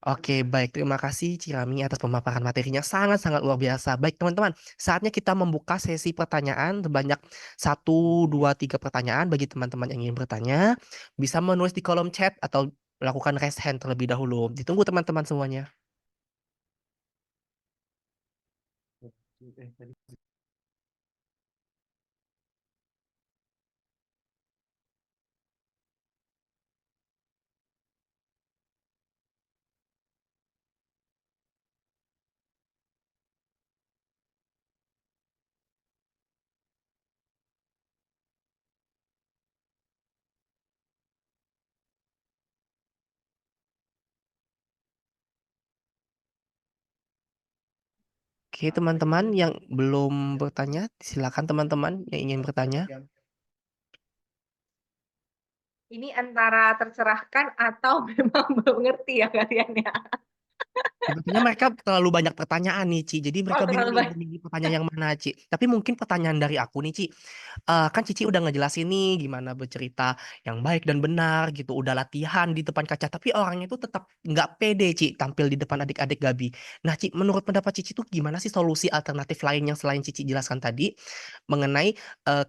Oke, baik. Terima kasih Cirami atas pemaparan materinya sangat-sangat luar biasa. Baik, teman-teman, saatnya kita membuka sesi pertanyaan sebanyak 1, 2, 3 pertanyaan bagi teman-teman yang ingin bertanya. Bisa menulis di kolom chat atau melakukan raise hand terlebih dahulu. Ditunggu teman-teman semuanya. Oke, teman-teman yang belum bertanya, silakan teman-teman yang ingin bertanya. Ini antara tercerahkan atau memang belum ngerti ya kalian ya. Sebetulnya mereka terlalu banyak pertanyaan nih, Ci. Jadi mereka bingung terlalu nih banyak. memilih pertanyaan yang mana, Ci. Tapi mungkin pertanyaan dari aku nih, Ci. Kan Cici udah ngejelasin nih gimana bercerita yang baik dan benar gitu. Udah latihan di depan kaca. Tapi orangnya itu tetap nggak pede, Ci, tampil di depan adik-adik Gabi. Nah, Ci, menurut pendapat Cici tuh gimana sih solusi alternatif lain yang selain Cici jelaskan tadi mengenai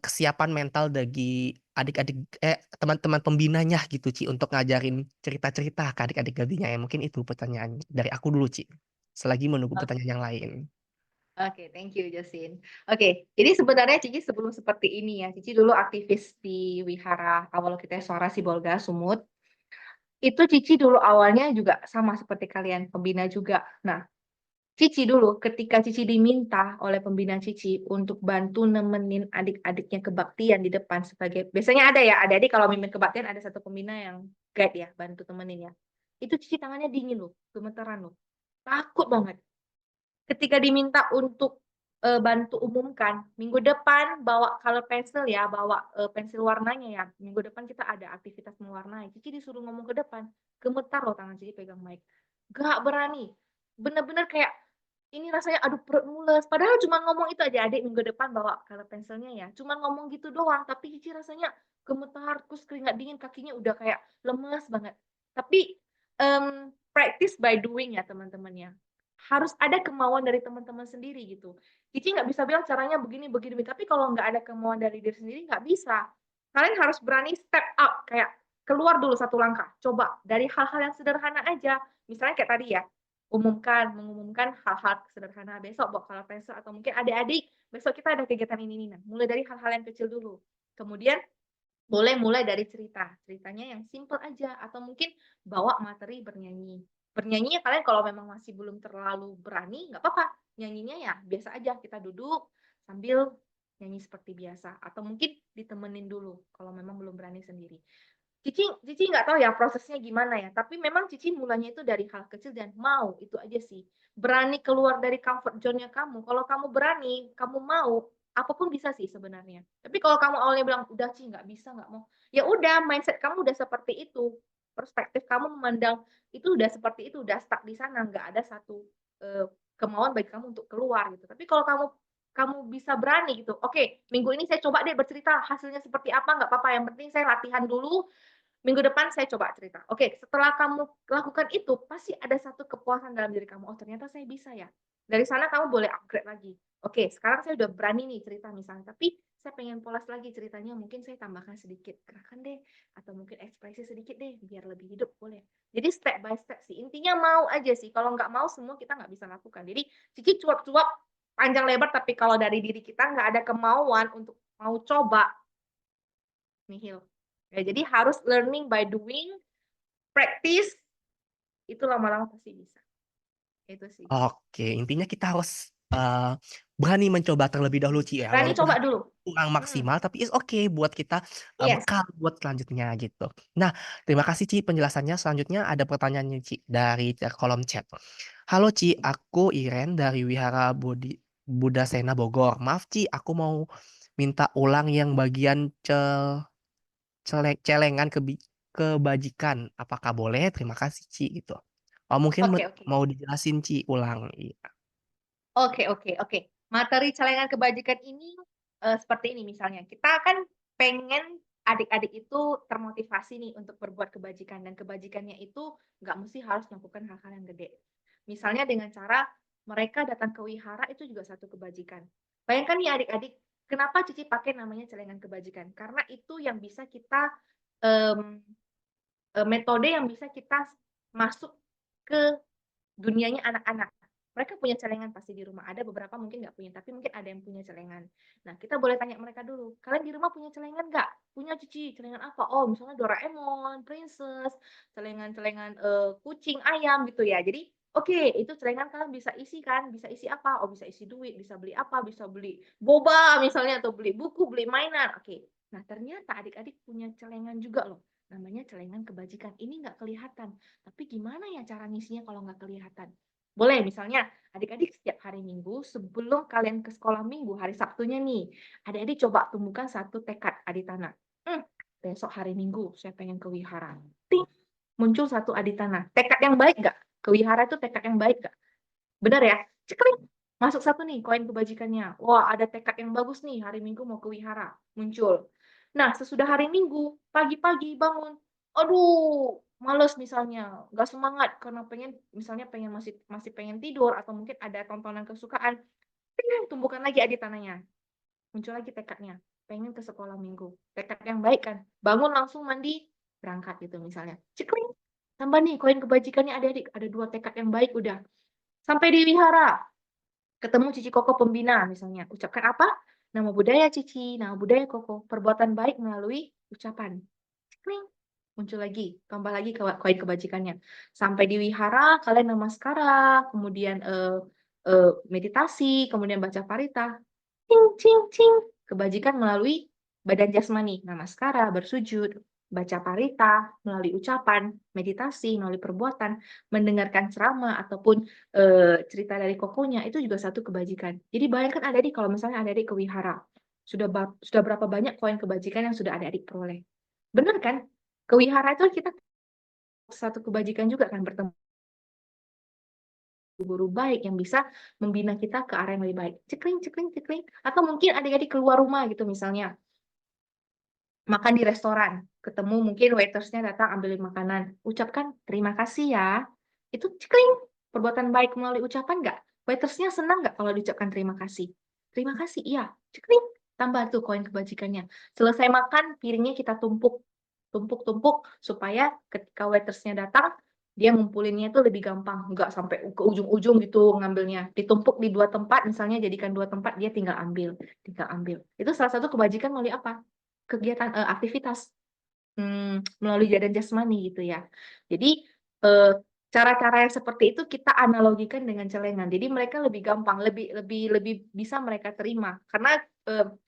kesiapan mental bagi adik-adik teman-teman pembinanya gitu, Ci, untuk ngajarin cerita-cerita ke adik-adik Gabinya ya. Mungkin itu pertanyaan dari aku dulu, Ci. Selagi menunggu pertanyaan yang lain. Oke, thank you Josin. Oke, jadi sebenarnya Cici sebelum seperti ini ya, Cici dulu aktivis di Wihara Awalokitaya Suara Sibolga Sumut. Itu Cici dulu awalnya juga sama seperti kalian, pembina juga. Nah, Cici dulu ketika Cici diminta oleh pembina Cici untuk bantu nemenin adik-adiknya kebaktian di depan sebagai, biasanya ada ya, adik-adik kalau mimpin kebaktian ada satu pembina yang guide ya, bantu temenin ya. Itu Cici tangannya dingin loh, gemeteran loh. Takut banget. Ketika diminta untuk bantu umumkan, minggu depan bawa color pencil ya, bawa pensil warnanya ya. Minggu depan kita ada aktivitas mewarnai. Cici disuruh ngomong ke depan, gemetar loh tangan Cici pegang mic. Gak berani. Bener-bener kayak, ini rasanya aduh perut mules. Padahal cuma ngomong itu aja, adik minggu depan bawa color pensilnya ya. Cuma ngomong gitu doang, tapi Cici rasanya gemetar, terus keringat dingin, kakinya udah kayak lemes banget. Tapi practice by doing ya teman-temannya. Harus ada kemauan dari teman-teman sendiri gitu. Cici nggak bisa bilang caranya begini, tapi kalau nggak ada kemauan dari diri sendiri nggak bisa. Kalian harus berani step up, kayak keluar dulu satu langkah. Coba dari hal-hal yang sederhana aja. Misalnya kayak tadi ya, mengumumkan hal-hal sederhana besok bawa color pencil, atau mungkin adik-adik besok kita ada kegiatan ini. Nah, mulai dari hal-hal yang kecil dulu. Kemudian boleh mulai dari ceritanya yang simple aja, atau mungkin bawa materi bernyanyi. Bernyanyinya kalian kalau memang masih belum terlalu berani, nggak apa-apa. Nyanyinya ya biasa aja, kita duduk sambil nyanyi seperti biasa. Atau mungkin ditemenin dulu kalau memang belum berani sendiri. Cici nggak tahu ya prosesnya gimana ya, tapi memang Cici mulanya itu dari hal kecil dan mau, itu aja sih. Berani keluar dari comfort zone-nya kamu. Kalau kamu berani, kamu mau, apapun bisa sih sebenarnya. Tapi kalau kamu awalnya bilang, "Udah Ci, nggak bisa, nggak mau." Ya udah, mindset kamu udah seperti itu. Perspektif kamu memandang itu udah seperti itu, udah stuck di sana, nggak ada satu, kemauan bagi kamu untuk keluar gitu. Tapi kalau kamu bisa berani gitu, "Oke, minggu ini saya coba deh bercerita, hasilnya seperti apa, nggak apa-apa, yang penting saya latihan dulu, minggu depan saya coba cerita." Oke, setelah kamu lakukan itu, pasti ada satu kepuasan dalam diri kamu, "Oh ternyata saya bisa ya." Dari sana kamu boleh upgrade lagi. Oke, sekarang saya udah berani nih cerita misalnya, tapi saya pengen polos lagi ceritanya, mungkin saya tambahkan sedikit gerakan deh, atau mungkin ekspresi sedikit deh, biar lebih hidup, boleh. Jadi step by step sih, intinya mau aja sih, kalau nggak mau semua kita nggak bisa lakukan. Jadi Cici cuap-cuap panjang lebar, tapi kalau dari diri kita nggak ada kemauan untuk mau coba, nihil. Ya, jadi harus learning by doing, practice, itu lama-lama pasti bisa. Itu sih. Oke, intinya kita harus berani mencoba terlebih dahulu, Ci, ya. Berani Walaupun coba dulu. kurang maksimal, tapi it's okay buat kita Yes. bekal buat selanjutnya gitu. Nah, terima kasih Ci penjelasannya. Selanjutnya ada pertanyaannya Ci dari kolom chat. Halo Ci, aku Iren dari Wihara Budasena Bogor. Maaf Ci, aku mau minta ulang yang bagian celengan kebajikan. Apakah boleh? Terima kasih Ci gitu. Oh, mungkin Oke, oke. mau dijelasin Ci ulang. Iya. Oke. Materi celengan kebajikan ini seperti ini misalnya. Kita kan pengen adik-adik itu termotivasi nih untuk berbuat kebajikan, dan kebajikannya itu nggak mesti harus melakukan hal-hal yang gede. Misalnya dengan cara mereka datang ke wihara, itu juga satu kebajikan. Bayangkan nih adik-adik, kenapa Cici pakai namanya celengan kebajikan? Karena itu yang bisa kita metode yang bisa kita masuk ke dunianya anak-anak. Mereka punya celengan pasti di rumah. Ada beberapa mungkin nggak punya, tapi mungkin ada yang punya celengan. Nah, kita boleh tanya mereka dulu, "Kalian di rumah punya celengan nggak?" "Punya Cici." "Celengan apa?" "Oh, misalnya Doraemon, Princess, celengan-celengan kucing, ayam," gitu ya. Jadi, oke, itu celengan kalian bisa isi kan? Bisa isi apa? Oh, bisa isi duit, bisa beli apa? Bisa beli boba misalnya, atau beli buku, beli mainan. Oke. Nah, ternyata adik-adik punya celengan juga loh. Namanya celengan kebajikan. Ini nggak kelihatan. Tapi gimana ya cara ngisinya kalau nggak kelihatan? Boleh misalnya adik-adik setiap hari Minggu sebelum kalian ke sekolah Minggu, hari Sabtunya nih, adik-adik coba tumbuhkan satu tekad aditana. Besok hari Minggu saya pengen ke wihara. Ting, muncul satu aditana. Tekad yang baik nggak? Ke wihara itu tekad yang baik nggak? Benar ya? Cekling. Masuk satu nih koin kebajikannya. Wah, ada tekad yang bagus nih, hari Minggu mau ke wihara. Muncul. Nah, sesudah hari Minggu, pagi-pagi bangun. Aduh, males misalnya, nggak semangat karena misalnya masih pengen tidur, atau mungkin ada tontonan kesukaan. Tumbuhkan lagi aditananya. Muncul lagi tekadnya, pengen ke sekolah Minggu. Tekad yang baik kan? Bangun langsung mandi, berangkat gitu misalnya. Cekling. Tambah nih koin kebajikannya adik-adik, ada 2 tekad yang baik udah. Sampai di wihara, ketemu Cici Koko pembina misalnya. Ucapkan apa? Nama budaya Cici, nama budaya Koko. Perbuatan baik melalui ucapan. Cekling. Muncul lagi, tambah lagi koin kebajikannya. Sampai di wihara, kalian namaskara, kemudian meditasi, kemudian baca parita. Cing, cing, cing. Kebajikan melalui badan jasmani. Namaskara, bersujud, baca parita, melalui ucapan, meditasi, melalui perbuatan, mendengarkan ceramah, ataupun cerita dari kokonya, itu juga satu kebajikan. Jadi bayangkan adik-adik kalau misalnya adik-adik ke wihara, sudah berapa banyak koin kebajikan yang sudah adik-adik peroleh. Benar kan? Ke wihara itu kita satu kebajikan juga kan, bertemu guru baik yang bisa membina kita ke arah yang lebih baik. Cekling, cekling, cekling. Atau mungkin adik-adik keluar rumah gitu misalnya. Makan di restoran, ketemu mungkin waitersnya datang ambilin makanan. Ucapkan terima kasih ya. Itu cekling. Perbuatan baik melalui ucapan nggak? Waitersnya senang nggak kalau diucapkan terima kasih? Terima kasih, iya. Cekling. Tambah tuh koin kebajikannya. Selesai makan, piringnya kita tumpuk. Tumpuk-tumpuk supaya ketika waitersnya datang, dia ngumpulinnya itu lebih gampang, nggak sampai ke ujung-ujung gitu ngambilnya. Ditumpuk di 2 tempat, misalnya jadikan 2 tempat, dia tinggal ambil. Itu salah satu kebajikan melalui apa? Kegiatan aktivitas melalui badan jasmani gitu ya. Jadi cara-cara yang seperti itu kita analogikan dengan celengan. Jadi mereka lebih gampang, lebih bisa mereka terima. Karena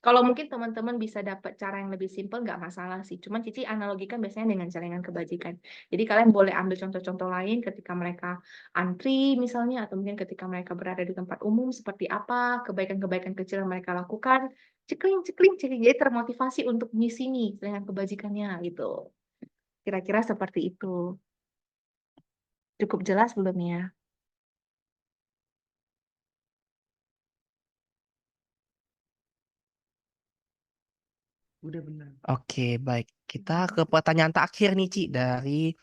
kalau mungkin teman-teman bisa dapat cara yang lebih simpel nggak masalah sih. Cuman Cici analogikan biasanya dengan celengan kebajikan. Jadi kalian boleh ambil contoh-contoh lain ketika mereka antri misalnya, atau mungkin ketika mereka berada di tempat umum seperti apa kebaikan-kebaikan kecil yang mereka lakukan. Cekling, cekling, cekling. Jadi termotivasi untuk misi nih celengan kebajikannya gitu. Kira-kira seperti itu. Cukup jelas belum ya? Udah benar. Oke, baik. Kita ke pertanyaan terakhir nih, Ci, dari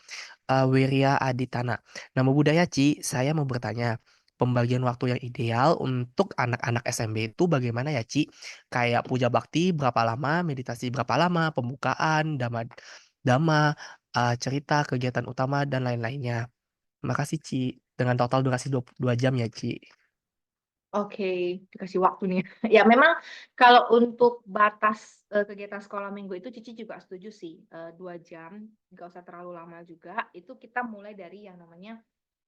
Wirya Aditana. Nama budaya, Ci, saya mau bertanya, pembagian waktu yang ideal untuk anak-anak SMB itu bagaimana ya, Ci? Kayak puja bakti berapa lama, meditasi berapa lama, pembukaan, dhamma, cerita, kegiatan utama, dan lain-lainnya. Makasih, Ci. Dengan total durasi 22 jam ya, Ci. Oke, dikasih waktu nih. Ya memang kalau untuk batas kegiatan sekolah minggu itu Cici juga setuju sih. 2 jam, nggak usah terlalu lama juga. Itu kita mulai dari yang namanya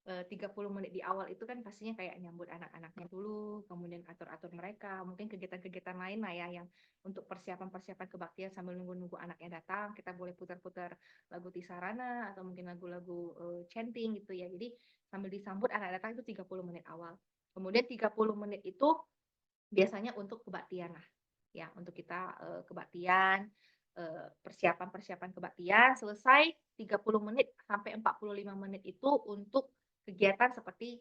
30 menit di awal itu kan pastinya kayak nyambut anak-anaknya dulu, kemudian atur-atur mereka, mungkin kegiatan-kegiatan lain lah ya yang untuk persiapan-persiapan kebaktian sambil nunggu-nunggu anaknya datang, kita boleh putar-putar lagu Tisarana atau mungkin lagu-lagu chanting gitu ya. Jadi sambil disambut anak datang itu 30 menit awal. Kemudian 30 menit itu biasanya untuk kebaktian lah. Ya, untuk kita kebaktian, persiapan-persiapan kebaktian selesai 30 menit sampai 45 menit itu untuk kegiatan seperti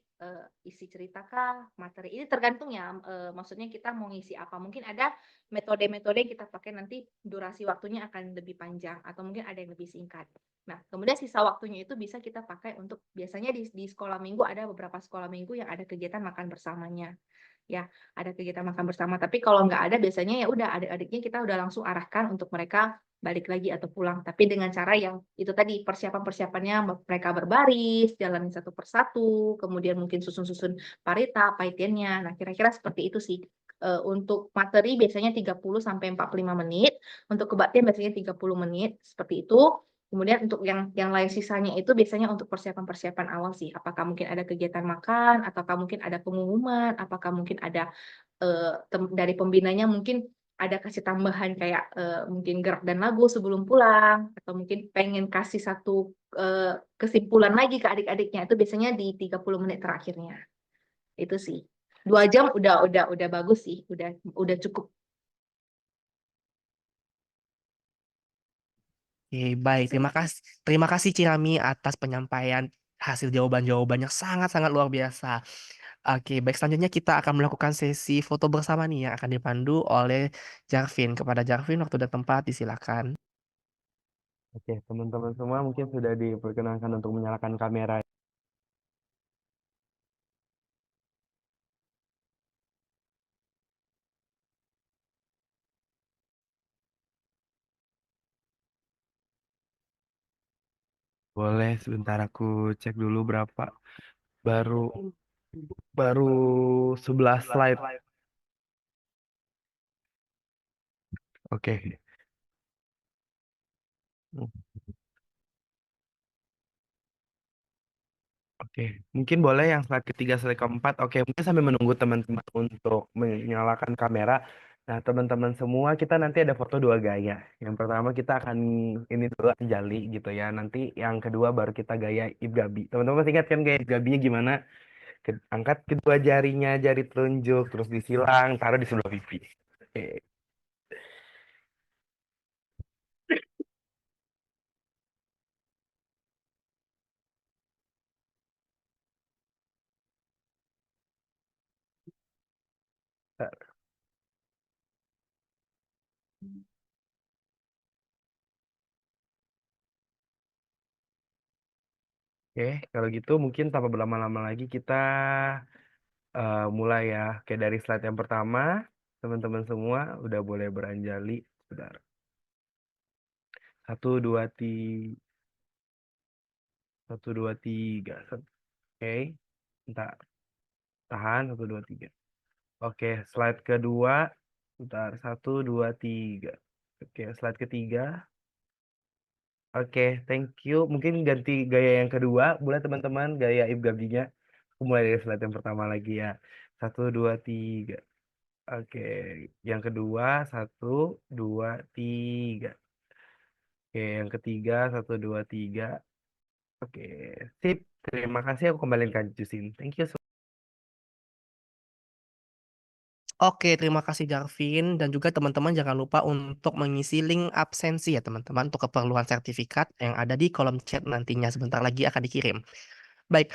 isi cerita kah, materi. Ini tergantung ya, maksudnya kita mau ngisi apa. Mungkin ada metode-metode yang kita pakai nanti durasi waktunya akan lebih panjang atau mungkin ada yang lebih singkat. Nah, kemudian sisa waktunya itu bisa kita pakai untuk biasanya di sekolah minggu ada beberapa sekolah minggu yang ada kegiatan makan bersamanya. Ya, ada kegiatan makan bersama. Tapi kalau nggak ada biasanya ya udah adik-adiknya kita udah langsung arahkan untuk mereka balik lagi atau pulang. Tapi dengan cara yang itu tadi persiapan-persiapannya mereka berbaris, jalanin satu persatu, kemudian mungkin susun-susun parita, paitiannya. Nah, kira-kira seperti itu sih. Untuk materi biasanya 30 sampai 45 menit, untuk kebaktian biasanya 30 menit, seperti itu. Kemudian untuk yang lain sisanya itu biasanya untuk persiapan-persiapan awal sih. Apakah mungkin ada kegiatan makan, ataukah mungkin ada pengumuman, apakah mungkin ada dari pembinanya mungkin ada kasih tambahan kayak mungkin gerak dan lagu sebelum pulang, atau mungkin pengen kasih satu kesimpulan lagi ke adik-adiknya. Itu biasanya di 30 menit terakhirnya. Itu sih. 2 jam udah bagus sih, udah cukup. Oke, baik. Terima kasih Cirami atas penyampaian hasil jawaban-jawaban yang sangat-sangat luar biasa. Oke, baik. Selanjutnya kita akan melakukan sesi foto bersama nih yang akan dipandu oleh Jarvin. Kepada Jarvin, waktu dan tempat disilakan. Oke, teman-teman semua mungkin sudah diperkenankan untuk menyalakan kamera. Boleh, sebentar aku cek dulu berapa. Baru 11 slide. Oke. Oke, mungkin boleh yang slide ketiga, slide keempat. Oke, mungkin sambil menunggu teman-teman untuk menyalakan kamera. Nah, teman-teman semua, kita nanti ada foto 2 gaya. Yang pertama kita akan ini dulu Anjali gitu ya. Nanti yang kedua baru kita gaya Ibgabi. Teman-teman masih ingat kan gaya Ibgabinya gimana? Angkat kedua jarinya, jari telunjuk, terus disilang, taruh di sebelah pipi. Oke. Oke, kalau gitu mungkin tanpa berlama-lama lagi kita mulai ya. Oke, dari slide yang pertama, teman-teman semua udah boleh beranjali. Bentar. 1, 2, 3. 1, 2, 3. Oke, bentar. Tahan, 1, 2, 3. Oke, slide kedua. Bentar, 1, 2, 3. Oke, slide ketiga. Oke, thank you. Mungkin ganti gaya yang kedua, boleh teman-teman gaya Ibgabinya. Aku mulai dari slide yang pertama lagi ya. 1, 2, 3. Oke, yang kedua 1, 2, 3. Oke, yang ketiga 1, 2, 3. Oke, sip. Terima kasih. Aku kembaliin ke Jusin. Thank you. Oke, terima kasih Jarvin dan juga teman-teman jangan lupa untuk mengisi link absensi ya teman-teman untuk keperluan sertifikat yang ada di kolom chat nantinya sebentar lagi akan dikirim. Baik,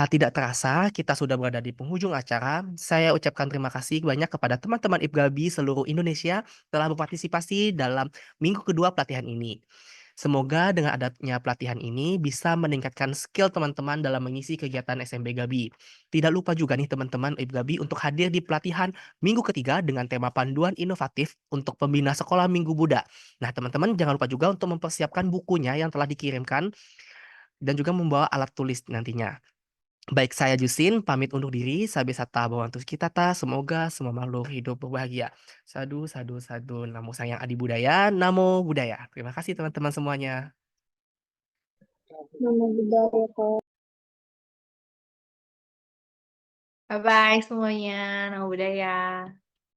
tidak terasa kita sudah berada di penghujung acara. Saya ucapkan terima kasih banyak kepada teman-teman IPGABI seluruh Indonesia telah berpartisipasi dalam minggu kedua pelatihan ini. Semoga dengan adanya pelatihan ini bisa meningkatkan skill teman-teman dalam mengisi kegiatan SMB Gabi. Tidak lupa juga nih teman-teman IPGABI untuk hadir di pelatihan minggu ketiga dengan tema panduan inovatif untuk pembina sekolah Minggu Buddha. Nah, teman-teman jangan lupa juga untuk mempersiapkan bukunya yang telah dikirimkan dan juga membawa alat tulis nantinya. Baik, saya Jusin, pamit undur diri. Sabi sata bawantu kita ta, semoga semua makhluk hidup berbahagia. Sadu, sadu, sadu. Namo Sang Adi Budaya, Namo Budaya. Terima kasih teman-teman semuanya. Nama budaya kok. Bye-bye semuanya. Nama budaya.